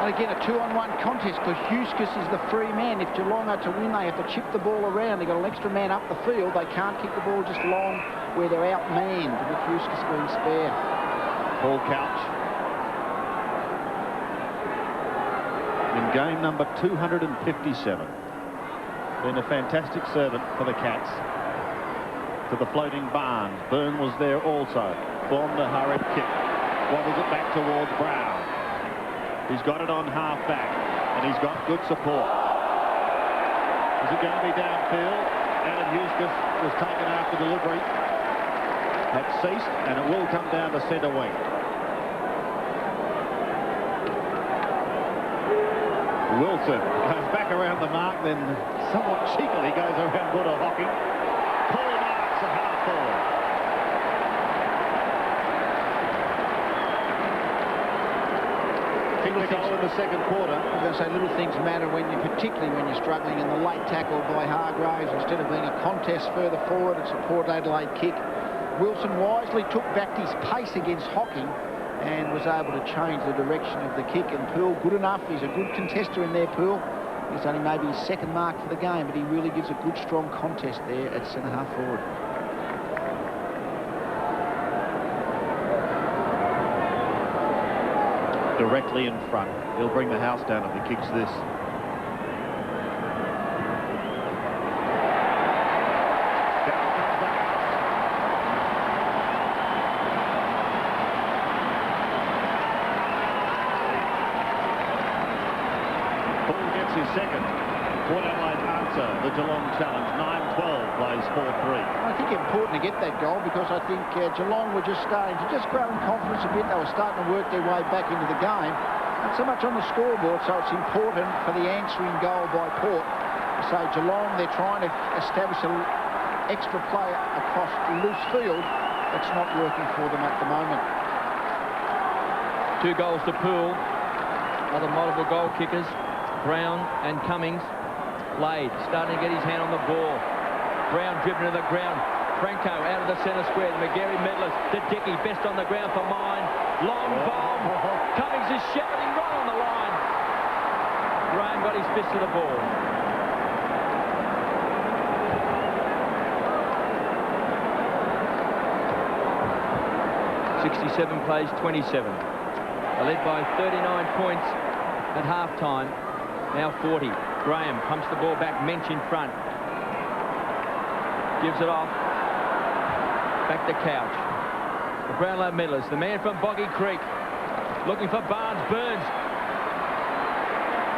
And again, a 2-on-1 contest because Huskis is the free man. If Geelong are to win, they have to chip the ball around. They've got an extra man up the field. They can't kick the ball just long where they're outmanned with Huskis being spare. Paul Couch. In game number 257. Been a fantastic servant for the Cats. To the floating Barnes. Byrne was there also. Bond, a hurried kick. Wobbles it back towards Brown. He's got it on half-back, and he's got good support. Is it going to be downfield? Adam Eustace was taken after delivery. Had ceased, and it will come down to centre wing. Wilson goes back around the mark, then somewhat cheekily goes around Buddha Hocking. Paul Marks at half-forward. Kick the goal in the second quarter. I was going to say little things matter particularly when you're struggling, and the late tackle by Hargraves, instead of being a contest further forward, it's a Port Adelaide kick. Wilson wisely took back his pace against Hocking and was able to change the direction of the kick, and Poole, good enough. He's a good contester in there, Poole. He's only maybe his second mark for the game, but he really gives a good, strong contest there at centre-half forward. Directly in front. He'll bring the house down if he kicks this. His second. Port Adelaide answer the Geelong challenge. 9-12 plays 4-3. I think important to get that goal, because I think Geelong were just starting to grow in confidence a bit. They were starting to work their way back into the game. Not so much on the scoreboard, so it's important for the answering goal by Port. So Geelong, they're trying to establish an extra play across loose field. That's not working for them at the moment. 2 goals to Poole. Other multiple goal kickers. Brown and Cummings. Lade starting to get his hand on the ball. Brown driven to the ground. Franco out of the centre square. McGarry medalist to Dickey. Best on the ground for mine. Long bomb. Cummings is shouting right on the line. Graham got his fist to the ball. .67 plays 27. They're led by 39 points at half-time. Now 40. Graham pumps the ball back. Mensch in front. Gives it off. Back to Couch. The Brownlow medalist. The man from Boggy Creek. Looking for Barnes. Burns.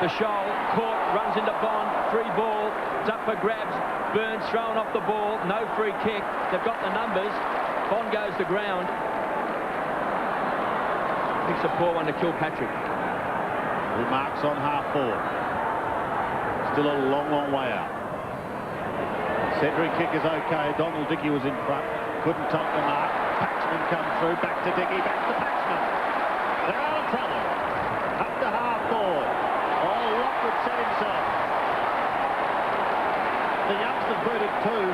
The Shoal. Caught. Runs into Bond. Free ball. It's up for grabs. Burns throwing off the ball. No free kick. They've got the numbers. Bond goes to ground. Picks a poor one to Kilpatrick. Who marks on half-forward. Still a long, long way out. Centering kick is okay. Donald Dickey was in front. Couldn't take the mark. Paxman comes through. Back to Dickey. Back to Paxman. They're out of trouble. Up to half-forward. Oh, Lockwood set himself. The youngster's booted too.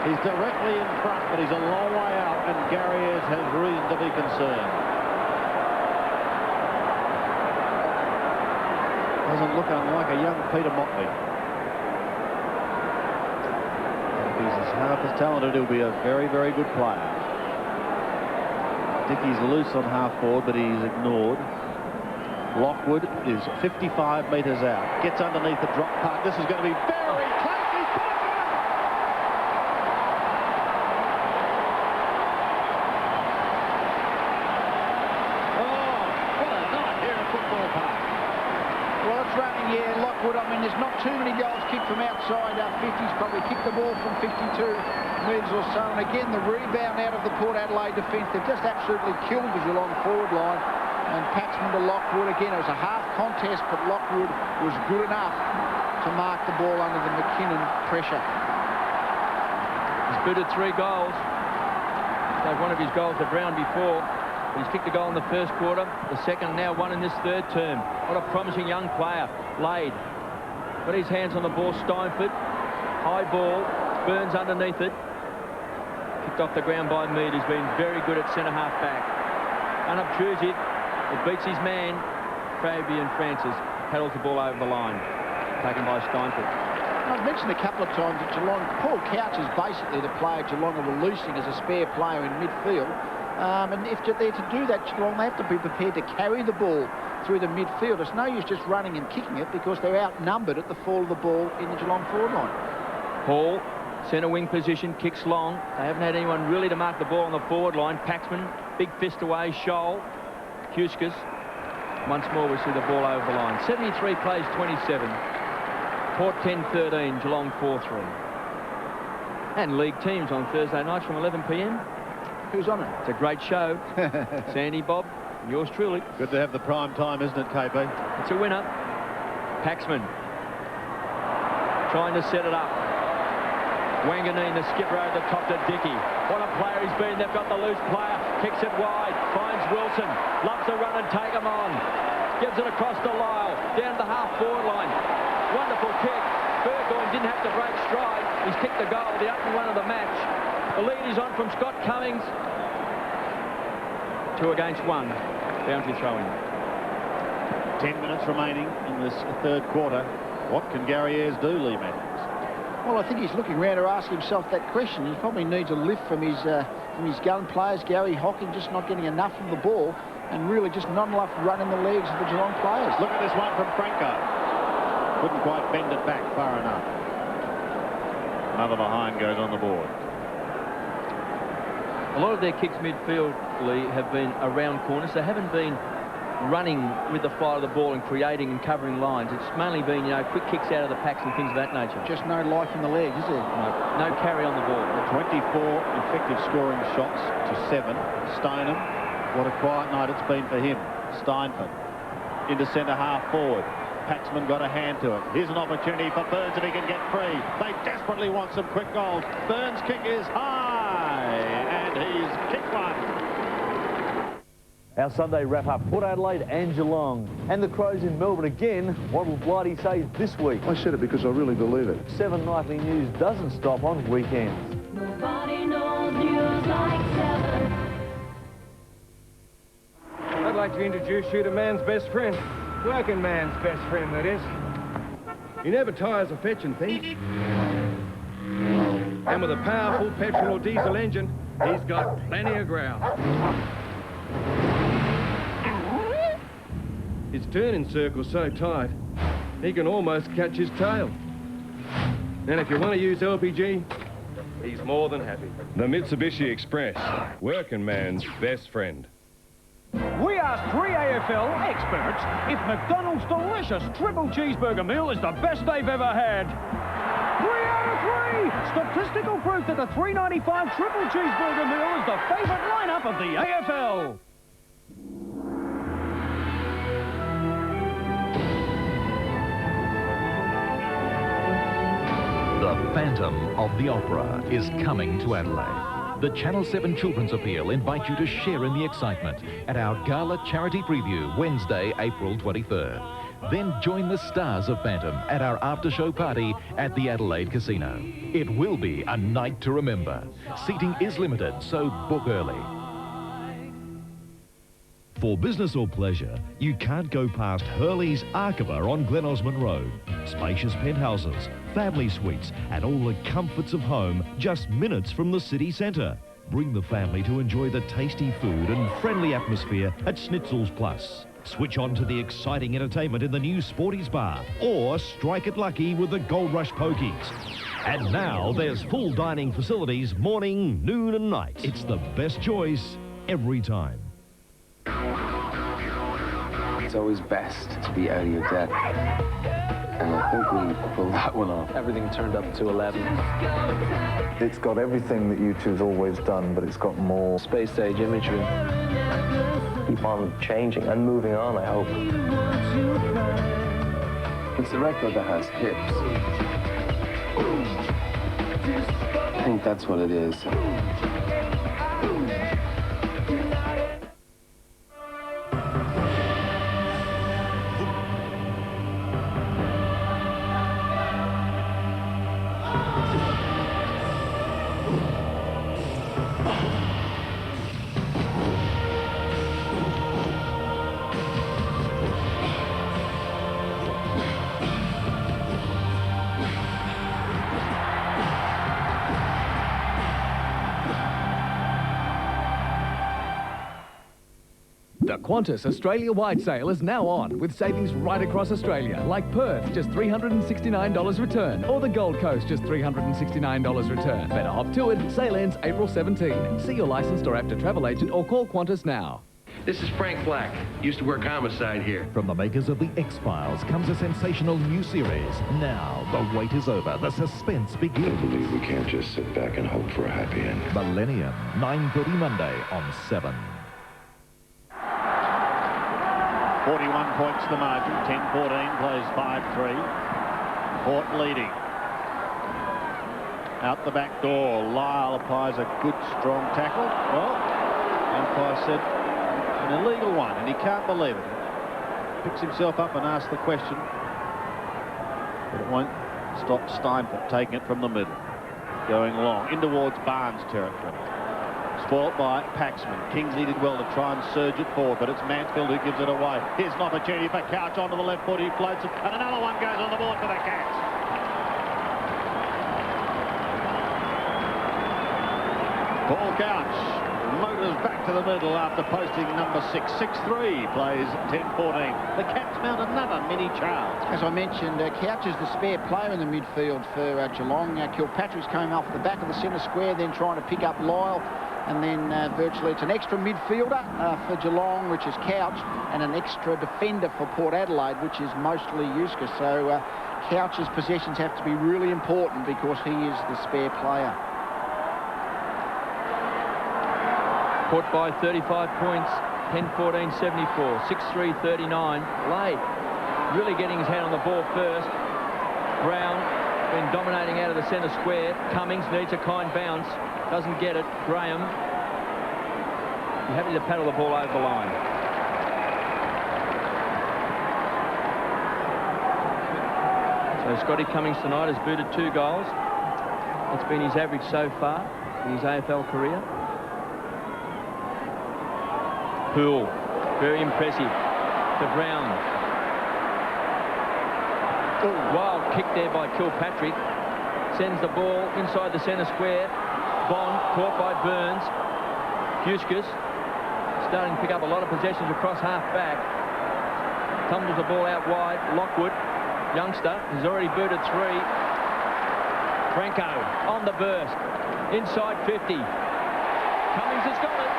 He's directly in front, but he's a long way out, and Gary Ayres has reason to be concerned. Doesn't look unlike a young Peter Motley. If he's as half as talented, he'll be a very, very good player. Dickey's loose on half-forward, but he's ignored. Lockwood is 55 metres out. Gets underneath the drop punt. This is going to be very close. He's got it! Oh, what a night here at Football Park. Well, it's running, yeah, Lockwood. I mean, there's not too many goals kicked from outside 50s. Probably kicked the ball from 52 metres or so. And again, the rebound out of the Port Adelaide defence. They've just absolutely killed the Geelong forward line. And Paxman to Lockwood. Again, it was a half contest, but Lockwood was good enough to mark the ball under the McKinnon pressure. He's booted 3 goals. Like one of his goals at Brown before. But he's kicked a goal in the first quarter, the second, now one in this third term. What a promising young player. Lade got his hands on the ball. Steinford, high ball, Burns underneath it. Kicked off the ground by Mead, who's been very good at centre-half back. Unobtrusive, it beats his man. Fabian Francis paddles the ball over the line, taken by Steinford. I've mentioned a couple of times that Geelong, Paul Couch is basically the player Geelong are releasing as a spare player in midfield. And if they're to do that, Geelong, they have to be prepared to carry the ball through the midfield. It's no use just running and kicking it, because they're outnumbered at the fall of the ball in the Geelong forward line. Hall Centre wing position, kicks long. They haven't had anyone really to mark the ball on the forward line. Paxman, big fist away, Scholl, Kuskas. Once more we see the ball over the line. 73 plays 27. Port 10-13, Geelong 4-3. And league teams on Thursday nights from 11 p.m. Who's on it? It's a great show. Sandy, Bob, and yours truly. Good to have the prime time, isn't it, KB? It's a winner. Paxman trying to set it up. Wanganeen, the skipper over the top to Dickey. What a player he's been. They've got the loose player. Kicks it wide. Finds Wilson. Loves to run and take him on. Gives it across to Lyle. Down the half-forward line. Wonderful kick. Burgoyne didn't have to break stride. He's kicked the goal, the open run of the match. The lead is on from Scott Cummings. 2 against 1. Boundary throwing. 10 minutes remaining in this third quarter. What can Gary Ayres do, Lee Matthews? Well, I think he's looking around to ask himself that question. He probably needs a lift from his gun players. Gary Hocking just not getting enough of the ball and really just not enough run in the legs of the Geelong players. Look at this one from Franco. Couldn't quite bend it back far enough. Another behind goes on the board. A lot of their kicks midfield, Lee, have been around corners. They haven't been running with the flight of the ball and creating and covering lines. It's mainly been, you know, quick kicks out of the packs and things of that nature. Just no life in the legs, is there? No carry on the ball. 24 effective scoring shots to 7. Stoneham, what a quiet night it's been for him. Steinford into centre half forward. Paxman got a hand to it. Here's an opportunity for Burns if he can get free. They desperately want some quick goals. Burns' kick is high, and he's kicked one. Our Sunday wrap-up, Port Adelaide and Geelong. And the Crows in Melbourne again. What will Blighty say this week? I said it because I really believe it. 7 Nightly News doesn't stop on weekends. Nobody knows news like 7. I'd like to introduce you to man's best friend. Working man's best friend, that is. He never tires of fetching things. And with a powerful petrol or diesel engine, he's got plenty of ground. His turning circle's so tight, he can almost catch his tail. And if you want to use LPG, he's more than happy. The Mitsubishi Express, working man's best friend. We asked 3 AFL experts if McDonald's delicious triple cheeseburger meal is the best they've ever had. 3 out of 3! Statistical proof that the $3.95 triple cheeseburger meal is the favorite lineup of the AFL. The Phantom of the Opera is coming to Adelaide. The Channel 7 Children's Appeal invite you to share in the excitement at our Gala Charity Preview, Wednesday, April 23rd. Then join the stars of Phantom at our after-show party at the Adelaide Casino. It will be a night to remember. Seating is limited, so book early. For business or pleasure, you can't go past Hurley's Arkaba on Glen Osmond Road. Spacious penthouses, family suites, and all the comforts of home just minutes from the city centre. Bring the family to enjoy the tasty food and friendly atmosphere at Schnitzel's Plus. Switch on to the exciting entertainment in the new Sporties Bar, or strike it lucky with the Gold Rush Pokies. And now there's full dining facilities morning, noon and night. It's the best choice every time. It's always best to be out of your depth. And I think we pulled that one off. Everything turned up to 11. It's got everything that YouTube's always done, but it's got more space age imagery. Keep on changing and moving on, I hope. It's a record that has hips. I think that's what it is. Qantas Australia Wide Sale is now on with savings right across Australia, like Perth, just $369 return, or the Gold Coast, just $369 return. Better hop to it. Sale ends April 17. See your licensed or active travel agent or call Qantas now. This is Frank Black. Used to work homicide here. From the makers of The X-Files comes a sensational new series. Now, the wait is over. The suspense begins. I believe we can't just sit back and hope for a happy end. Millennium, 9:30 Monday on 7. 41 points the margin. 10-14 plays 5-3. Port leading. Out the back door, Lyle applies a good, strong tackle. Well, umpire said an illegal one, and he can't believe it. Picks himself up and asks the question, but it won't stop Steinfort taking it from the middle. Going long, in towards Barnes territory. Spoilt by Paxman. Kingsley did well to try and surge it forward, but it's Mansfield who gives it away. Here's an opportunity for Couch onto the left foot. He floats it, and another one goes on the board for the Cats. Paul Couch motors back to the middle after posting number 6. 6-3 plays 10-14. The Cats mount another mini charge. As I mentioned, Couch is the spare player in the midfield for Geelong. Kilpatrick's coming off the back of the centre square, then trying to pick up Lyle. And then virtually it's an extra midfielder for Geelong, which is Couch, and an extra defender for Port Adelaide, which is mostly Yuska. So Couch's possessions have to be really important because he is the spare player. Port by 35 points, 10-14, 74, 6-3, 39. Lade really getting his hand on the ball first. Brown been dominating out of the centre square. Cummings needs a kind bounce. Doesn't get it. Graham, be happy to paddle the ball over the line. So Scotty Cummings tonight has booted 2 goals. That's been his average so far in his AFL career. Poole, very impressive. To Brown. Wild kick there by Kilpatrick. Sends the ball inside the centre square. Bond caught by Burns. Huskus starting to pick up a lot of possessions across half back. Tumbles the ball out wide. Lockwood, youngster, has already booted 3. Franco on the burst. Inside 50. Cummings has got it.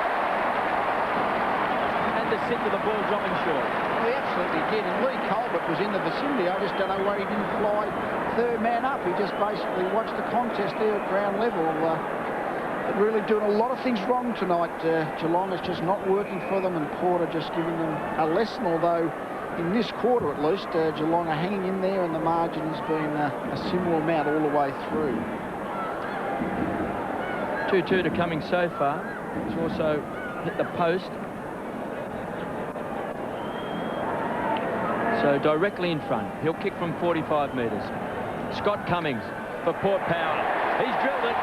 The sit with the ball dropping short. Well, he absolutely did, and Lee Colbert was in the vicinity. I just don't know why he didn't fly third man up. He just basically watched the contest there at ground level. But really doing a lot of things wrong tonight. Geelong is just not working for them, and Port are just giving them a lesson, although in this quarter at least, Geelong are hanging in there, and the margin has been a similar amount all the way through. 2-2 to Cummings so far. He's also hit the post. So directly in front. He'll kick from 45 metres. Scott Cummings for Port Power. He's drilled it.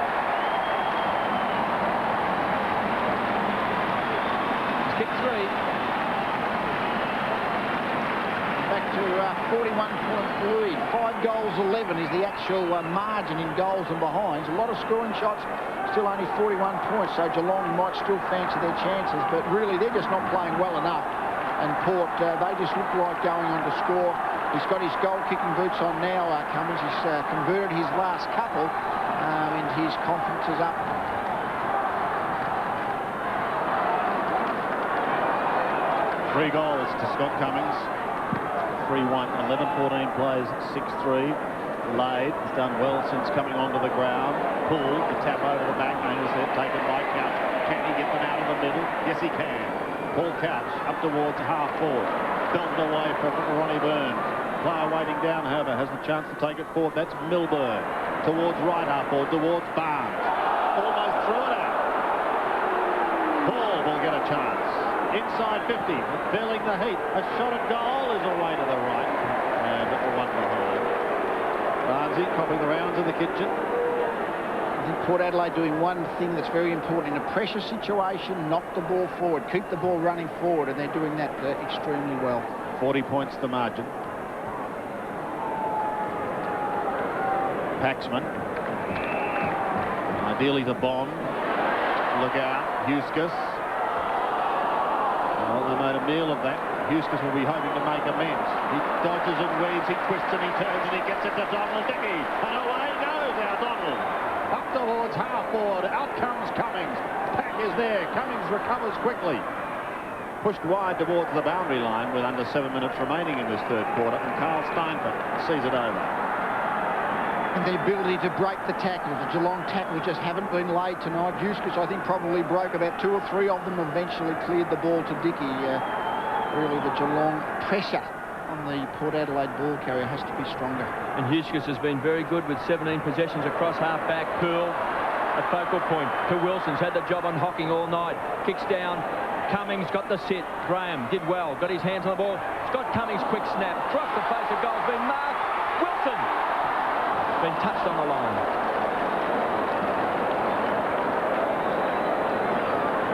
He's kicked 3. Back to 41-point lead. 5 goals, 11 is the actual margin in goals and behinds. A lot of scoring shots, still only 41 points, so Geelong might still fancy their chances, but really they're just not playing well enough. And Port, they just look like going on to score. He's got his goal-kicking boots on now, Cummings. He's converted his last couple, and his confidence is up. Three goals to Scott Cummings. 3-1, 11-14 plays, 6-3. Lade has done well since coming onto the ground. Pulled, the tap over the back, Angles there, taken by Couch. Can he get them out of the middle? Yes, he can. Paul Couch up towards half forward. Belted away from Ronnie Burns. Player waiting down, however, has the chance to take it forward. That's Milburn. Towards right half forward, towards Barnes. Almost threw it out. Paul will get a chance. Inside 50, feeling the heat. A shot at goal is away to the right. And one behind. Barnesy copping the rounds in the kitchen. I think Port Adelaide doing one thing that's very important in a pressure situation: knock the ball forward, keep the ball running forward, and they're doing that extremely well. 40 points the margin. Paxman. Ideally to Bond. Look out, Huskus. Well, they made a meal of that. Eustace will be hoping to make amends. He dodges and weaves, he twists and he turns and he gets it to Donald Dickey. And away goes our Donald. Up towards half forward. Out comes Cummings. Pack is there. Cummings recovers quickly. Pushed wide towards the boundary line with under 7 minutes remaining in this third quarter, and Carl Steinford sees it over. And the ability to break the tackles. The Geelong tackles just haven't been laid tonight. Eustace, I think, probably broke about 2 or 3 of them, eventually cleared the ball to Dickey. Really, the Geelong pressure on the Port Adelaide ball carrier has to be stronger. And Eustace has been very good with 17 possessions across half-back. Poole, a focal point to Wilson's had the job on Hocking all night. Kicks down. Cummings got the sit. Graham did well. Got his hands on the ball. Scott Cummings, quick snap. Across the face of goal. Been marked. Wilson. Been touched on the line.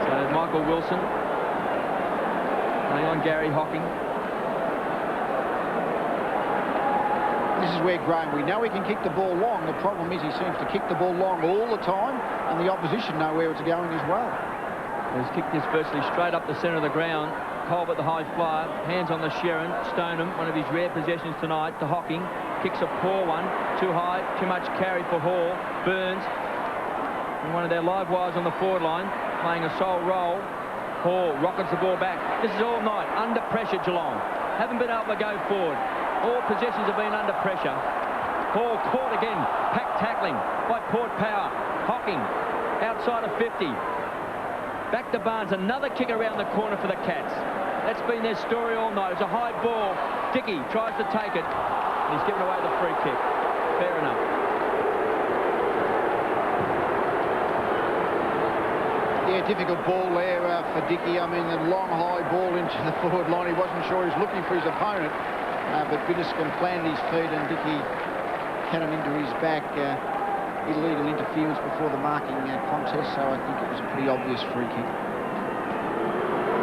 So Michael Wilson playing on Gary Hocking. This is where Graham, we know he can kick the ball long. The problem is he seems to kick the ball long all the time, and the opposition know where it's going as well. He's kicked this virtually straight up the centre of the ground. Colbert, the high flyer, hands on the Sherrin. Stoneham, one of his rare possessions tonight, to Hocking. Kicks a poor one, too high, too much carry for Hall. Burns, and one of their live wires on the forward line, playing a sole role. Hall rockets the ball back. This is all night, under pressure, Geelong. Haven't been able to go forward. All possessions have been under pressure. Hall caught again, pack tackling by Port Power. Hocking, outside of 50. Back to Barnes, another kick around the corner for the Cats. That's been their story all night. It's a high ball. Dickey tries to take it, and he's given away the free kick. Fair enough. Yeah, difficult ball there for Dickey. I mean, the long high ball into the forward line. He wasn't sure he was looking for his opponent, but Bitterscombe planted his feet and Dickey had him into his back. Illegal interference before the marking contest, so I think it was a pretty obvious free kick.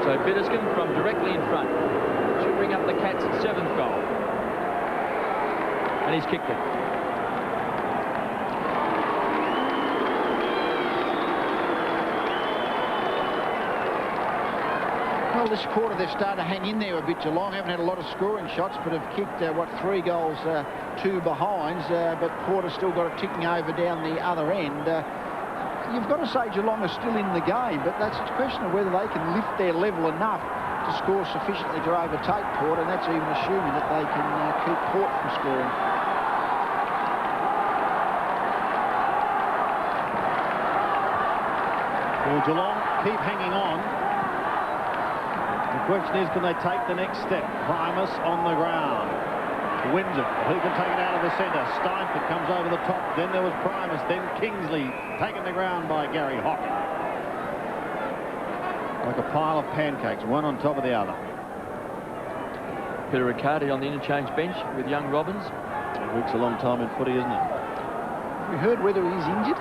So Bitterscombe from directly in front should bring up the Cats' 7th goal. And he's kicked it. Well, this quarter they've started to hang in there a bit. Geelong haven't had a lot of scoring shots, but have kicked, 3 goals, 2 behinds. But Port has still got it ticking over down the other end. You've got to say Geelong are still in the game, but that's a question of whether they can lift their level enough to score sufficiently to overtake Port, and that's even assuming that they can keep Port from scoring. Well, Geelong keep hanging on. The question is, can they take the next step? Primus on the ground. Wins it. Who can take it out of the centre? Steinford comes over the top. Then there was Primus. Then Kingsley taken the ground by Gary Hocking. Like a pile of pancakes, one on top of the other. Peter Riccardi on the interchange bench with young Robbins. A week's a long time in footy, isn't it? We heard whether he's injured.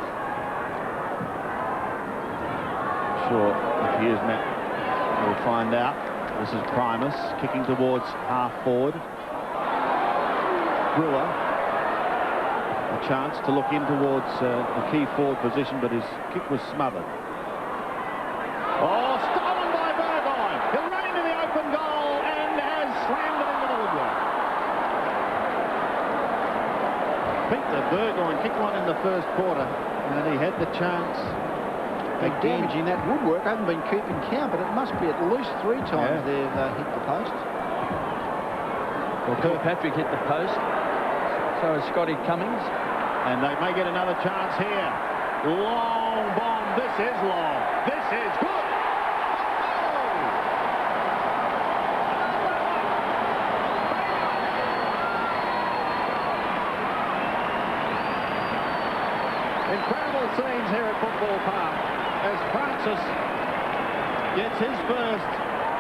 Sure, if he is, Matt, we'll find out. This is Primus kicking towards half forward. Brewer, a chance to look in towards the key forward position, but his kick was smothered. Oh, stolen by Burgoyne. He'll run into the open goal and has slammed it into the woodwork. Peter Burgoyne kicked one in the first quarter, and he had the chance. Big damage in that woodwork. I haven't been keeping count, but it must be at least 3 times they've hit the post. Well, Kirkpatrick hit the post. So has Scotty Cummings. And they may get another chance here. Long bomb. This is long. This is good. Incredible scenes here at Football Park as Francis gets his first.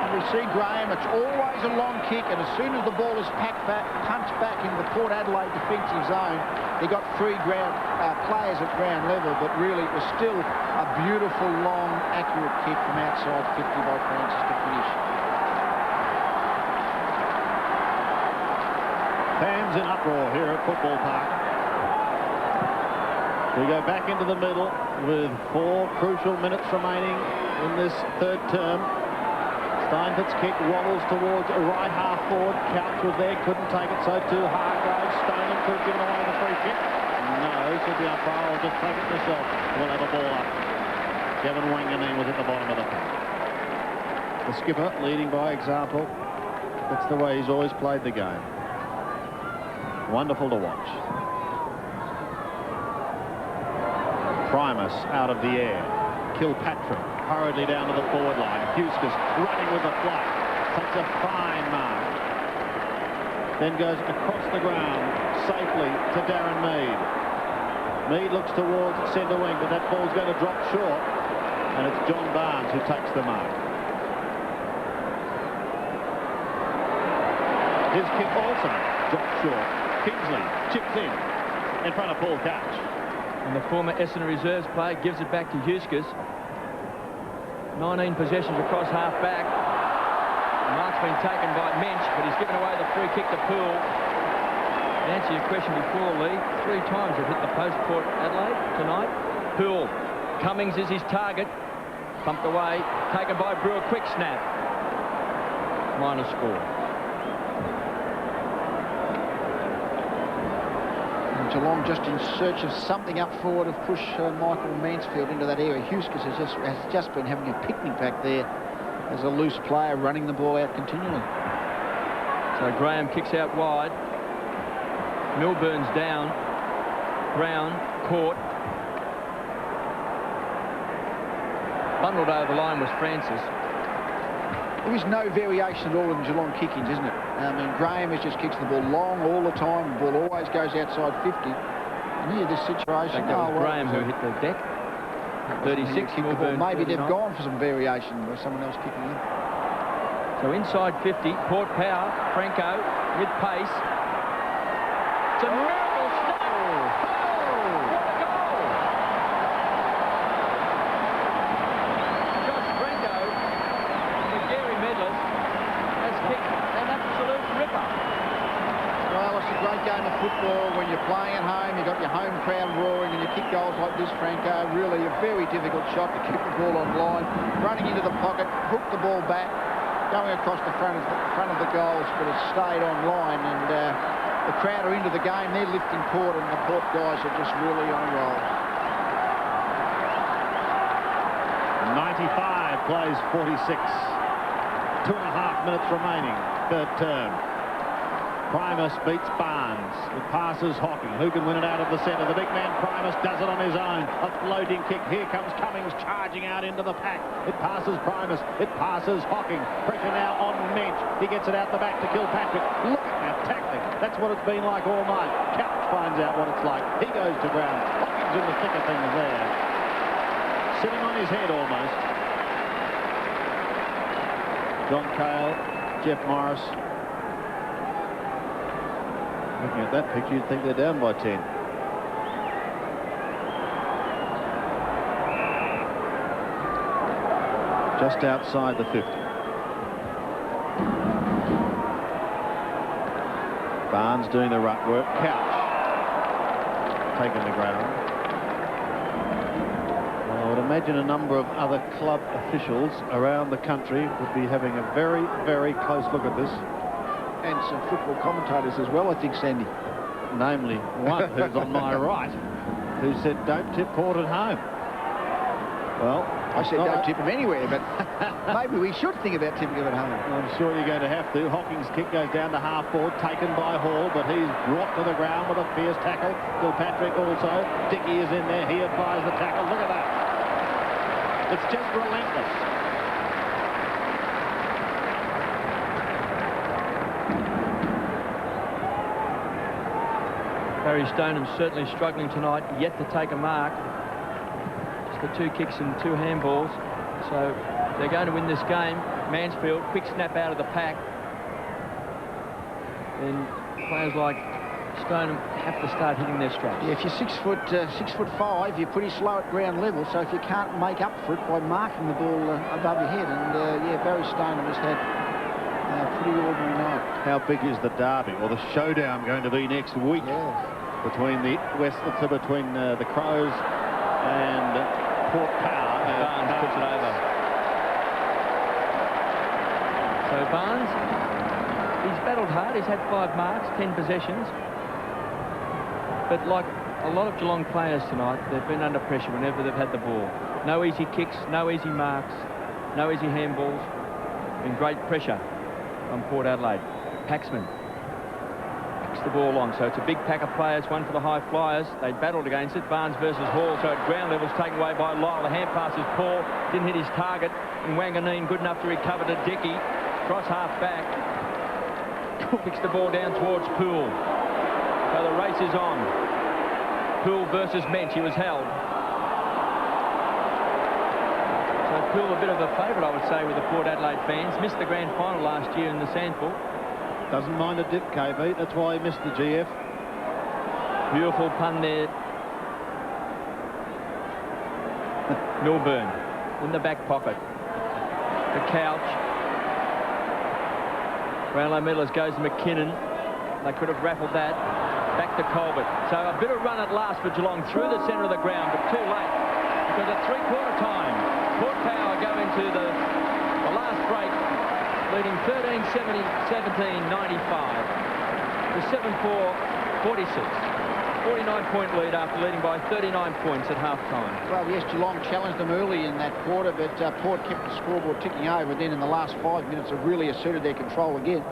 And we see Graham, it's always a long kick, and as soon as the ball is punched back into the Port Adelaide defensive zone, he got 3 players at ground level, but really it was still a beautiful, long, accurate kick from outside 50 by Francis to finish. Fans in uproar here at Football Park. We go back into the middle with 4 crucial minutes remaining in this third term. Steinfurt's kick wobbles towards right half forward. Couch was there, couldn't take it, so too Hargrave. Stoneham could have given away the free kick. No, said the umpire, I'll just take it myself. We'll have a ball up. Kevin Wanganeen was at the bottom of the pack. The skipper leading by example. That's the way he's always played the game. Wonderful to watch. Primus out of the air. Kilpatrick hurriedly down to the forward line. Huskus running with the flight. Takes a fine mark. Then goes across the ground safely to Darren Mead. Mead looks towards centre wing, but that ball's going to drop short. And it's John Barnes who takes the mark. His kick also dropped short. Kingsley chips in front of Paul Couch. And the former Essendon reserves player gives it back to Huskus. 19 possessions across half back. The mark's been taken by Mensch, but he's given away the free kick to Poole. To answer your question before, Lee, 3 times they've hit the post for Adelaide tonight. Poole. Cummings is his target. Bumped away. Taken by Brewer. Quick snap. Minor score. Geelong just in search of something up forward to push Michael Mansfield into that area. Huskus has just been having a picnic back there as a loose player running the ball out continually. So Graham kicks out wide. Milburn's down. Brown caught. Bundled over the line was Francis. There is no variation at all in Geelong kickings, isn't it? I mean, Graham has just kicks the ball long all the time. The ball always goes outside 50. And here, this situation... That was Graham who hit the deck. 36. Maybe they've gone for some variation by someone else kicking in. So inside 50, Port Power, Franco with pace. It's a miracle stop. What a goal! Josh Franco, the Gary medalist, has kicked an absolute ripper. Well, it's a great game of football when you're playing at home, you've got your home crowd roaring and you kick goals like this, Franco. Really a very difficult shot to keep the ball on line. Running into the pocket, hook the ball back, going across the front of the goals, but it's stayed on line, and the crowd are into the game. They're lifting Port, and the Port guys are just really on a roll. 95 plays 46. 2.5 minutes remaining, third term. Primus beats Barnes. It passes Hocking. Who can win it out of the centre? The big man Primus does it on his own. A floating kick. Here comes Cummings charging out into the pack. It passes Primus. It passes Hocking. Pressure now on Mensch. He gets it out the back to Kilpatrick. Look at that tackling. That's what it's been like all night. Couch finds out what it's like. He goes to ground. Hocking's in the thick of things there. Sitting on his head almost. John Cale, Jeff Morris. Looking at that picture, you'd think they're down by 10. Just outside the 50. Barnes doing the ruck work. Couch taking the ground. Well, I would imagine a number of other club officials around the country would be having a very, very close look at this. And some football commentators as well, I think, Sandy. Namely one who's on my right, who said, don't tip Port at home. Well, I said don't tip him anywhere, but maybe we should think about tipping him at home. I'm sure you're going to have to. Hocking's kick goes down to half forward, taken by Hall, but he's brought to the ground with a fierce tackle. Kilpatrick also. Dickey is in there. He applies the tackle. Look at that. It's just relentless. Barry Stoneham's certainly struggling tonight, yet to take a mark. It's the 2 kicks and 2 handballs. So they're going to win this game. Mansfield, quick snap out of the pack. And players like Stoneham have to start hitting their straps. Yeah, if you're 6'5", you're pretty slow at ground level, so if you can't make up for it by marking the ball above your head, and yeah, Barry Stoneham has had a pretty ordinary night. How big is the derby or the showdown going to be next week? Between the between the Crows and Port Power. Barnes puts it over. So Barnes, he's battled hard. He's had 5 marks, 10 possessions. But like a lot of Geelong players tonight, they've been under pressure whenever they've had the ball. No easy kicks, no easy marks, no easy handballs. Been great pressure on Port Adelaide. Paxman kicks the ball on, so it's a big pack of players, one for the high flyers. They battled against it. Barnes versus Hall, so at ground level's taken away by Lyle. The hand pass is poor, didn't hit his target. And Wanganeen good enough to recover to Dickey. Cross half back. Kicks the ball down towards Poole. So the race is on. Poole versus Mensch. He was held. So Poole a bit of a favourite, I would say, with the Port Adelaide fans. Missed the grand final last year in the Sandful. Doesn't mind a dip, KB. That's why he missed the GF. Beautiful pun there. Milburn in the back pocket. The couch. Brownlow medalist goes to McKinnon. They could have raffled that. Back to Colbert. So a bit of run at last for Geelong through the centre of the ground, but too late. Because at 3/4 time, Port Power go into the last break, leading 13-17-95 to 7-4-46. 49-point lead after leading by 39 points at half-time. Well, yes, Geelong challenged them early in that quarter, but Port kept the scoreboard ticking over. Then in the last 5 minutes have really asserted their control again.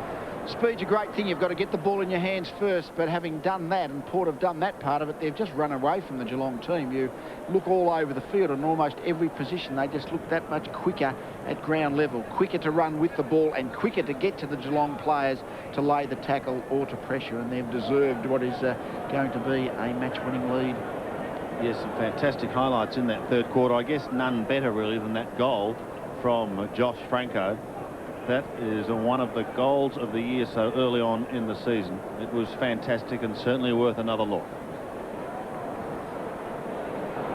Speed's a great thing. You've got to get the ball in your hands first, but having done that, and Port have done that part of it, they've just run away from the Geelong team. You look all over the field in almost every position. They just look that much quicker at ground level, quicker to run with the ball and quicker to get to the Geelong players to lay the tackle or to pressure, and they've deserved what is going to be a match-winning lead. Yes, some fantastic highlights in that third quarter. I guess none better, really, than that goal from Josh Franco. That is one of the goals of the year so early on in the season. It was fantastic and certainly worth another look.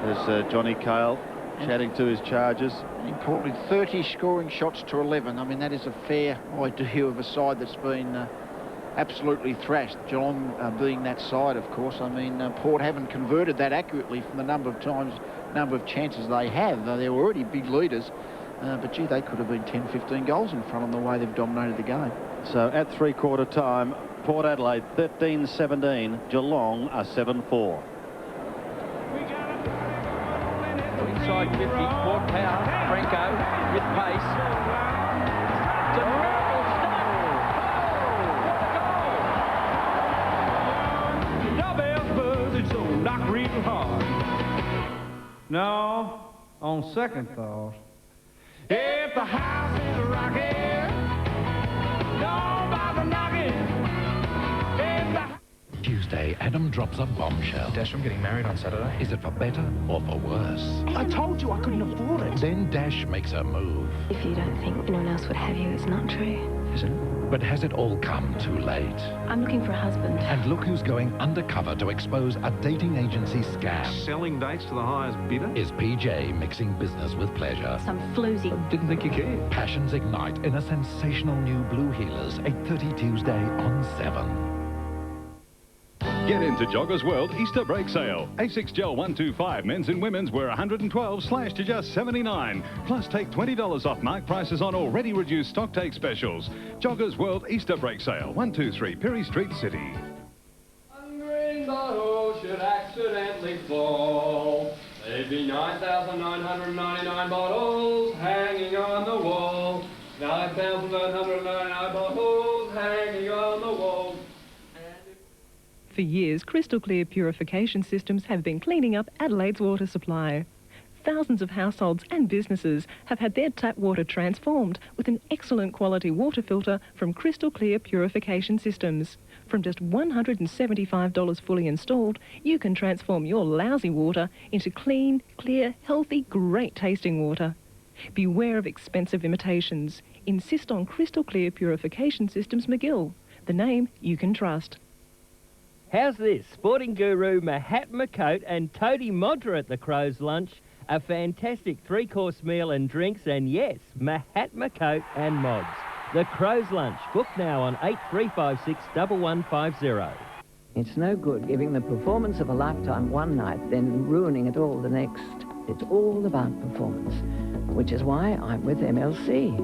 There's Johnny Cale chatting to his charges. Importantly, 30 scoring shots to 11. I mean, that is a fair idea of a side that's been absolutely thrashed. Geelong being that side, of course. I mean, Port haven't converted that accurately from the number of chances they have. They're already big leaders. But, gee, they could have been 10, 15 goals in front of them the way they've dominated the game. So at 3/4 time, Port Adelaide 13-17, Geelong are 7-4. Inside 50, Port Power, Franco with pace. It's a miracle stop. Oh, what a goal! It's so knock real hard. No, on second thought. If the house is rocking, don't bother knocking. Tuesday, Adam drops a bombshell. Dash, I'm getting married on Saturday. Is it for better or for worse? I told you I couldn't afford it. Then Dash makes a move. If you don't think anyone else would have you, it's not true. Isn't it? But has it all come too late? I'm looking for a husband. And look who's going undercover to expose a dating agency scam. Selling dates to the highest bidder? Is PJ mixing business with pleasure? Some floozy. Didn't think you cared. Passions ignite in a sensational new Blue Healers, 8:30 Tuesday on 7. Get into Joggers World Easter Break Sale. A6 Gel 125 men's and women's were $112 slashed to just $79. Plus take $20 off mark prices on already reduced stock take specials. Joggers World Easter Break Sale, 123 Perry Street, City. One green bottle should accidentally fall. There'd be 9,999 bottles hanging on the wall. 9,999 bottles hanging on the wall. For years, Crystal Clear Purification Systems have been cleaning up Adelaide's water supply. Thousands of households and businesses have had their tap water transformed with an excellent quality water filter from Crystal Clear Purification Systems. From just $175 fully installed, you can transform your lousy water into clean, clear, healthy, great tasting water. Beware of expensive imitations. Insist on Crystal Clear Purification Systems McGill, the name you can trust. How's this? Sporting guru Mahatma Coat and Toady Modra at the Crow's Lunch. A fantastic three-course meal and drinks, and yes, Mahatma Coat and Mods. The Crow's Lunch. Book now on 8356-1150. It's no good giving the performance of a lifetime one night, then ruining it all the next. It's all about performance, which is why I'm with MLC.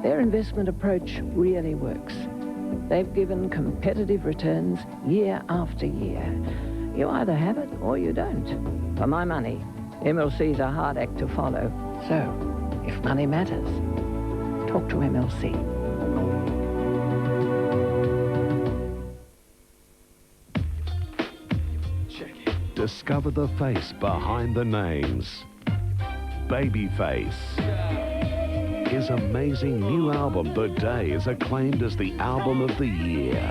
Their investment approach really works. They've given competitive returns year after year. You either have it or you don't. For my money, MLC's a hard act to follow. So, if money matters, talk to MLC. Discover the face behind the names. Babyface. His amazing new album, The Day, is acclaimed as the album of the year.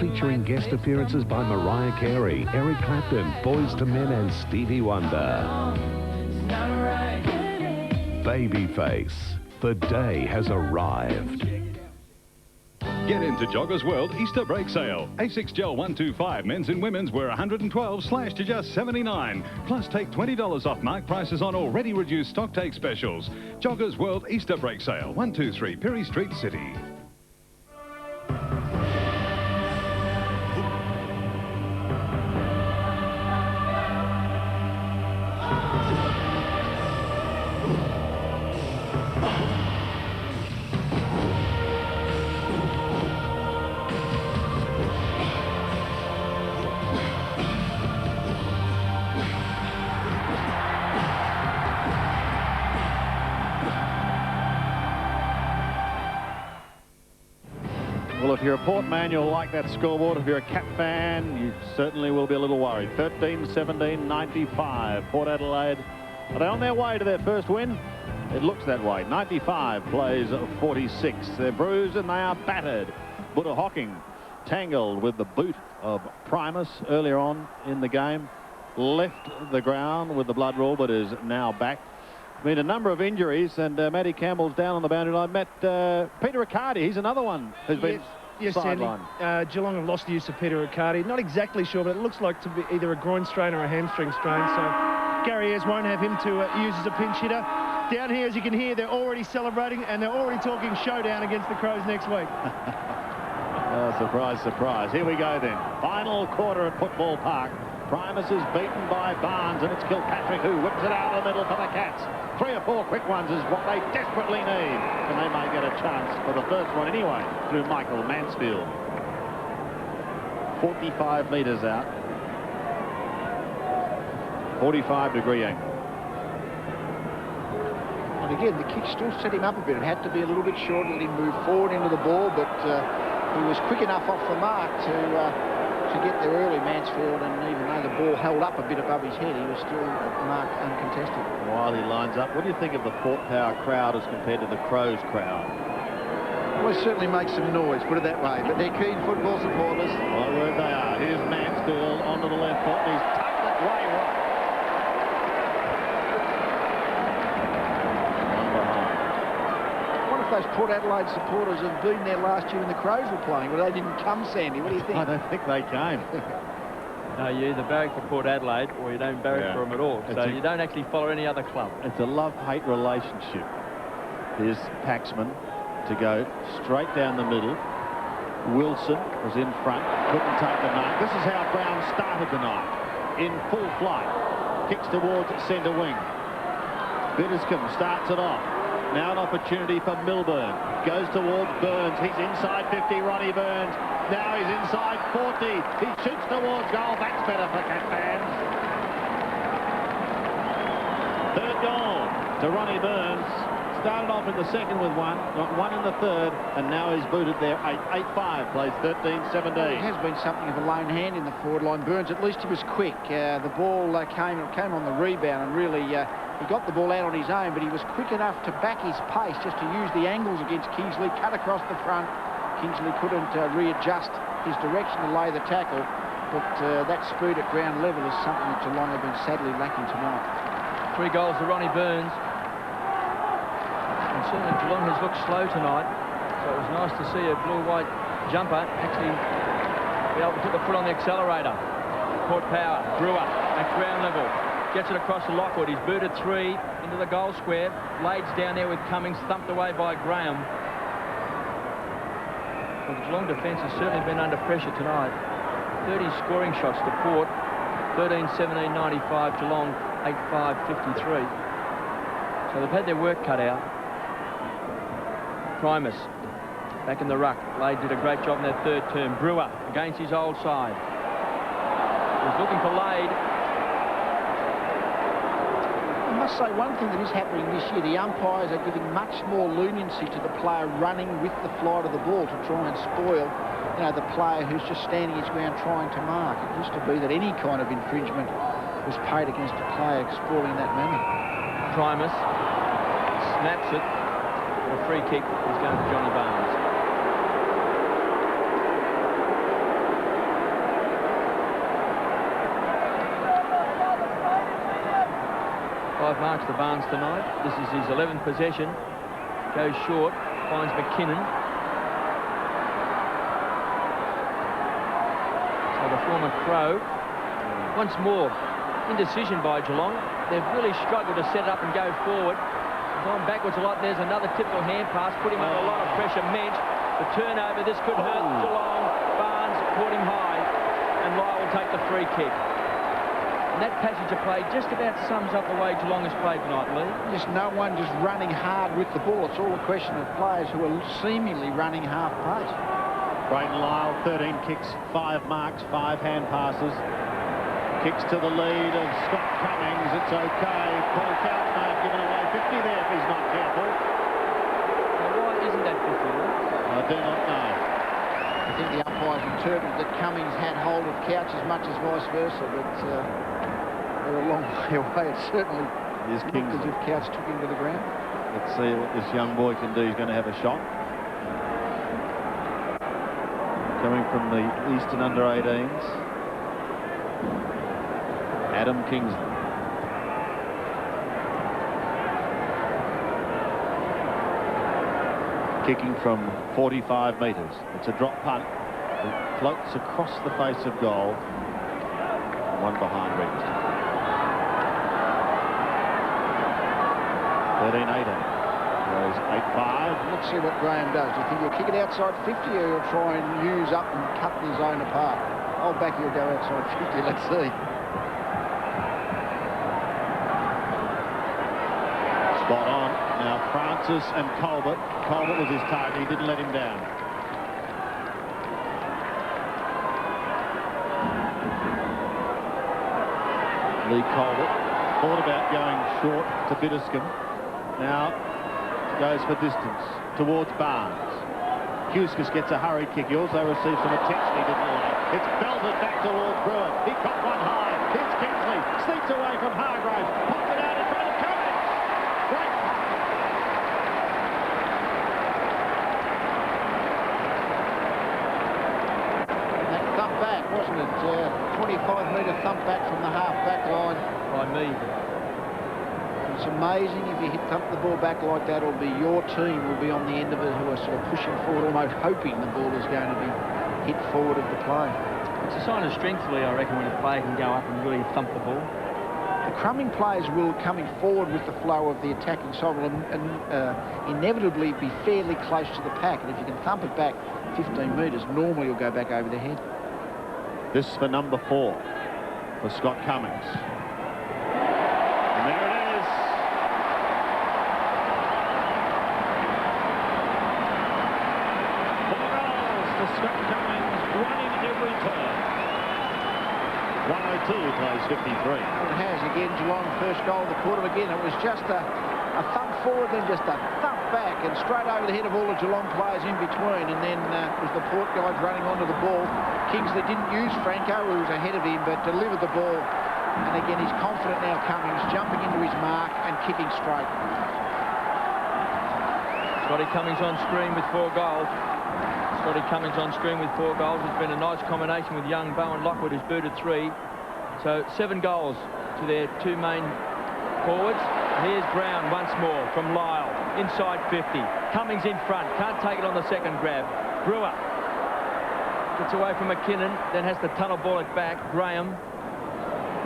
Featuring guest appearances by Mariah Carey, Eric Clapton, Boyz II Men and Stevie Wonder. Babyface. The day has arrived. Get into Joggers World Easter Break Sale. A6 Gel 125 men's and women's were $112 slashed to just $79. Plus take $20 off mark prices on already reduced stock take specials. Joggers World Easter Break Sale, 123 Perry Street, City. Well, if you're a Port man, you'll like that scoreboard. If you're a Cat fan, you certainly will be a little worried. 13-17-95. Port Adelaide, are they on their way to their first win? It looks that way. 95 plays 46. They're bruised and they are battered. Buddha Hocking tangled with the boot of Primus earlier on in the game. Left the ground with the blood rule, but is now back. I mean, a number of injuries, and Matty Campbell's down on the boundary line. Peter Riccardi, he's another one who's been sidelined. Geelong have lost the use of Peter Riccardi. Not exactly sure, but it looks like to be either a groin strain or a hamstring strain. So Gary Ayres won't have him to use as a pinch hitter. Down here, as you can hear, they're already celebrating, and they're already talking showdown against the Crows next week. Oh, surprise, surprise. Here we go then. Final quarter at Football Park. Primus is beaten by Barnes, and it's Kilpatrick who whips it out of the middle for the Cats. 3 or 4 quick ones is what they desperately need, and they may get a chance for the first one anyway through Michael Mansfield. 45 metres out. 45-degree angle. And again, the kick still set him up a bit. It had to be a little bit short to let him move forward into the ball, but he was quick enough off the mark to get there early, Mansfield, and even though the ball held up a bit above his head, he was still marked uncontested. While he lines up, what do you think of the Port Power crowd as compared to the Crows crowd? Well, it certainly makes some noise, put it that way, but they're keen football supporters. My word, they are. Here's Mansfield onto the left foot, and he's tucked it way right. Those Port Adelaide supporters have been there last year when the Crows were playing. Well, they didn't come, Sandy. What do you think? I don't think they came. No, you either barrack for Port Adelaide or you don't barrack for them at all. So you don't actually follow any other club. It's a love-hate relationship. Here's Paxman to go straight down the middle. Wilson was in front, couldn't take the mark. This is how Brown started the night. In full flight. Kicks towards centre wing. Bitterscombe starts it off. Now an opportunity for Milburn. Goes towards Burns. He's inside 50, Ronnie Burns. Now he's inside 40. He shoots towards goal. That's better for Cat fans. Third goal to Ronnie Burns. Started off in the second with one. Got one in the third. And now he's booted there. 8-5. Plays 13-17. Well, it has been something of a lone hand in the forward line. Burns, at least he was quick. The ball came on the rebound and really... he got the ball out on his own, but he was quick enough to back his pace just to use the angles against Kingsley, cut across the front. Kingsley couldn't readjust his direction to lay the tackle, but that speed at ground level is something that Geelong have been sadly lacking tonight. 3 goals to Ronnie Burns. And certainly Geelong has looked slow tonight, so it was nice to see a blue-white jumper actually be able to put the foot on the accelerator. Port Power, Brewer at ground level. Gets it across to Lockwood. He's booted 3 into the goal square. Lade's down there with Cummings, thumped away by Graham. Well, the Geelong defence has certainly been under pressure tonight. 30 scoring shots to Port. 13-17-95, Geelong 8-5-53. So they've had their work cut out. Primus back in the ruck. Lade did a great job in that third term. Brewer against his old side. He's looking for Lade. I must say one thing that is happening this year, the umpires are giving much more leniency to the player running with the flight of the ball to try and spoil, you know, the player who's just standing his ground trying to mark. It used to be that any kind of infringement was paid against a player spoiling that manner. Primus snaps it. A free kick is going to Johnny Barnes. Five marks to Barnes tonight. This is his 11th possession. Goes short, finds McKinnon. So the former Crow. Once more, indecision by Geelong. They've really struggled to set it up and go forward. Gone backwards a lot. There's another typical hand pass, put him under a lot of pressure. Mensch, the turnover, this could hurt Geelong. Barnes caught him high, and Lyle will take the free kick. And that passage of play just about sums up the way Geelong has played tonight, Lee. Just no one just running hard with the ball. It's all a question of players who are seemingly running half pace. Braden Lyle, 13 kicks, 5 marks, 5 hand passes. Kicks to the lead of Scott Cummings. It's okay. Paul Couch may have given away 50 there if he's not careful. Now, why isn't that 50? I do not know. I think the umpires interpreted that Cummings had hold of Couch as much as vice versa, but they're a long way away. It certainly looked as if Couch took him to the ground. Let's see what this young boy can do. He's going to have a shot. Coming from the Eastern under-18s. Adam Kingsley. Kicking from 45 metres. It's a drop punt. It floats across the face of goal. One behind Registon. 13-18. Goes 8-5. Let's see what Graham does. Do you think he'll kick it outside 50 or he'll try and use up and cut the zone apart? I'll back he'll go outside 50. Let's see. Spot on. Now Francis and Colbert. Colbert was his target. He didn't let him down. Lee Colbert thought about going short to Bitterscombe. Now goes for distance towards Barnes. Huskis gets a hurry kick. He also receives some attention he didn't like. It's belted back towards Brewer. He caught one high. Here's Kingsley. Sneaks away from Hargraves. Pops it out in front of Cummings. Great. That thump back, wasn't it? 25-metre thump back from the half-back line. By me. It's amazing if you thump the ball back like that, it'll be your team will be on the end of it who are sort of pushing forward, almost hoping the ball is going to be hit forward of the play. It's a sign of strength, Lee, I reckon, when a player can go up and really thump the ball. The crumbing players will, coming forward with the flow of the attacking side, will inevitably be fairly close to the pack. And if you can thump it back 15 metres, normally you'll go back over the head. This for number 4 for Scott Cummings. And there it is. For Scott Cummings, running every turn. 102 plays 53. It has again, Geelong first goal of the quarter again. It was just a thump forward, then just a thump back, and straight over the head of all the Geelong players in between. And then it was the Port guys running onto the ball. Kingsley didn't use Franco, who was ahead of him, but delivered the ball. And again, he's confident now, Cummings, jumping into his mark and kicking straight. Scotty Cummings on screen with 4 goals. Scotty Cummings on screen with 4 goals. It's been a nice combination with young Bowen Lockwood, who's booted 3. So 7 goals to their 2 main forwards. Here's Brown once more from Lyle, inside 50. Cummings in front, can't take it on the second grab. Brewer gets away from McKinnon, then has to tunnel ball it back. Graham.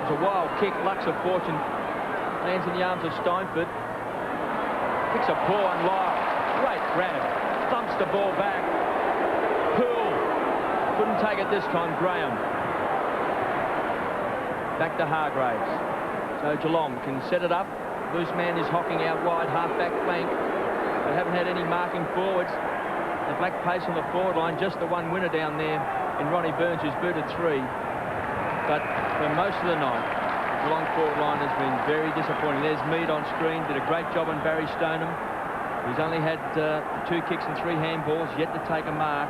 It's a wild kick, Lux of fortune. Lands in the arms of Steinford. Picks a paw on Lyle. Great grab. Thumps the ball back. Poole. Couldn't take it this time, Graham. Back to Hargraves. So Geelong can set it up Loose man is Hocking out wide, half-back flank. They haven't had any marking forwards. The black pace on the forward line, just the one winner down there in Ronnie Burns, who's booted 3. But for most of the night, the Geelong forward line has been very disappointing. There's Mead on screen, did a great job on Barry Stoneham. He's only had 2 kicks and 3 handballs, yet to take a mark.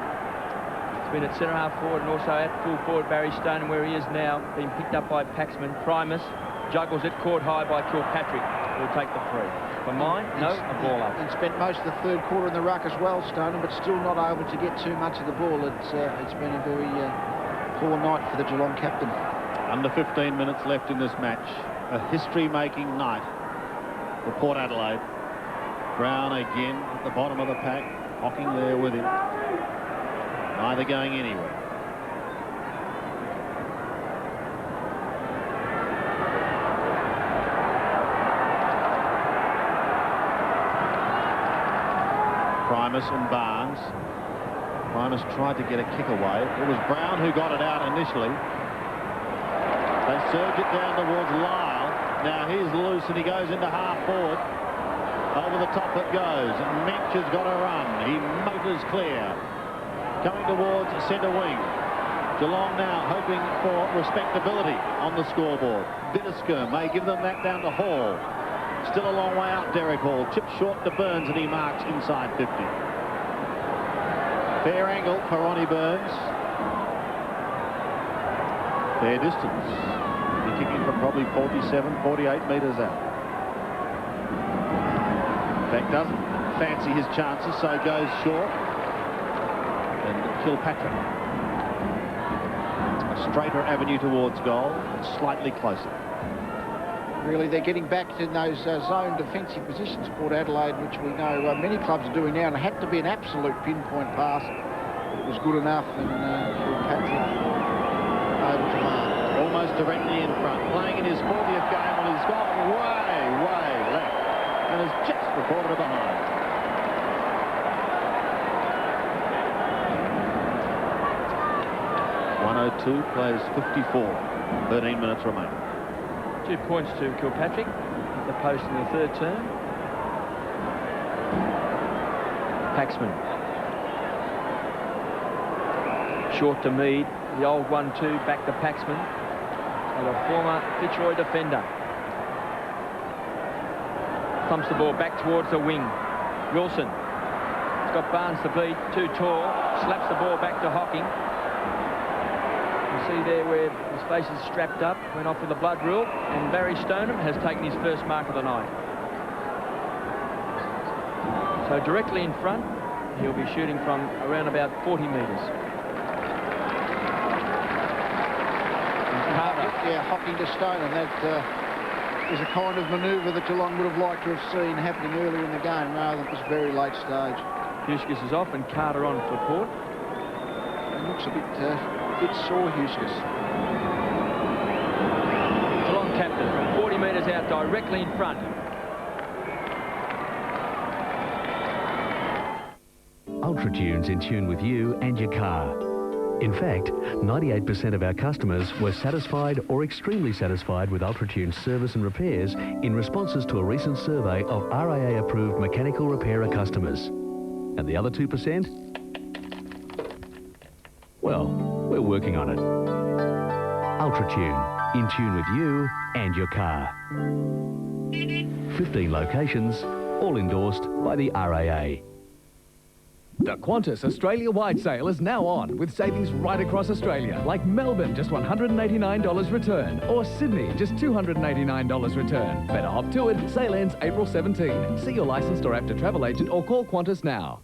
It's been at centre-half forward and also at full forward Barry Stoneham, where he is now, being picked up by Paxman. Primus juggles it, caught high by Kilpatrick, who'll take the free. For mine, no, a ball up. And spent most of the third quarter in the ruck as well, Stoneham, but still not able to get too much of the ball. It's been a very poor night for the Geelong captain. Under 15 minutes left in this match. A history-making night for Port Adelaide. Brown again at the bottom of the pack. Hocking there with him. Neither going anywhere. Primus and Barnes. Primus tried to get a kick away. It was Brown who got it out initially. They surge it down towards Lyle. Now he's loose and he goes into half forward. Over the top it goes. Mench has got a run. He motors clear. Coming towards centre wing. Geelong now hoping for respectability on the scoreboard. Bittasker may give them that down to Hall. Still a long way out, Derek Hall. Chip short to Burns and he marks inside 50. Fair angle for Ronnie Burns. Fair distance. He's kicking from probably 47, 48 metres out. In fact, doesn't fancy his chances, so goes short. And Kilpatrick. A straighter avenue towards goal, and slightly closer. Really, they're getting back to those zone defensive positions, Port Adelaide, which we know many clubs are doing now, and it had to be an absolute pinpoint pass. It was good enough, and Kilpatrick able to mark. Almost directly in front, playing in his 40th game, and he's gone way left, and has just recorded it behind. .102 plays 54. 13 minutes remaining. 2 points to Kilpatrick at the post in the third term. Paxman. Short to Mead. The old 1-2 back to Paxman. And a former Fitzroy defender. Thumps the ball back towards the wing. Wilson. He's got Barnes to beat. Too tall. Slaps the ball back to Hocking. You see there where his face is strapped up, went off with the blood rule, and Barry Stoneham has taken his first mark of the night. So directly in front, he'll be shooting from around about 40 metres. Yeah, Hocking to Stoneham. That is a kind of manoeuvre that Geelong would have liked to have seen happening earlier in the game rather than this very late stage. Huskis is off and Carter on for Port. It looks a bit sore, Huskis. Geelong captain from 40 metres out, directly in front. UltraTune's in tune with you and your car. In fact, 98% of our customers were satisfied or extremely satisfied with UltraTune's service and repairs in responses to a recent survey of RAA-approved mechanical repairer customers. And the other 2%? Well, we're working on it. UltraTune, in tune with you and your car. 15 locations, all endorsed by the RAA. The Qantas Australia-wide sale is now on, with savings right across Australia, like Melbourne, just $189 return, or Sydney, just $289 return. Better hop to it. Sale ends April 17. See your licensed or active travel agent or call Qantas now.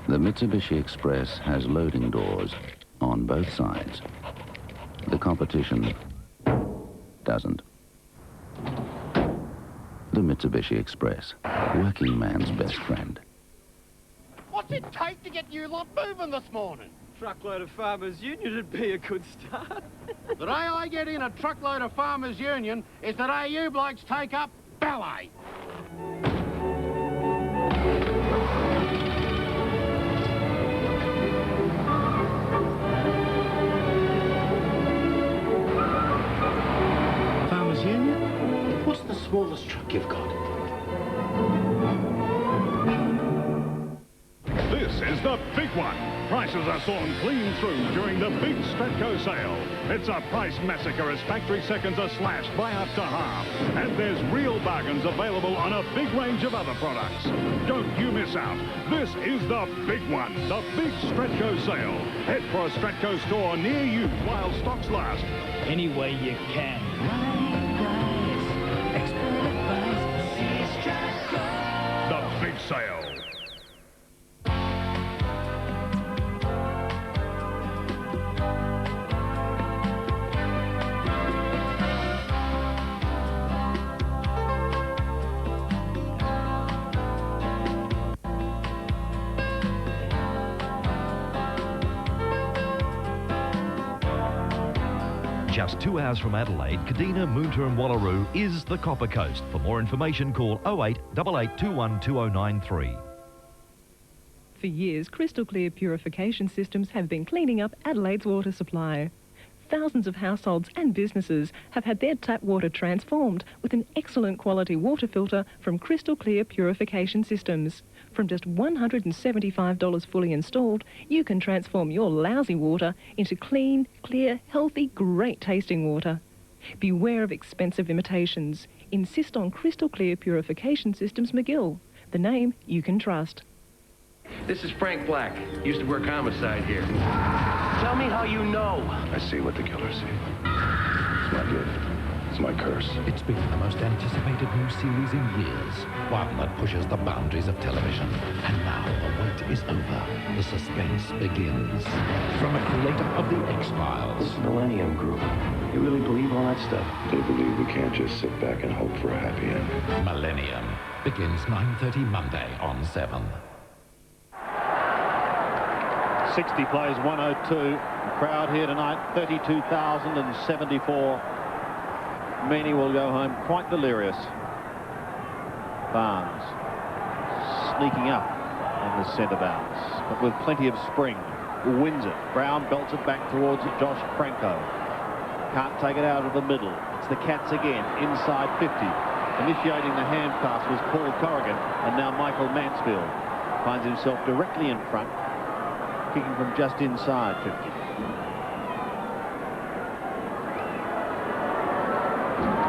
The Mitsubishi Express has loading doors on both sides. The competition doesn't. The Mitsubishi Express, working man's best friend. What's it take to get you lot moving this morning? Truckload of Farmers Union would be a good start. The day I get in a truckload of Farmers Union is the day you blokes take up ballet. Farmers Union? What's the smallest truck you've got. This is the big one. Prices are sawn clean through during the big Stratco sale. It's a price massacre as factory seconds are slashed by up to half. And there's real bargains available on a big range of other products. Don't you miss out. This is the big one, the big Stratco sale. Head for a Stratco store near you while stocks last. Any way you can. The big sale. Just 2 hours from Adelaide, Kadina, Moonta and Wallaroo is the Copper Coast. For more information, call 08 8821 2093. For years, crystal clear purification systems have been cleaning up Adelaide's water supply. Thousands of households and businesses have had their tap water transformed with an excellent quality water filter from crystal clear purification systems. From just $175 fully installed, you can transform your lousy water into clean, clear, healthy, great tasting water. Beware of expensive imitations. Insist on crystal clear purification systems McGill, the name you can trust. This is Frank Black. Used to work homicide here. Tell me how you know. I see what the killers see. It's my gift. It's my curse. It's been the most anticipated new series in years. One that pushes the boundaries of television. And now the wait is over. The suspense begins. From a creator of The X-Files. This Millennium Group. You really believe all that stuff? They believe we can't just sit back and hope for a happy ending. Millennium begins 9:30 Monday on 7. 60 plays 102. The crowd here tonight, 32,074. Many will go home quite delirious. Barnes sneaking up on the centre bounce, but with plenty of spring. Wins it. Brown belts it back towards Josh Franco. Can't take it out of the middle. It's the Cats again, inside 50. Initiating the hand pass was Paul Corrigan, and now Michael Mansfield finds himself directly in front, kicking from just inside 50.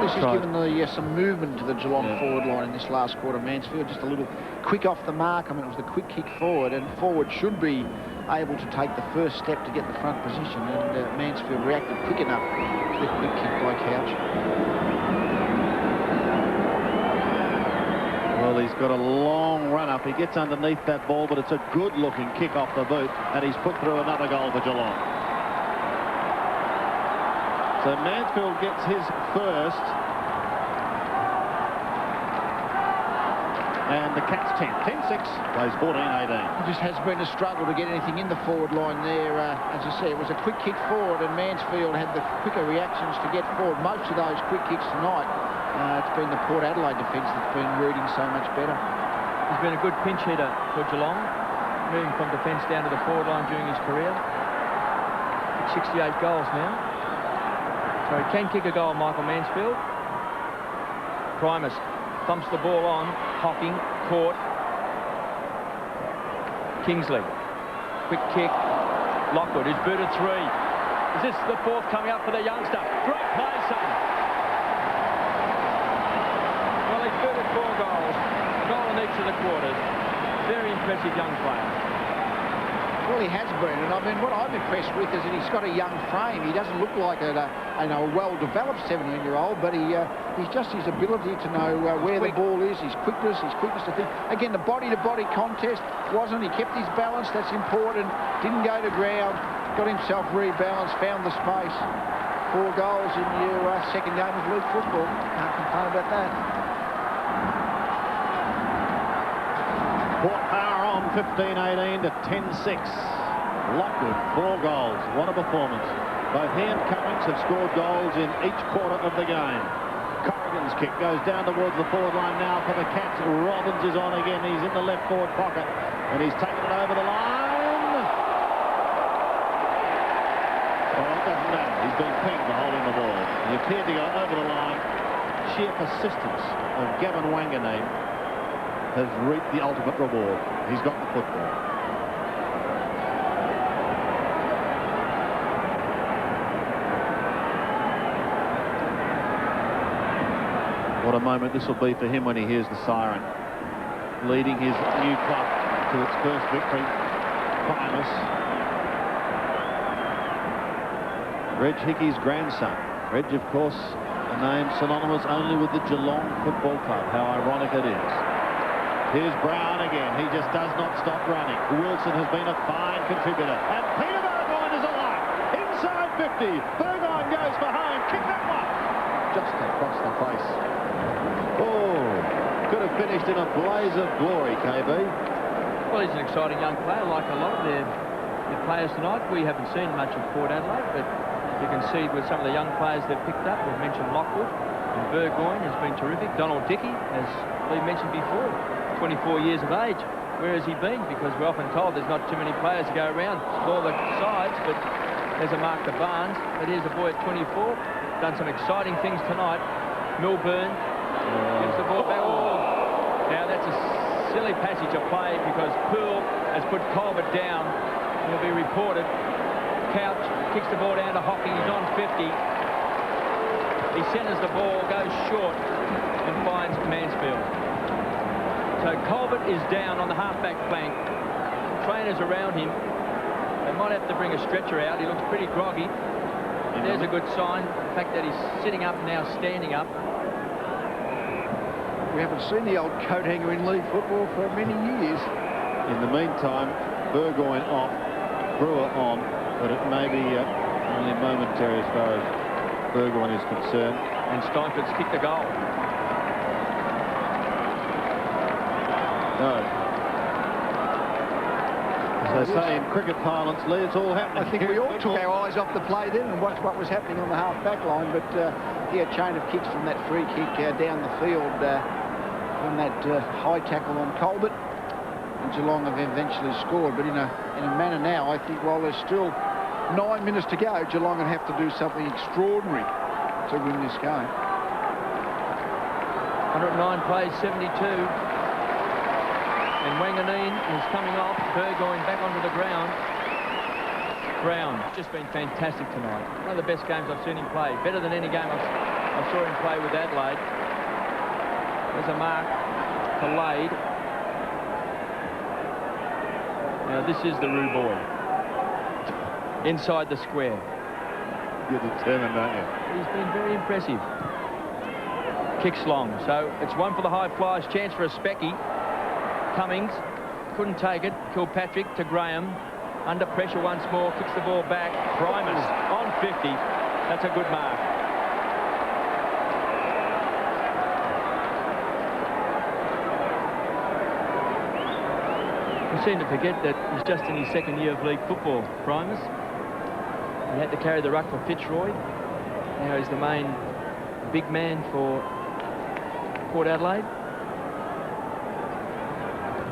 This has given some movement to the Geelong forward line in this last quarter. Mansfield just a little quick off the mark. I mean, it was the quick kick forward, and forward should be able to take the first step to get the front position, and Mansfield reacted quick enough to the quick kick by Couch. Well, he's got a long run up. He gets underneath that ball, but it's a good-looking kick off the boot, and he's put through another goal for Geelong. So Mansfield gets his first, and the Cats 10-6, plays 14-18. It just has been a struggle to get anything in the forward line there. As I say, it was a quick kick forward, and Mansfield had the quicker reactions to get forward. Most of those quick kicks tonight, it's been the Port Adelaide defence that's been reading so much better. He's been a good pinch hitter for Geelong, moving from defence down to the forward line during his career. 68 goals now. So he can kick a goal, Michael Mansfield. Primus thumps the ball on. Hocking, caught. Kingsley. Quick kick. Lockwood is booted 3. Is this the fourth coming up for the youngster? Great play, son. Well, he's booted 4 goals. A goal in each of the quarters. Very impressive young player. Well, he has been, and I mean, what I'm impressed with is that he's got a young frame. He doesn't look like a well-developed 17-year-old, but he's just his ability to know where the ball is, his quickness to think. Again, the body-to-body contest he kept his balance, that's important. Didn't go to ground, got himself rebalanced, found the space. 4 goals in your second game of league football. Can't complain about that. Port Power on 15-18 to 10-6. Lockwood, 4 goals. What a performance. Both he and Cummings have scored goals in each quarter of the game. Corrigan's kick goes down towards the forward line now for the Cats. Robbins is on again. He's in the left forward pocket, and he's taken it over the line. Oh, it doesn't matter. He's been pinged for holding the ball. He appeared to go over the line. sheer persistence of Gavin Wanganeen has reaped the ultimate reward. He's got the football. What a moment this will be for him when he hears the siren. Leading his new club to its first victory. Primus. Reg Hickey's grandson. Reg, of course, a name synonymous only with the Geelong Football Club. How ironic it is. Here's Brown again. He just does not stop running. Wilson has been a fine contributor. And Peter Burgoyne is alive. Inside 50. Burgoyne goes for home. Kick that one. Just across the face. Oh, could have finished in a blaze of glory, KB. Well, he's an exciting young player, like a lot of their players tonight. We haven't seen much of Port Adelaide, but you can see with some of the young players they've picked up. We've mentioned Lockwood, and Burgoyne has been terrific. Donald Dickey, as we mentioned before, 24 years of age. Where has he been? Because we're often told there's not too many players to go around all the sides, but there's a Mark de Barnes. But here's a boy at 24, done some exciting things tonight. Milburn gives the ball back. Oh. Now that's a silly passage of play because Poole has put Colbert down. He'll be reported. Couch kicks the ball down to Hocking. He's on 50. He centres the ball, goes short and finds Mansfield. So Colbert is down on the half-back flank. Trainers around him. They might have to bring a stretcher out. He looks pretty groggy. There's a good sign. The fact that he's sitting up now, standing up. We haven't seen the old coat hanger in league football for many years. In the meantime, Burgoyne off, Brewer on, but it may be only momentary as far as Burgoyne is concerned. And Steinford's kicked the goal. No. As they say in cricket parlance, Lee, it's all happening. I think we all took our eyes off the play then and watched what was happening on the half-back line, but here, chain of kicks from that free kick down the field from that high tackle on Colbert. And Geelong have eventually scored, but in a manner now, I think while there's still 9 minutes to go, Geelong would have to do something extraordinary to win this game. 109 plays, 72. And Wanganeen is coming off. Burgoyne back onto the ground. Brown, just been fantastic tonight. One of the best games I've seen him play. Better than any game I saw him play with Adelaide. There's a mark to Lade. Now this is the Roo boy. Inside the square. You're determined, aren't you? He's been very impressive. Kicks long. So it's one for the high flyers. Chance for a specky. Cummings couldn't take it. Kilpatrick to Graham. Under pressure once more. Kicks the ball back. Primus on 50. That's a good mark. We seem to forget that he's just in his second year of league football. Primus. He had to carry the ruck for Fitzroy. Now he's the main big man for Port Adelaide.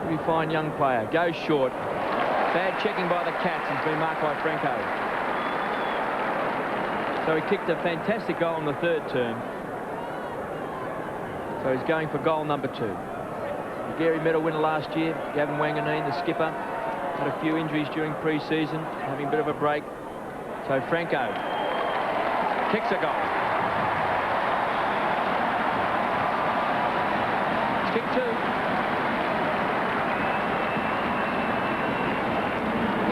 Pretty fine young player. Goes short. Bad checking by the Cats. He's been marked by Franco. So he kicked a fantastic goal in the third term. So he's going for goal number 2. The Gary Medal winner last year, Gavin Wanganeen, the skipper, had a few injuries during pre-season, having a bit of a break. So Franco kicks a goal. Kick 2.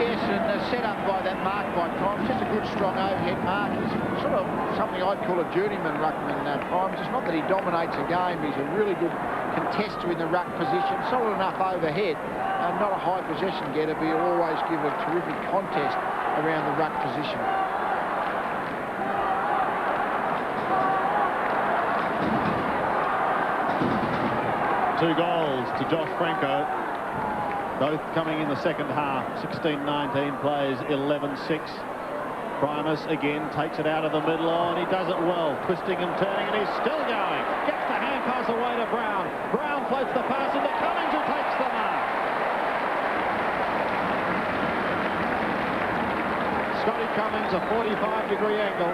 Yes, and set up by that mark by Primes. Just a good, strong overhead mark. He's sort of something I'd call a journeyman ruckman, Primes. It's not that he dominates a game. He's a really good contester in the ruck position. Solid enough overhead. Not a high possession getter, but he'll always give a terrific contest around the ruck position. Two goals to Josh Franco, both coming in the second half. 16-19 plays, 11-6. Primus again takes it out of the middle on. He does it well, twisting and turning, and he's still going. Gets the hand pass away to Brown. Brown floats the pass into Cummings, who takes the mark. Scotty Cummings, a 45-degree angle.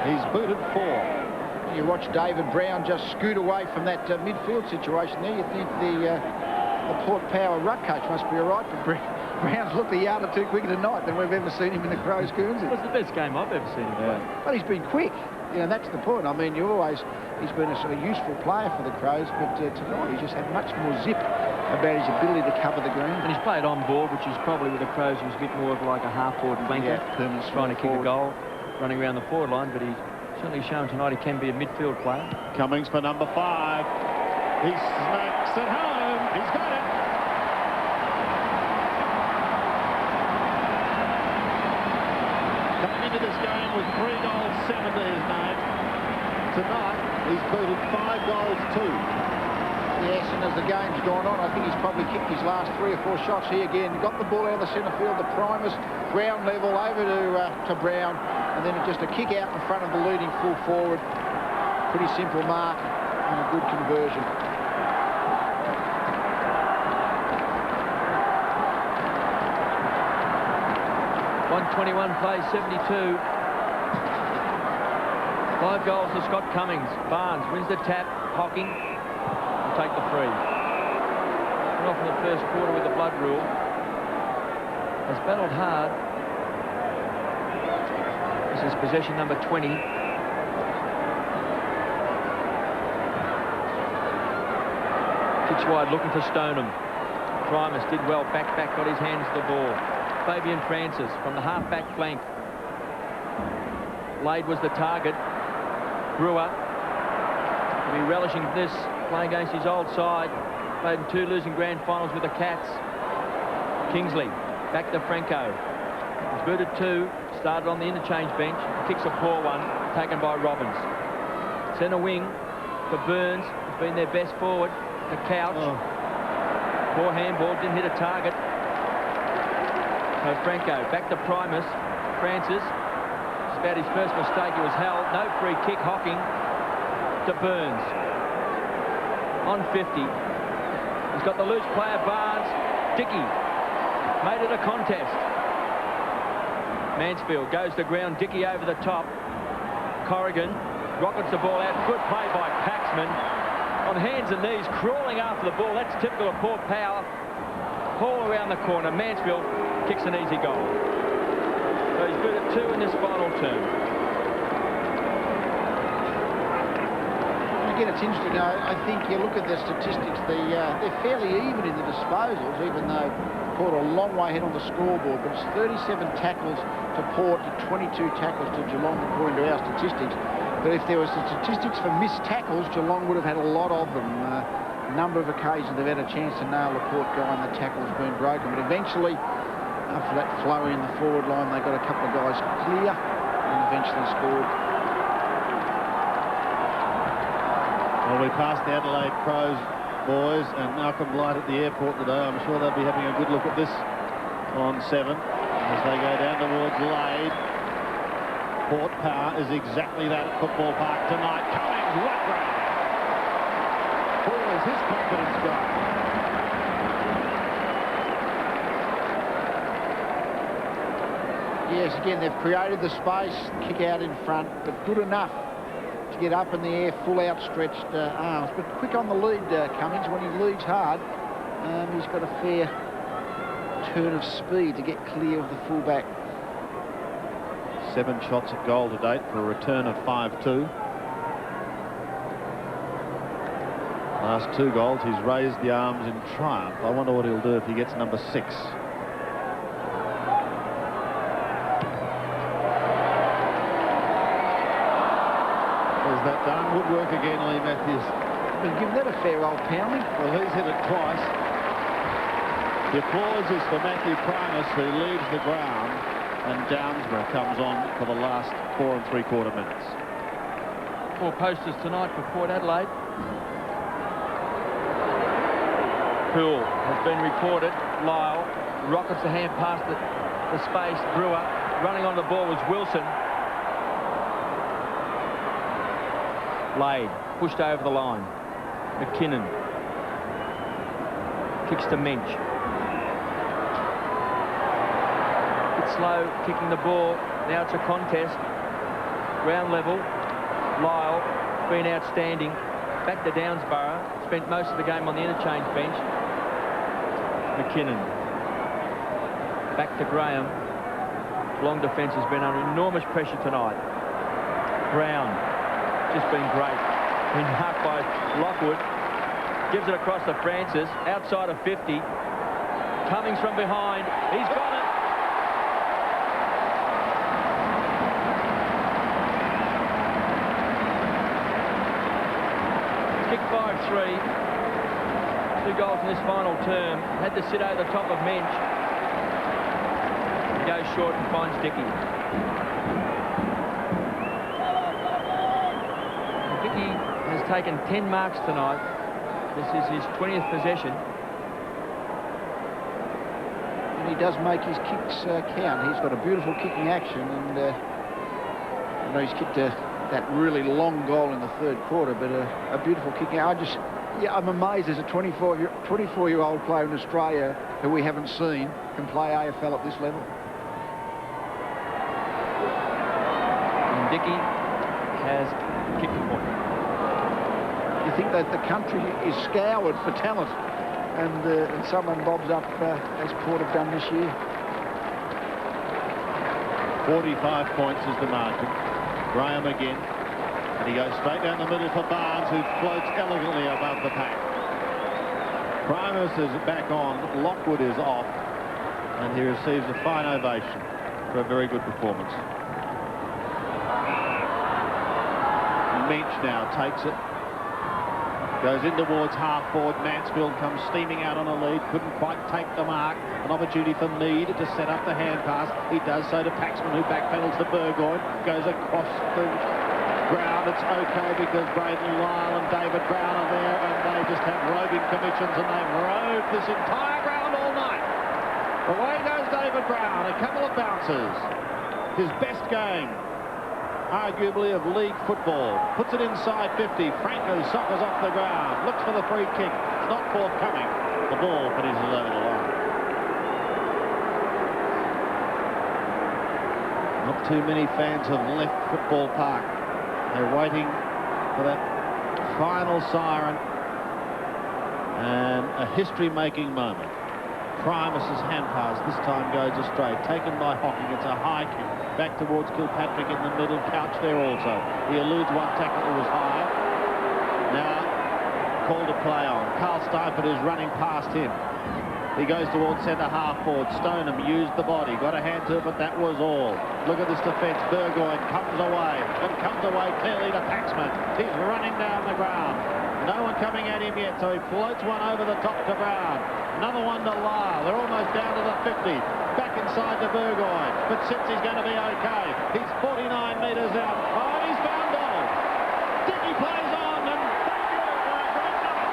He's booted 4. You watch David Brown just scoot away from that midfield situation there. You think the Port Power ruck coach must be all right, but Brown's looked a yard or two quicker tonight than we've ever seen him in the Crows Guernsey. It was the best game I've ever seen him play. But he's been quick. You know, that's the point. I mean, he's been a sort of useful player for the Crows, but tonight he just had much more zip about his ability to cover the ground. And he's played on board, which is probably with the Crows, he was a bit more of like a half-forward flanker, trying to kick a goal, running around the forward line, but he's certainly shown tonight he can be a midfield player. Cummings for number 5. He smacks it home. He's got it. Coming into this game with 3 goals, 7 to his name. Tonight, he's booted 5 goals, 2. Yes, and as the game's gone on, I think he's probably kicked his last 3 or 4 shots here again. Got the ball out of the centre field, the Primus, ground level over to Brown, and then just a kick out in front of the leading full forward. Pretty simple mark and a good conversion. .121 plays 72. 5 goals to Scott Cummings. Barnes wins the tap. Hocking will take the free. Went off in the first quarter with the blood rule. Has battled hard. This is possession number 20. Kicks wide, looking for Stoneham. Primus did well. Back, got his hands to the ball. Fabian Francis from the half-back flank. Lade was the target. Brewer will be relishing this, playing against his old side. Played in 2 losing grand finals with the Cats. Kingsley, back to Franco. He's booted 2, started on the interchange bench. Kicks a poor one, taken by Robbins. Centre wing for Burns, who's been their best forward. To Couch. Poor handball, didn't hit a target. So Franco, back to Primus. Francis. It's about his first mistake. It was held. No free kick. Hocking to Burns. On 50. He's got the loose player, Barnes. Dickey made it a contest. Mansfield goes to ground. Dickey over the top. Corrigan rockets the ball out. Good play by Paxman. On hands and knees, crawling after the ball. That's typical of Port Power. Haul around the corner. Mansfield kicks an easy goal. So he's booted 2 in this final term. Again, it's interesting. I think you look at the statistics, they're fairly even in the disposals, even though Port are a long way ahead on the scoreboard. But it's 37 tackles to Port to 22 tackles to Geelong, according to our statistics. But if there was the statistics for missed tackles, Geelong would have had a lot of them. A number of occasions they've had a chance to nail the Port guy and the tackle's been broken. But eventually, after that flow in the forward line, they got a couple of guys clear and eventually scored. Well, we passed the Adelaide Crows boys and Malcolm Blight at the airport today. I'm sure they'll be having a good look at this on 7 as they go down towards Lade. Port Power is exactly that at Football Park tonight. Cummings, what ground! Where is his confidence gone? Yes, again, they've created the space, kick out in front, but good enough to get up in the air, full outstretched arms. But quick on the lead, Cummings. When he leads hard, he's got a fair turn of speed to get clear of the fullback. 7 shots at goal to date for a return of 5-2. Last 2 goals, he's raised the arms in triumph. I wonder what he'll do if he gets number 6. Is that done? Woodwork again, Lee Matthews. Been given that a fair old pounding. Well, he's hit it twice. The applause is for Matthew Primus, who leaves the ground, and Downsborough comes on for the last 4 3/4 minutes. 4 posters tonight for Port Adelaide. Poole has been reported. Lyle rockets the hand past the space. Brewer running on the ball was Wilson. Lade pushed over the line. McKinnon kicks to Mensch. Bit slow kicking the ball. Now it's a contest. Ground level. Lyle been outstanding. Back to Downsborough. Spent most of the game on the interchange bench. McKinnon. Back to Graham. Long defence has been under enormous pressure tonight. Brown. Just been great. Been marked by Lockwood. Gives it across to Francis. Outside of 50. Cummings from behind. He's got it. Kick 5-3. 2 goals in this final term. Had to sit over the top of Mensch. He goes short and finds Dickey. Dickey has taken 10 marks tonight. This is his 20th possession. And he does make his kicks count. He's got a beautiful kicking action, and I know he's kicked that really long goal in the third quarter, but a beautiful kicking. I'm amazed there's a 24-year-old player in Australia who we haven't seen can play AFL at this level. And Dickey has kicked the point. You think that the country is scoured for talent, and someone bobs up as Port have done this year. 45 points is the margin. Graham again, and he goes straight down the middle for Barnes, who floats elegantly above the pack. Primus is back on, Lockwood is off, and he receives a fine ovation for a very good performance. Mensch now takes it. Goes in towards half-forward. Mansfield comes steaming out on a lead. Couldn't quite take the mark. An opportunity for Mead to set up the hand pass. He does so to Paxman, who backpedals to Burgoyne. Goes across the ground. It's okay because Braden Lyle and David Brown are there, and they just have roving commissions, and they've roved this entire ground all night. Away goes David Brown. A couple of bounces. His best game, arguably, of league football. Puts it inside 50. Franco suckers off the ground. Looks for the free kick. It's not forthcoming. The ball finishes over the line. Not too many fans have left Football Park. They're waiting for that final siren and a history-making moment. Primus's hand pass this time goes astray. Taken by Hocking. It's a high kick. Back towards Kilpatrick in the middle. Couch there also. He eludes one tackle that was high. Now called to play on. Carl Steinford is running past him. He goes towards centre half forward. Stoneham used the body. Got a hand to it, but that was all. Look at this defence. Burgoyne comes away clearly to Paxman. He's running down the ground. No one coming at him yet, so he floats one over the top to Brown. Another one to Lyle. They're almost down to the 50. Back inside to Burgoyne. But since he's going to be okay. He's 49 metres out. Oh, and he's found Donald. Dickey plays on, and thank you for a great night.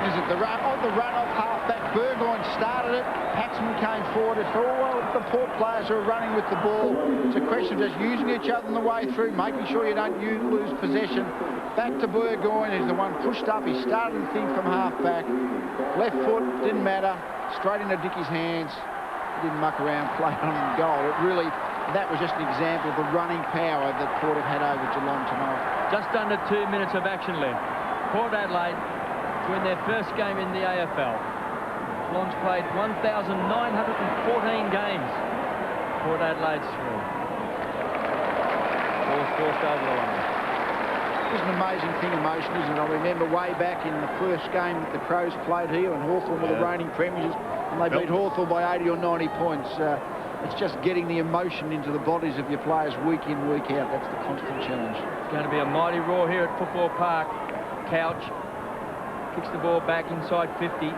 Is it the run off half-back? Burgoyne started it. Paxman came forward. It's all the Port players who are running with the ball. It's a question of just using each other on the way through, making sure you don't lose possession. Back to Burgoyne. He's the one pushed up. He started the thing from half-back. Left foot, didn't matter. Straight into Dickey's hands. He didn't muck around, played on goal. That was just an example of the running power that Port have had over Geelong tonight. Just under 2 minutes of action left. Port Adelaide win their first game in the AFL. Geelong's played 1,914 games. Port Adelaide's 3. Ball's forced over the line. It's an amazing thing, emotion, isn't it? I remember way back in the first game that the Crows played here, and Hawthorn were the reigning premiers, and they beat Hawthorn by 80 or 90 points. It's just getting the emotion into the bodies of your players week in, week out. That's the constant challenge. It's going to be a mighty roar here at Football Park. Couch kicks the ball back inside 50.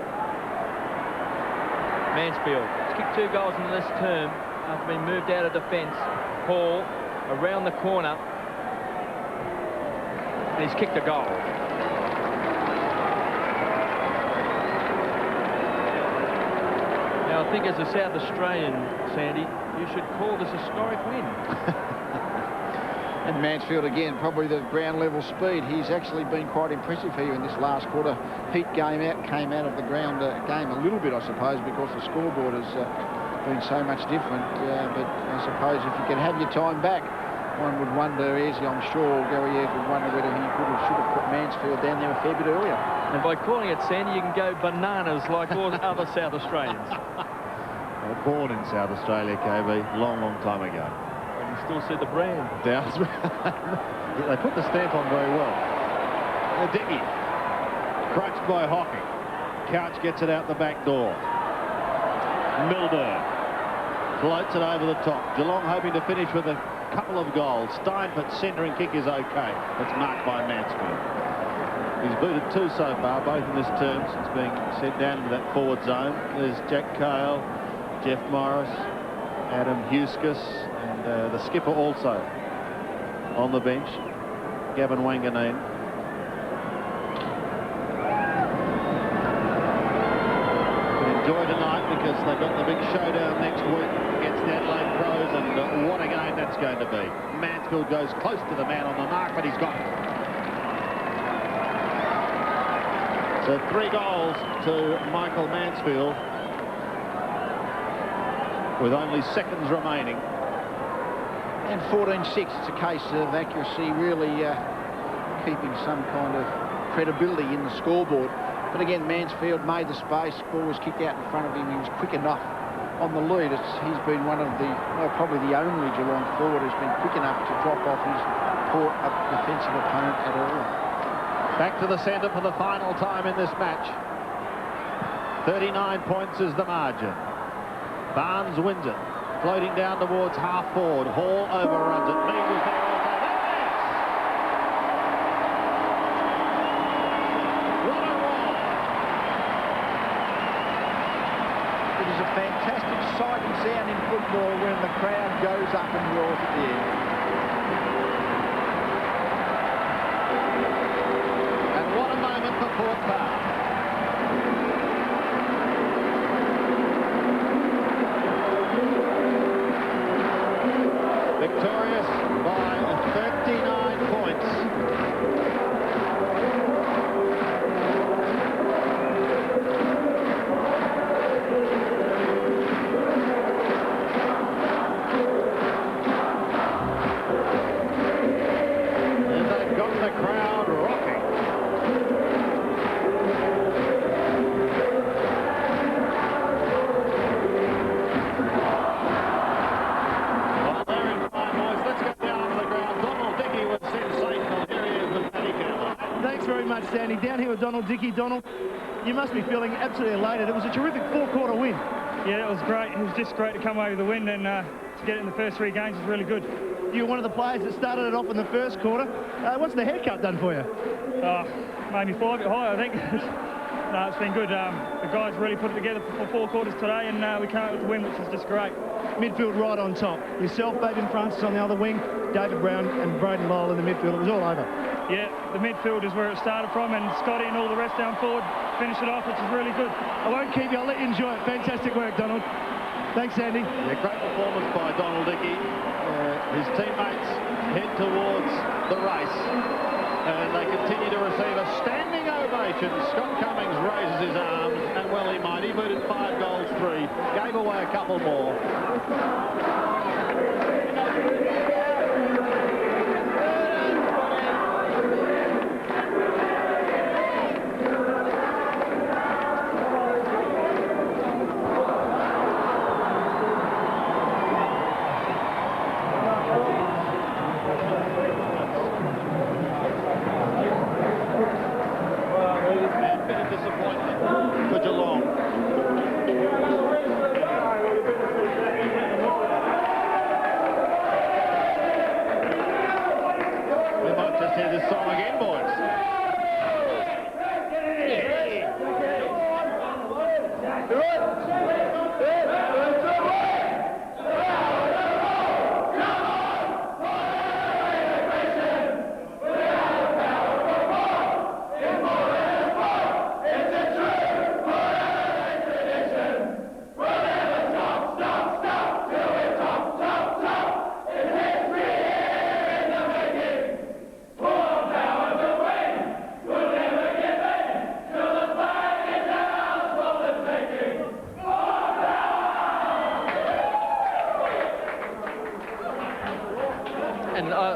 Mansfield has kicked 2 goals in this term after being moved out of defence. Hall around the corner, and he's kicked a goal. Now I think as a South Australian, Sandy, you should call this a historic win. And Mansfield again, probably the ground level speed. He's actually been quite impressive here in this last quarter. Heat came out of the ground game a little bit, I suppose, because the scoreboard has been so much different. But I suppose if you can have your time back, one would wonder, I'm sure Gary Ayres would wonder whether he should have put Mansfield down there a fair bit earlier. And by calling it Sandy, you can go bananas like all other South Australians. Well, born in South Australia, KB, long time ago. And you still see the brand. Yeah, they put the stamp on very well. Dickey, crunched by Hocking. Couch gets it out the back door. Milburn floats it over the top. Geelong hoping to finish with a couple of goals. Steinfurt's centering kick is okay. It's marked by Mansfield. He's booted 2 so far, both in this term since being sent down into that forward zone. There's Jack Cale, Jeff Morris, Adam Huskus, and the skipper also on the bench, Gavin Wanganeen. Enjoy tonight because they've got the big showdown next week against the Adelaide Crows, and what a game that's going to be. Mansfield goes close to the man on the mark, but he's got it. So 3 goals to Michael Mansfield with only seconds remaining. And 14-6, it's a case of accuracy really keeping some kind of credibility in the scoreboard. But again, Mansfield made the space, ball was kicked out in front of him, he was quick enough on the lead. He's been one of the, probably the only Geelong forward who's been quick enough to drop off his poor defensive opponent at all. Back to the centre for the final time in this match. 39 points is the margin. Barnes wins it, floating down towards half forward. Hall overruns it. Mead was there also. What a roll! It is a fantastic sight and sound in football when the crowd goes up and roars at the end. And what a moment for Port Park. Victorious by 39 points. And they've got the crowd rocking. Thanks very much, Sandy. Down here with Donald Dickey. Donald, you must be feeling absolutely elated. It was a terrific 4-quarter win. Yeah, it was great. It was just great to come away with the win, and to get it in the first 3 games was really good. You were one of the players that started it off in the first quarter. What's the haircut done for you? Made me fly a bit higher, I think. No, it's been good. The guys really put it together for 4 quarters today, and we came out with the win, which is just great. Midfield right on top. Yourself, Fabian Francis on the other wing, David Brown and Braden Lyle in the midfield. It was all over. Yeah, the midfield is where it started from, and Scotty and all the rest down forward finished it off, which is really good. I won't keep you. I'll let you enjoy it. Fantastic work, Donald. Thanks, Andy. Yeah, great performance by Donald Dickey. His teammates head towards the race, and they continue to receive a standing ovation. Scott Cummings raises his arms, and well he might. He booted 5 goals, 3, gave away a couple more. Disappointment for Geelong. We might just hear this song again, boys.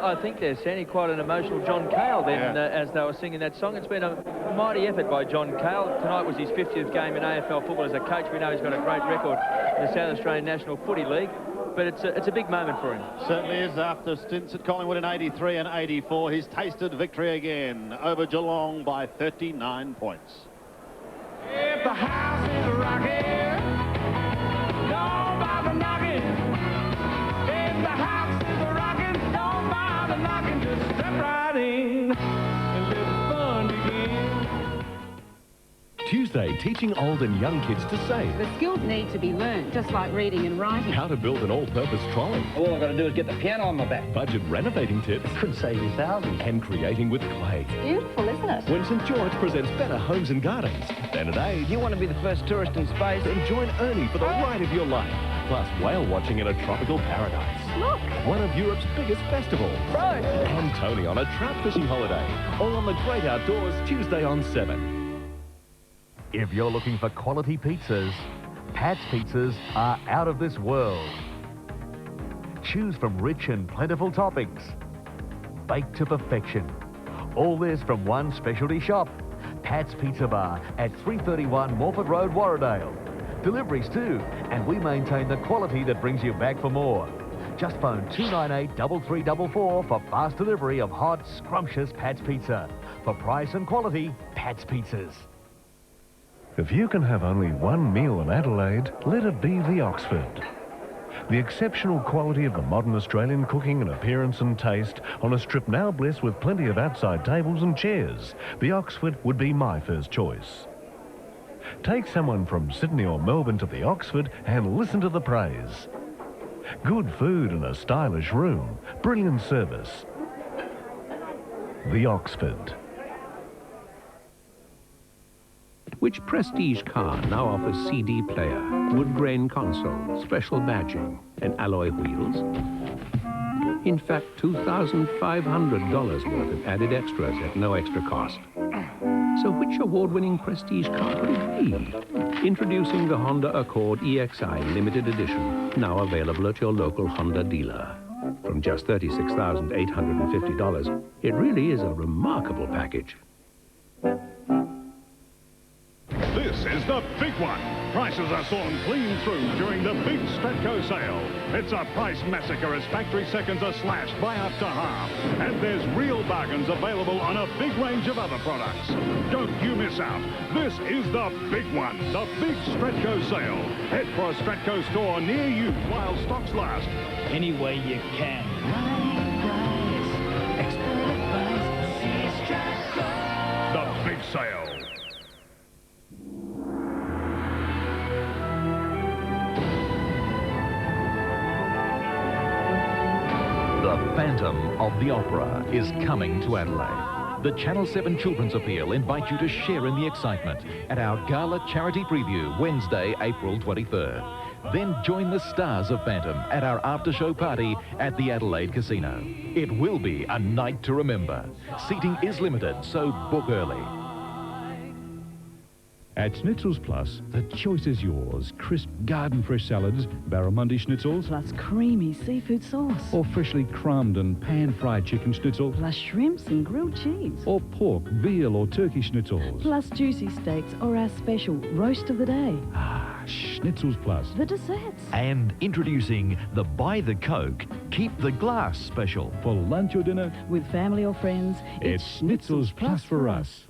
I think they're sounding quite an emotional John Cale then as they were singing that song. It's been a mighty effort by John Cale. Tonight was his 50th game in AFL football as a coach. We know he's got a great record in the South Australian National Footy League, but it's a big moment for him. Certainly is. After stints at Collingwood in 83 and 84, he's tasted victory again over Geelong by 39 points. If the house is rocking, don't bother knocking. If the house is rocking, don't bother knocking. Just step right in and let the fun begin. Tuesday, teaching old and young kids to save. The skills need to be learned, just like reading and writing. How to build an all-purpose trolley. All I've got to do is get the piano on my back. Budget renovating tips. Could save you thousands. And creating with clay. Beautiful, isn't it? When St George presents Better Homes and Gardens. Then at Adelaide, You want to be the first tourist in space? then join Ernie for the ride of your life. Plus whale watching in a tropical paradise. Look! One of Europe's biggest festivals. Right. And Tony on a trout fishing holiday. All on the great outdoors, Tuesday on 7. If you're looking for quality pizzas, Pat's Pizzas are out of this world. Choose from rich and plentiful toppings. Baked to perfection. All this from one specialty shop. Pat's Pizza Bar at 331 Morford Road, Warradale. Deliveries too, and we maintain the quality that brings you back for more. Just phone 298 3344 for fast delivery of hot, scrumptious Pat's Pizza. For price and quality, Pat's Pizzas. If you can have only one meal in Adelaide, let it be the Oxford. The exceptional quality of the modern Australian cooking and appearance and taste on a strip now blessed with plenty of outside tables and chairs. The Oxford would be my first choice. Take someone from Sydney or Melbourne to the Oxford and listen to the praise. Good food and a stylish room. Brilliant service. The Oxford. Which prestige car now offers CD player, wood grain console, special badging, and alloy wheels? In fact, $2,500 worth of added extras at no extra cost. So which award-winning prestige car could it be? Introducing the Honda Accord EXI Limited Edition, now available at your local Honda dealer. From just $36,850, it really is a remarkable package. This is the big one. Prices are sawn clean through during the big Stratco sale. It's a price massacre as factory seconds are slashed by up to half. And there's real bargains available on a big range of other products. Don't you miss out. This is the big one, the big Stratco sale. Head for a Stratco store near you while stocks last. Any way you can. The big sale. The Phantom of the Opera is coming to Adelaide. The Channel 7 Children's Appeal invite you to share in the excitement at our Gala Charity Preview, Wednesday, April 23rd. Then join the stars of Phantom at our after-show party at the Adelaide Casino. It will be a night to remember. Seating is limited, so book early. At Schnitzels Plus, the choice is yours. Crisp garden fresh salads, barramundi schnitzels, plus creamy seafood sauce, or freshly crumbed and pan-fried chicken schnitzel, plus shrimps and grilled cheese, or pork, veal or turkey schnitzels, plus juicy steaks or our special roast of the day. Ah, Schnitzels Plus. The desserts. And introducing the Buy the Coke, Keep the Glass special. For lunch or dinner, with family or friends, it's Schnitzels Plus for us.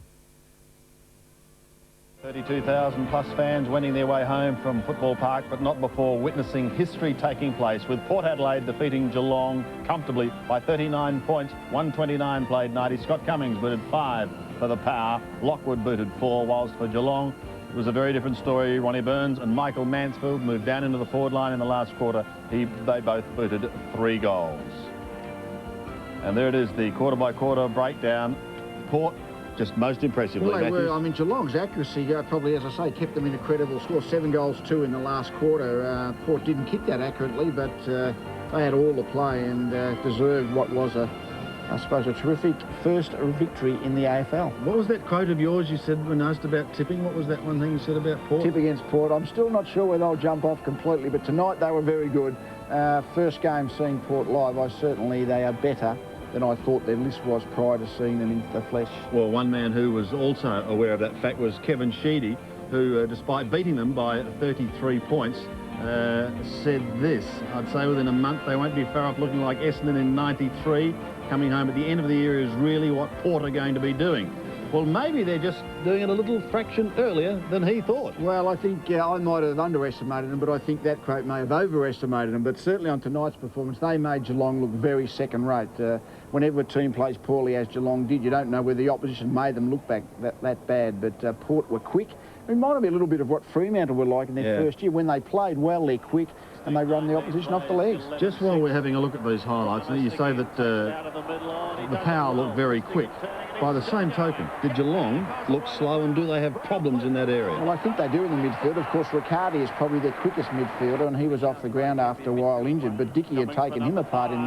32,000 plus fans wending their way home from Football Park, but not before witnessing history taking place, with Port Adelaide defeating Geelong comfortably by 39 points. 129 played 90. Scott Cummings booted 5 for the Power. Lockwood booted 4, whilst for Geelong it was a very different story. Ronnie Burns and Michael Mansfield moved down into the forward line in the last quarter. They both booted 3 goals. And there it is, the quarter-by-quarter breakdown. Port just most impressively. Well, they were. I mean, Geelong's accuracy probably, as I say, kept them in a credible score. 7 goals, 2 in the last quarter. Port didn't kick that accurately, but they had all the play and deserved what was I suppose, a terrific first victory in the AFL. What was that quote of yours you said when asked about tipping? What was that one thing you said about Port? Tip against Port. I'm still not sure whether they'll jump off completely, but tonight they were very good. First game seeing Port live, they are better than I thought their list was prior to seeing them in the flesh. Well, one man who was also aware of that fact was Kevin Sheedy, who, despite beating them by 33 points, said this: I'd say within a month they won't be far off looking like Essendon in '93. Coming home at the end of the year is really what Port are going to be doing. Well, maybe they're just doing it a little fraction earlier than he thought. Well, I think I might have underestimated them, but I think that quote may have overestimated them. But certainly on tonight's performance, they made Geelong look very second-rate. Whenever a team plays poorly, as Geelong did, you don't know whether the opposition made them look back that bad. But Port were quick. It reminded me a little bit of what Fremantle were like in their first year. When they played well, they're quick, and they run the opposition off the legs. Just while we're having a look at these highlights, you say that the Power looked very quick. By the same token, did Geelong look slow, and do they have problems in that area? Well, I think they do in the midfield. Of course, Riccardi is probably their quickest midfielder, and he was off the ground after a while injured. But Dickey had taken him apart in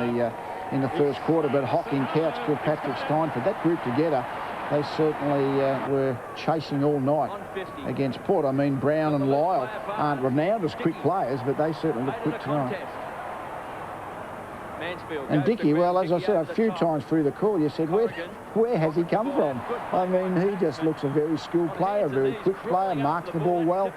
the first quarter. But Hocking, Couch, Kilpatrick, Steinford, that group together, they certainly were chasing all night against Port. I mean, Brown and Lyle aren't renowned as quick players, but they certainly look quick tonight. And Dickey, well, as I said a few times through the call, you said, where has he come from? I mean, he just looks a very skilled player, a very quick player, marks the ball well,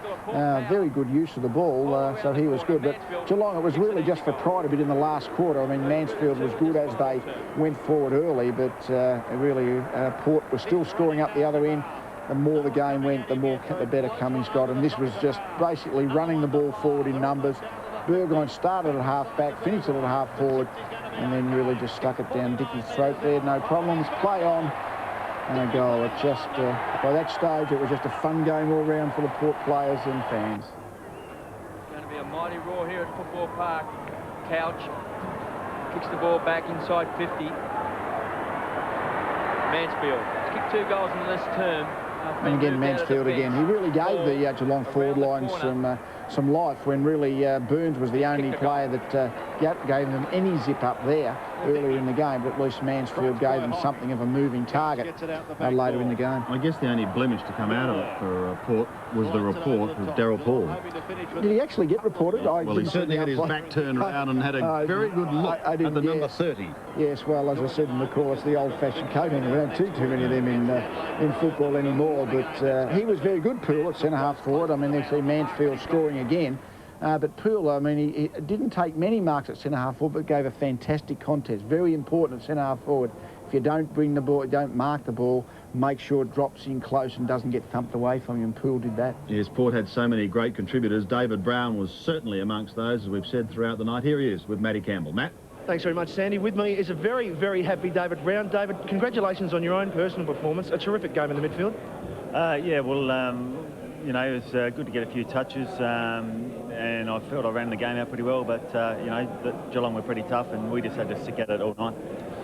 very good use of the ball, so he was good. But Geelong, it was really just for pride a bit in the last quarter. I mean, Mansfield was good as they went forward early, but really Port was still scoring up the other end. The more the game went, the better Cummings got, and this was just basically running the ball forward in numbers. Burgoyne started at half-back, finished it at half-forward, and then really just stuck it down Dickey's throat there. No problems. Play on, and a goal. It just, by that stage, it was just a fun game all round for the Port players and fans. It's going to be a mighty roar here at Football Park. Couch kicks the ball back inside 50. Mansfield has kicked 2 goals in this term. And again, Mansfield again. He really gave the Geelong forward line some life when really Burns was the only player that gave them any zip up there earlier in the game. But at least Mansfield gave them something of a moving target later in the game. I guess the only blemish to come out of it for Port was the report of Daryl Paul. Did he actually get reported? Well, he certainly had his back turned around and had a very good look at the number 30. Yes, well, as I said in the call, it's the old-fashioned coat. We don't see too many of them in football anymore. But he was very good, Poole, at centre-half forward. I mean, they see Mansfield scoring again. But Poole, I mean, he didn't take many marks at centre-half forward, but gave a fantastic contest. Very important at centre-half forward. If you don't bring the ball, don't mark the ball, make sure it drops in close and doesn't get thumped away from you, and Poole did that. Yes, Port had so many great contributors. David Brown was certainly amongst those, as we've said throughout the night. Here he is with Matty Campbell. Matt? Thanks very much, Sandy. With me is a very, very happy David Brown. David, congratulations on your own personal performance. A terrific game in the midfield. Yeah, well, you know, it was good to get a few touches, and I felt I ran the game out pretty well, but, you know, Geelong were pretty tough, and we just had to stick at it all night.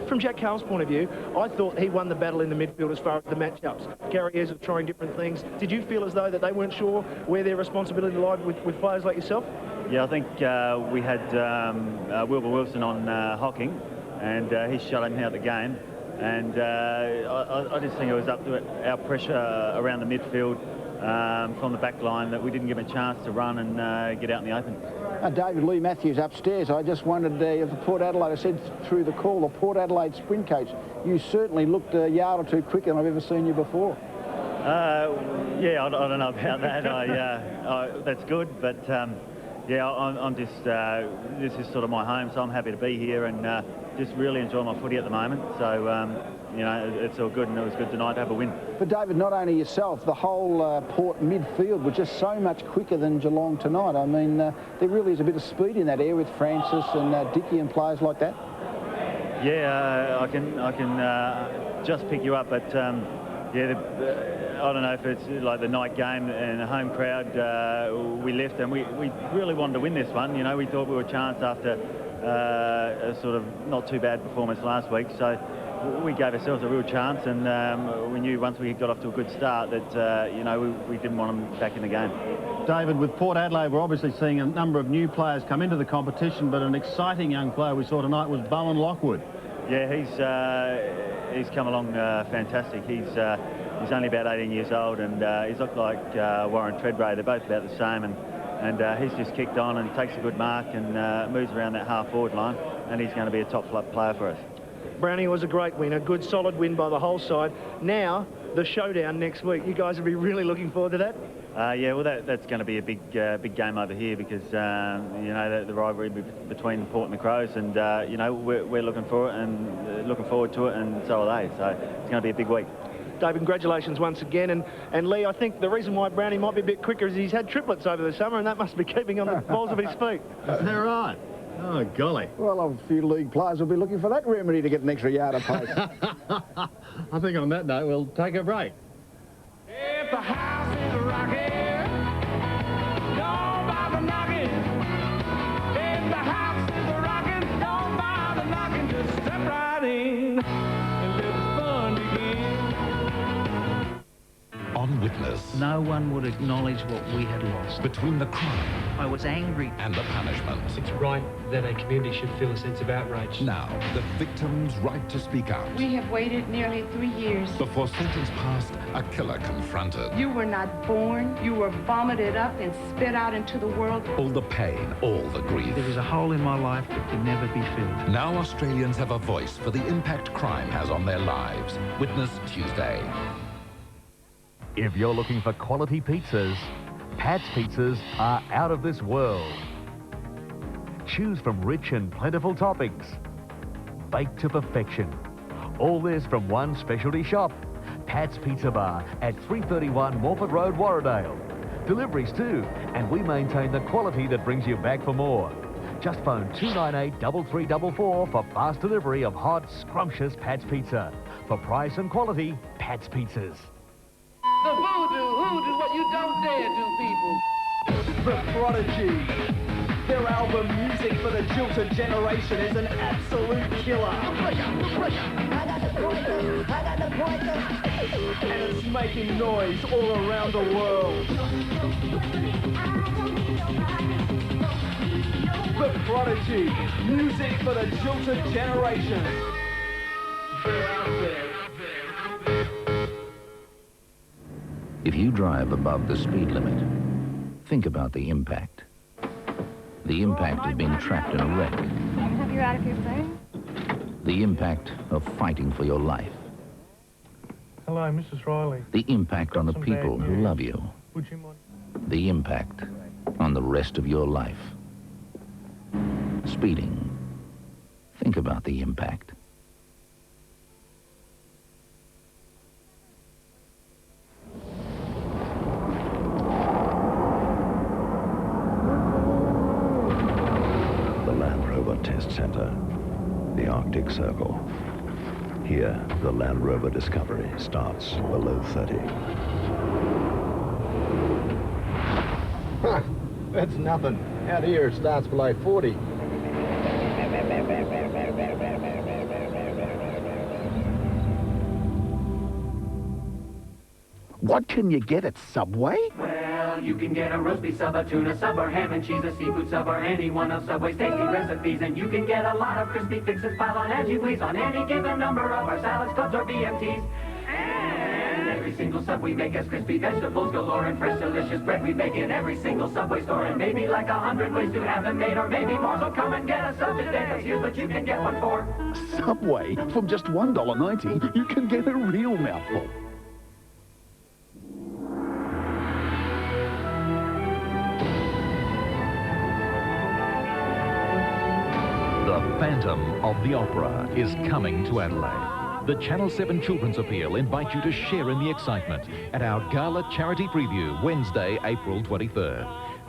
From Jack Carl's point of view, I thought he won the battle in the midfield as far as the matchups. Gary Ayres was trying different things. Did you feel as though that they weren't sure where their responsibility lied with players like yourself? Yeah, I think we had Wilbur Wilson on Hocking, and he shut him out the game. And I just think it was up to our pressure around the midfield from the back line that we didn't give him a chance to run and get out in the open. David Lee Matthews upstairs. I just wondered if the Port Adelaide, I said through the call, the Port Adelaide sprint coach, you certainly looked a yard or two quicker than I've ever seen you before. Yeah, I don't know about that. That's good, but yeah, I'm just, this is sort of my home, so I'm happy to be here and just really enjoy my footy at the moment. So, you know, it's all good, and it was good tonight to have a win. But David, not only yourself, the whole Port midfield was just so much quicker than Geelong tonight. I mean, there really is a bit of speed in that area with Francis and Dickey and players like that. Yeah, I can just pick you up, but yeah, I don't know if it's like the night game and a home crowd. We left and we really wanted to win this one. You know, we thought we were a chance after a sort of not too bad performance last week. So we gave ourselves a real chance, and we knew once we got off to a good start that, you know, we didn't want them back in the game. David, with Port Adelaide, we're obviously seeing a number of new players come into the competition, but an exciting young player we saw tonight was Bowen Lockwood. Yeah, he's come along fantastic. He's only about 18 years old, and he's looked like Warren Treadray. They're both about the same, and he's just kicked on and takes a good mark and moves around that half-forward line, and he's going to be a top player for us. Brownie was a great win, a good solid win by the whole side. Now, the showdown next week. You guys will be really looking forward to that? Yeah, well, that's going to be a big game over here because, you know, the rivalry between Port and the Crows, and, you know, we're looking for it and looking forward to it, and so are they. So it's going to be a big week. Dave, congratulations once again. And Lee, I think the reason why Brownie might be a bit quicker is he's had triplets over the summer, and that must be keeping on the balls of his feet. Is that right? Oh, golly. Well, a few league players will be looking for that remedy to get an extra yard of pace. I think on that note, we'll take a break. If the house is rocking, don't bother knocking. If the house is rocking, don't bother knocking. Just step right in and let the fun begin. On witness. No one would acknowledge what we had lost. Between the crime I was angry. and the punishment. It's right that a community should feel a sense of outrage. Now, the victim's right to speak out. We have waited nearly 3 years. Before sentence passed, a killer confronted. You were not born. You were vomited up and spit out into the world. All the pain, all the grief. There is a hole in my life that can never be filled. Now Australians have a voice for the impact crime has on their lives. Witness Tuesday. If you're looking for quality pizzas, Pat's Pizzas are out of this world. Choose from rich and plentiful toppings. Baked to perfection. All this from one specialty shop, Pat's Pizza Bar at 331 Morford Road, Warradale. Deliveries too, and we maintain the quality that brings you back for more. Just phone 298 3344 for fast delivery of hot, scrumptious Pat's Pizza. For price and quality, Pat's Pizzas. The hoodoo, what you don't dare do, people. The Prodigy. Their album Music for the Jilted Generation is an absolute killer. And it's making noise all around the world. The Prodigy. Music for the Jilted Generation. They're out there. If you drive above the speed limit, think about the impact. The impact of being trapped in a wreck. Have you out of your phone? The impact of fighting for your life. Hello, Mrs. Riley. The impact on the people who love you. Would you mind? The impact on the rest of your life. Speeding. Think about the impact. Test Center, the Arctic Circle. Here, the Land Rover Discovery starts below 30. Huh, that's nothing. Out here it starts below 40. What can you get at Subway? Well, you can get a roast beef sub, a tuna sub, or ham and cheese, a seafood sub, or any one of Subway's tasty recipes. And you can get a lot of crispy fixes piled on as you please on any given number of our salads, clubs, or BMTs. And every single sub we make has crispy vegetables galore and fresh delicious bread we make in every single Subway store. And maybe like 100 ways to have them made, or maybe more. So come and get a sub today, 'cause here's what you can get one for. Subway, from just $1.90, you can get a real mouthful. The Phantom of the Opera is coming to Adelaide. The Channel 7 Children's Appeal invite you to share in the excitement at our Gala Charity Preview, Wednesday, April 23rd.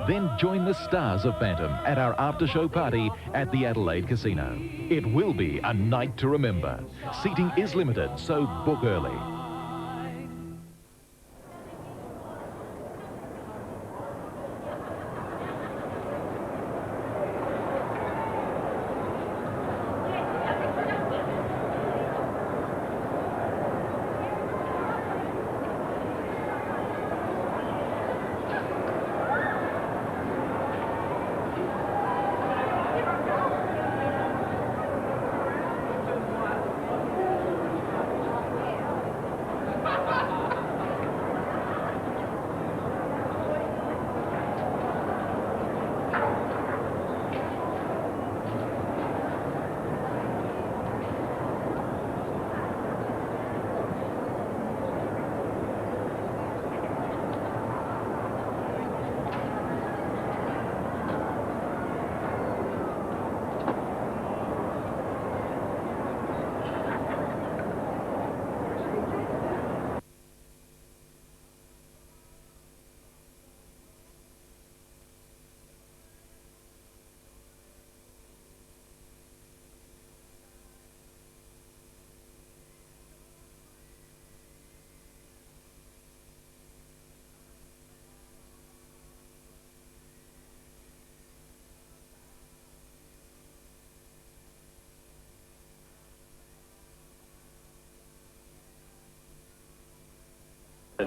Then join the stars of Phantom at our after-show party at the Adelaide Casino. It will be a night to remember. Seating is limited, so book early.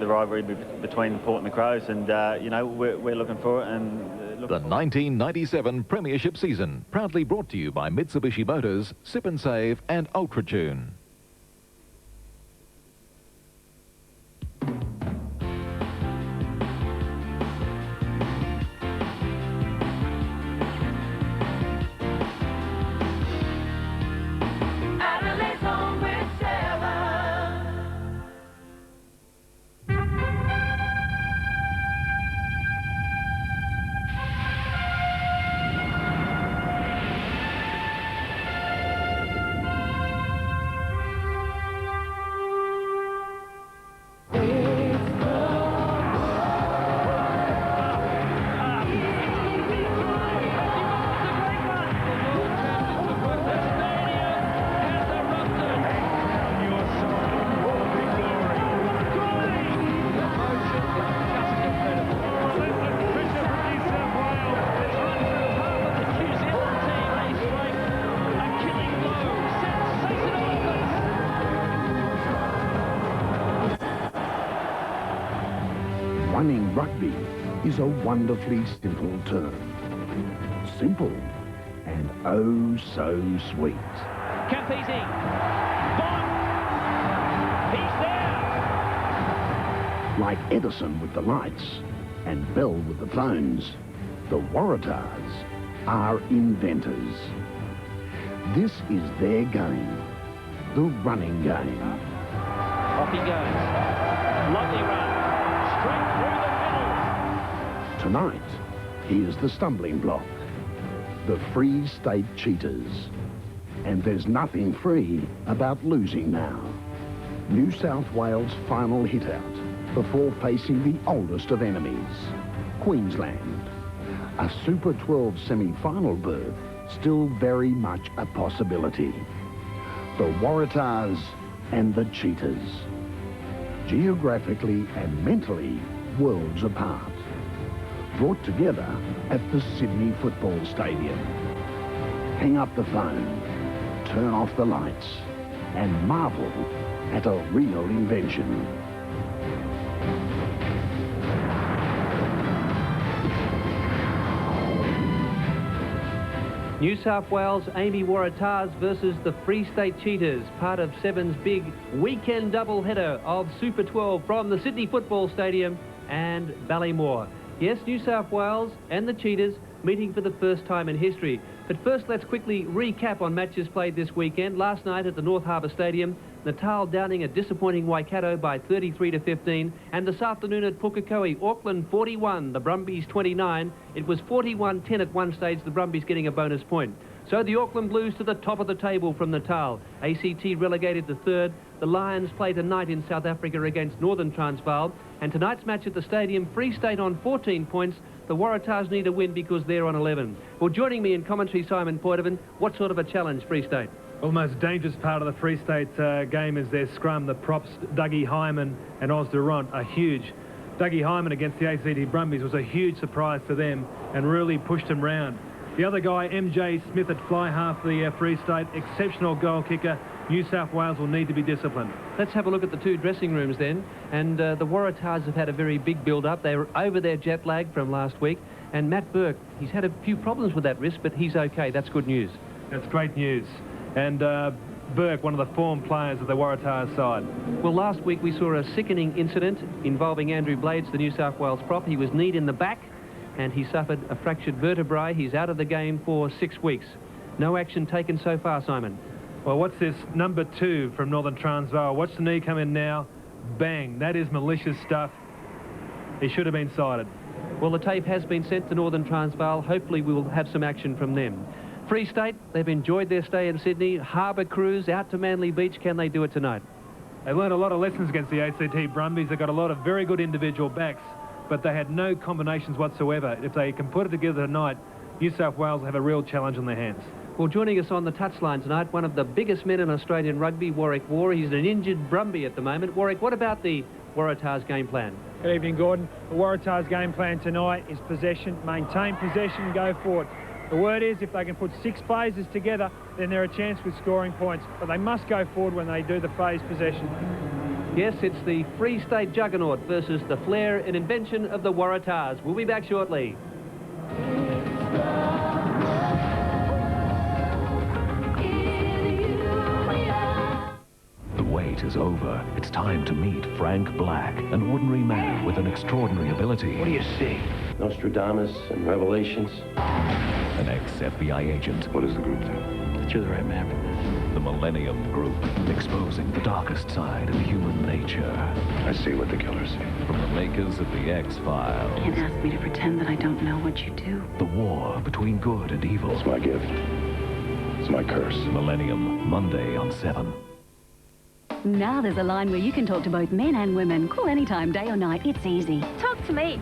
The rivalry between Port and the Crows, and you know, we're looking for it. And the 1997 Premiership season, proudly brought to you by Mitsubishi Motors, Sip and Save and Ultratune. Running rugby is a wonderfully simple term. Simple and oh so sweet. Campese. Bond. He's there. Like Edison with the lights and Bell with the phones, the Waratahs are inventors. This is their game, the running game. Off he goes. Lovely run. Straight through the middle. Tonight, here's the stumbling block. The Free State Cheetahs. And there's nothing free about losing now. New South Wales' final hit-out before facing the oldest of enemies, Queensland. A Super 12 semi-final berth still very much a possibility. The Waratahs and the Cheetahs. Geographically and mentally worlds apart. Brought together at the Sydney Football Stadium. Hang up the phone, turn off the lights, and marvel at a real invention. New South Wales Amy Waratahs versus the Free State Cheetahs, part of Seven's big weekend doubleheader of Super 12 from the Sydney Football Stadium and Ballymore. Yes, New South Wales and the Cheetahs meeting for the first time in history. But first, let's quickly recap on matches played this weekend. Last night at the North Harbour Stadium, Natal downing a disappointing Waikato by 33-15. And this afternoon at Pukekohe, Auckland 41, the Brumbies 29. It was 41-10 at one stage, the Brumbies getting a bonus point. So the Auckland Blues to the top of the table from Natal. ACT relegated to third. The Lions play tonight in South Africa against Northern Transvaal. And tonight's match at the stadium, Free State on 14 points. The Waratahs need a win because they're on 11. Well, joining me in commentary, Simon Poitevin, what sort of a challenge, Free State? Well, the most dangerous part of the Free State game is their scrum. The props, Dougie Hyman and Oz Durant, are huge. Dougie Hyman against the ACT Brumbies was a huge surprise to them and really pushed them round. The other guy, MJ Smith at fly half the Free State, exceptional goal kicker. New South Wales will need to be disciplined. Let's have a look at the two dressing rooms then. And the Waratahs have had a very big build-up. They were over their jet lag from last week. And Matt Burke, he's had a few problems with that wrist, but he's okay. That's good news. That's great news. And Burke, one of the form players of the Waratahs side. Well, last week we saw a sickening incident involving Andrew Blades, the New South Wales prop. He was kneed in the back and he suffered a fractured vertebrae. He's out of the game for 6 weeks. No action taken so far, Simon. Well, what's this? Number 2 from Northern Transvaal. Watch the knee come in now. Bang. That is malicious stuff. He should have been cited. Well, the tape has been sent to Northern Transvaal. Hopefully we will have some action from them. Free State, they've enjoyed their stay in Sydney. Harbour cruise out to Manly Beach. Can they do it tonight? They learned a lot of lessons against the ACT Brumbies. They've got a lot of very good individual backs, but they had no combinations whatsoever. If they can put it together tonight, New South Wales will have a real challenge on their hands. Well, joining us on the touchline tonight, one of the biggest men in Australian rugby, Warwick War. He's an injured Brumby at the moment. Warwick, what about the Waratahs game plan? Good evening, Gordon. The Waratahs game plan tonight is possession, maintain possession, go forward. The word is if they can put 6 phases together, then they're a chance with scoring points. But they must go forward when they do the phase possession. Yes, it's the Free State juggernaut versus the flair and invention of the Waratahs. We'll be back shortly. The wait is over. It's time to meet Frank Black, an ordinary man with an extraordinary ability. What do you see? Nostradamus and Revelations. An ex-FBI agent. What does the group think? That you're the right man for this. The Millennium Group, exposing the darkest side of human nature. I see what the killers see. From the makers of the X-Files. You can't ask me to pretend that I don't know what you do. The war between good and evil. It's my gift. It's my curse. Millennium, Monday on 7. Now there's a line where you can talk to both men and women. Call anytime, day or night. It's easy. Talk to me.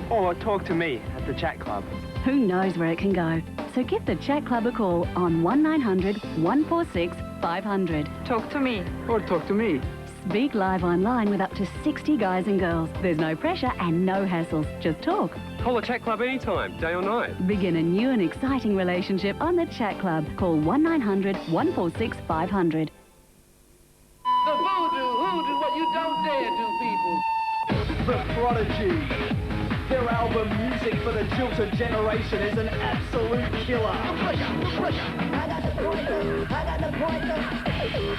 Or talk to me at the chat club. Who knows where it can go? So give the chat club a call on 1900 146 500. Talk to me. Or talk to me. Speak live online with up to 60 guys and girls. There's no pressure and no hassles. Just talk. Call the chat club anytime, day or night. Begin a new and exciting relationship on the chat club. Call 1900 146 500. The voodoo, what you don't dare do, people. The Prodigy. Their album Music for the Jilted Generation is an absolute killer.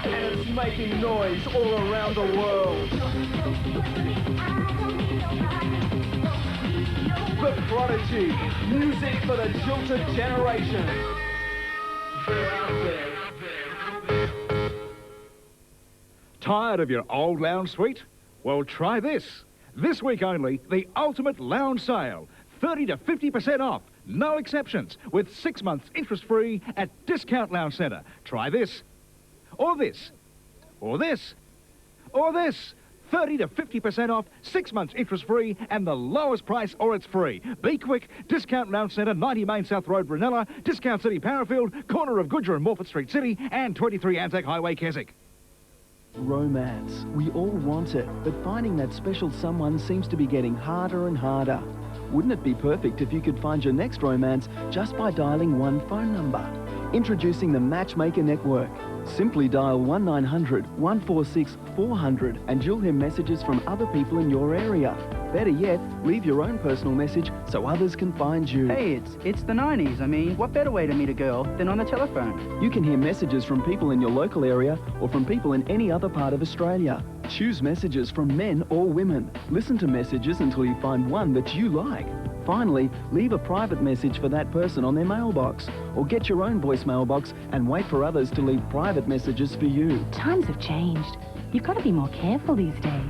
And it's making noise all around the world. The Prodigy. Music for the Jilted Generation. They're out there. Tired of your old lounge suite? Well, try this. This week only, the ultimate lounge sale. 30 to 50% off, no exceptions, with 6 months interest-free at Discount Lounge Centre. Try this, or this, or this, or this. 30 to 50% off, 6 months interest-free, and the lowest price or it's free. Be quick. Discount Lounge Centre, 90 Main South Road, Brunella, Discount City, Parafield, corner of Goodger and Morford Street City, and 23 Anzac Highway, Keswick. Romance. We all want it, but finding that special someone seems to be getting harder and harder. Wouldn't it be perfect if you could find your next romance just by dialing one phone number? Introducing the Matchmaker Network. Simply dial 1900 146 400 and you'll hear messages from other people in your area. Better yet, leave your own personal message so others can find you. Hey, it's the 90s. I mean, what better way to meet a girl than on the telephone? You can hear messages from people in your local area or from people in any other part of Australia. Choose messages from men or women. Listen to messages until you find one that you like. Finally, leave a private message for that person on their mailbox, or get your own voicemail box and wait for others to leave private messages for you. Times have changed. You've got to be more careful these days.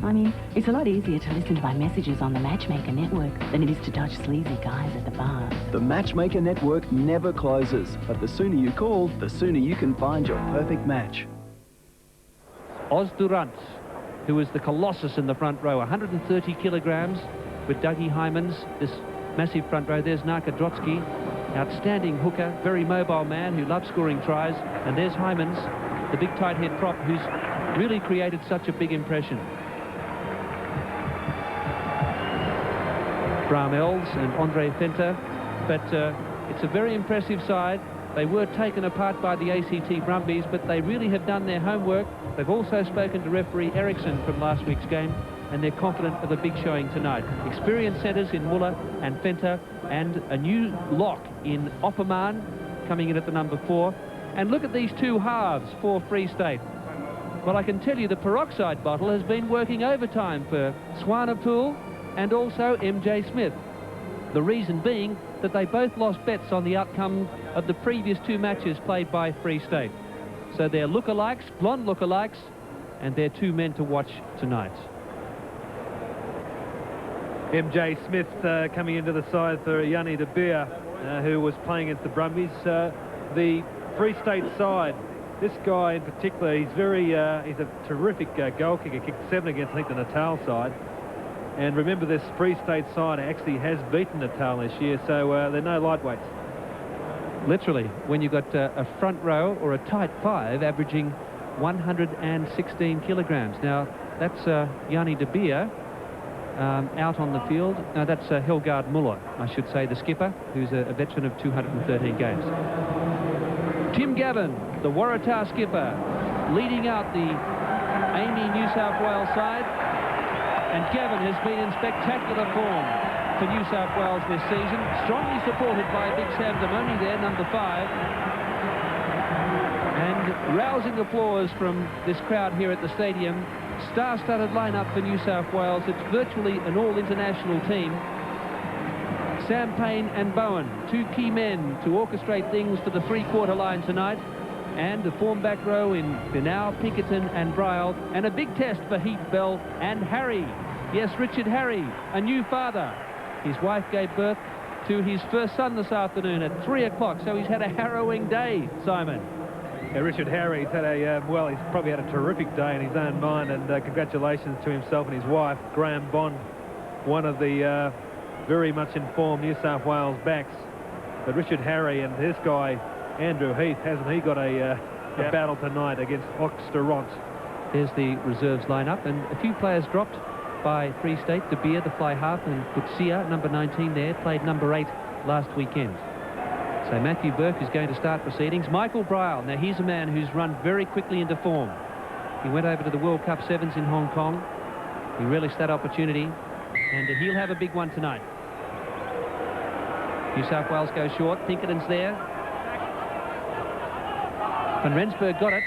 I mean, it's a lot easier to listen to my messages on the Matchmaker Network than it is to dodge sleazy guys at the bars. The Matchmaker Network never closes, but the sooner you call, the sooner you can find your perfect match. Oz Durant, who was the colossus in the front row, 130 kilograms, with Dougie Hymans, this massive front row. There's Narka Drotsky, outstanding hooker, very mobile man who loves scoring tries. And there's Hymans, the big tight head prop, who's really created such a big impression. Bramels and Andre Fenter, but it's a very impressive side. They were taken apart by the ACT Brumbies, but they really have done their homework. They've also spoken to referee Eriksson from last week's game, and they're confident of a big showing tonight. Experienced centres in Muller and Fenter, and a new lock in Opperman coming in at the number 4. And look at these two halves for Free State. Well, I can tell you the peroxide bottle has been working overtime for Swanepoel and also MJ Smith. The reason being that they both lost bets on the outcome of the previous 2 matches played by Free State. So they're lookalikes, blonde lookalikes, and they're 2 men to watch tonight. MJ Smith coming into the side for Yanni de Beer, who was playing against the Brumbies. The Free State side, this guy in particular, he's a terrific goal kicker. Kicked 7 against, I think, the Natal side. And remember, this Free State side actually has beaten Natal this year, so they're no lightweights. Literally, when you've got a front row or a tight 5 averaging 116 kilograms. Now, that's Yanni de Beer out on the field. No, that's Helgard Muller, I should say, the skipper, who's a veteran of 213 games. Tim Gavin, the Waratah skipper, leading out the Amy New South Wales side. And Gavin has been in spectacular form for New South Wales this season, strongly supported by Big Sam Damoni there, number 5. And rousing applause from this crowd here at the stadium. Star-studded lineup for New South Wales. It's virtually an all-international team. Sam Payne and Bowen, 2 key men to orchestrate things for the three-quarter line tonight. And the form back row in Finau, Pinkerton and Bryle. And a big test for Heath Bell and Harry. Yes, Richard Harry, a new father. His wife gave birth to his first son this afternoon at 3 o'clock. So he's had a harrowing day, Simon. Yeah, Richard Harry's had a, well, he's probably had a terrific day in his own mind, and congratulations to himself and his wife, Graham Bond, one of the very much informed New South Wales backs. But Richard Harry and this guy, Andrew Heath, hasn't he got a battle tonight against Oxteront? There's the reserves lineup, and a few players dropped by Free State. De Beer, the fly half, and Kutsia, number 19 there, played number 8 last weekend. So Matthew Burke is going to start proceedings. Michael Bryle, now he's a man who's run very quickly into form. He went over to the World Cup Sevens in Hong Kong. He relished that opportunity, and he'll have a big one tonight. New South Wales goes short. Pinkerton's there. Van Rensburg got it.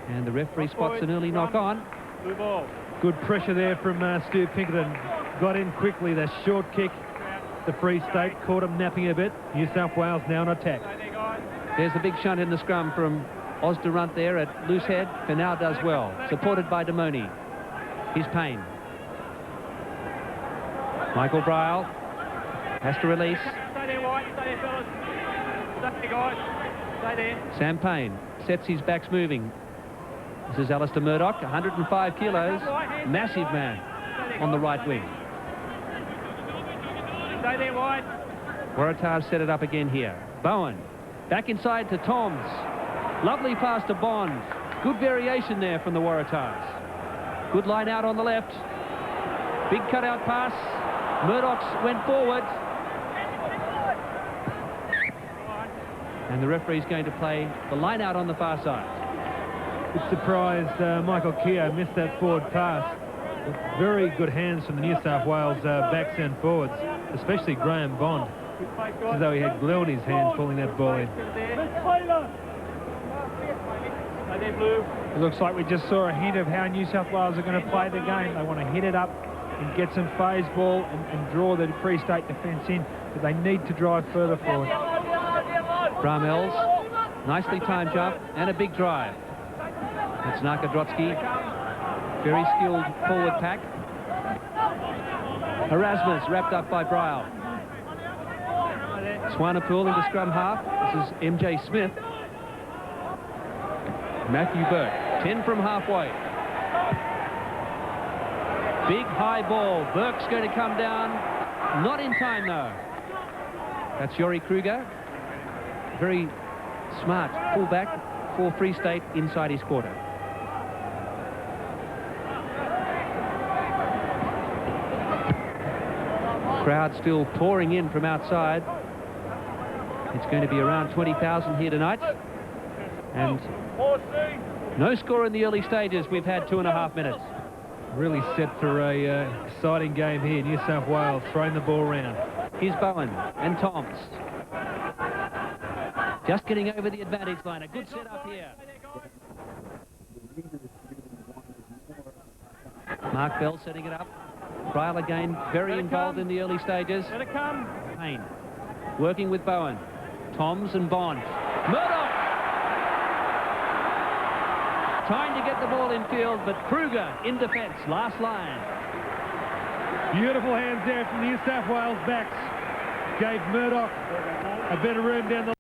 And the referee spots an early knock on. Good pressure there from Stu Pinkerton. Got in quickly, the short kick. The Free State caught him napping a bit. New South Wales now on attack. There's the big shunt in the scrum from Osdurant there at loose head. Finau does well, supported by Damoni. Here's Payne. Michael Bryle has to release. Stay there, White. Stay there, fellas. Stay there, guys. Stay there. Sam Payne sets his backs moving. This is Alistair Murdoch, 105 kilos, massive man on the right wing. Stay there, White. Waratahs set it up again here. Bowen back inside to Toms. Lovely pass to Bond. Good variation there from the Waratahs. Good line out on the left. Big cutout pass. Murdoch's went forward. And the referee's going to play the line out on the far side. Bit surprised Michael Keogh missed that forward pass. Very good hands from the New South Wales backs and forwards, especially Graham Bond. It's as though he had glue in his hand pulling that ball in. It looks like we just saw a hint of how New South Wales are going to play the game. They want to hit it up and get some phase ball and draw the Free State defence in, but they need to drive further forward. Bramels, nicely timed jump and a big drive. That's Narkodrotsky. Very skilled forward pack. Erasmus wrapped up by Bryle. Swanepoel into scrum half. This is MJ Smith. Matthew Burke, 10 from halfway. Big high ball. Burke's going to come down. Not in time though. That's Yori Kruger. Very smart fullback for Free State inside his quarter. Crowd still pouring in from outside. It's going to be around 20,000 here tonight. And no score in the early stages. We've had 2.5 minutes. Really set for a exciting game here. New South Wales throwing the ball around. Here's Bowen and Toms. Just getting over the advantage line. A good set up here. Mark Bell setting it up. Bryle again very involved in the early stages. Let it come. Payne working with Bowen. Toms and Bond. Murdoch! Trying to get the ball in field, but Kruger in defence. Last line. Beautiful hands there from the New South Wales backs. Gave Murdoch a bit of room down the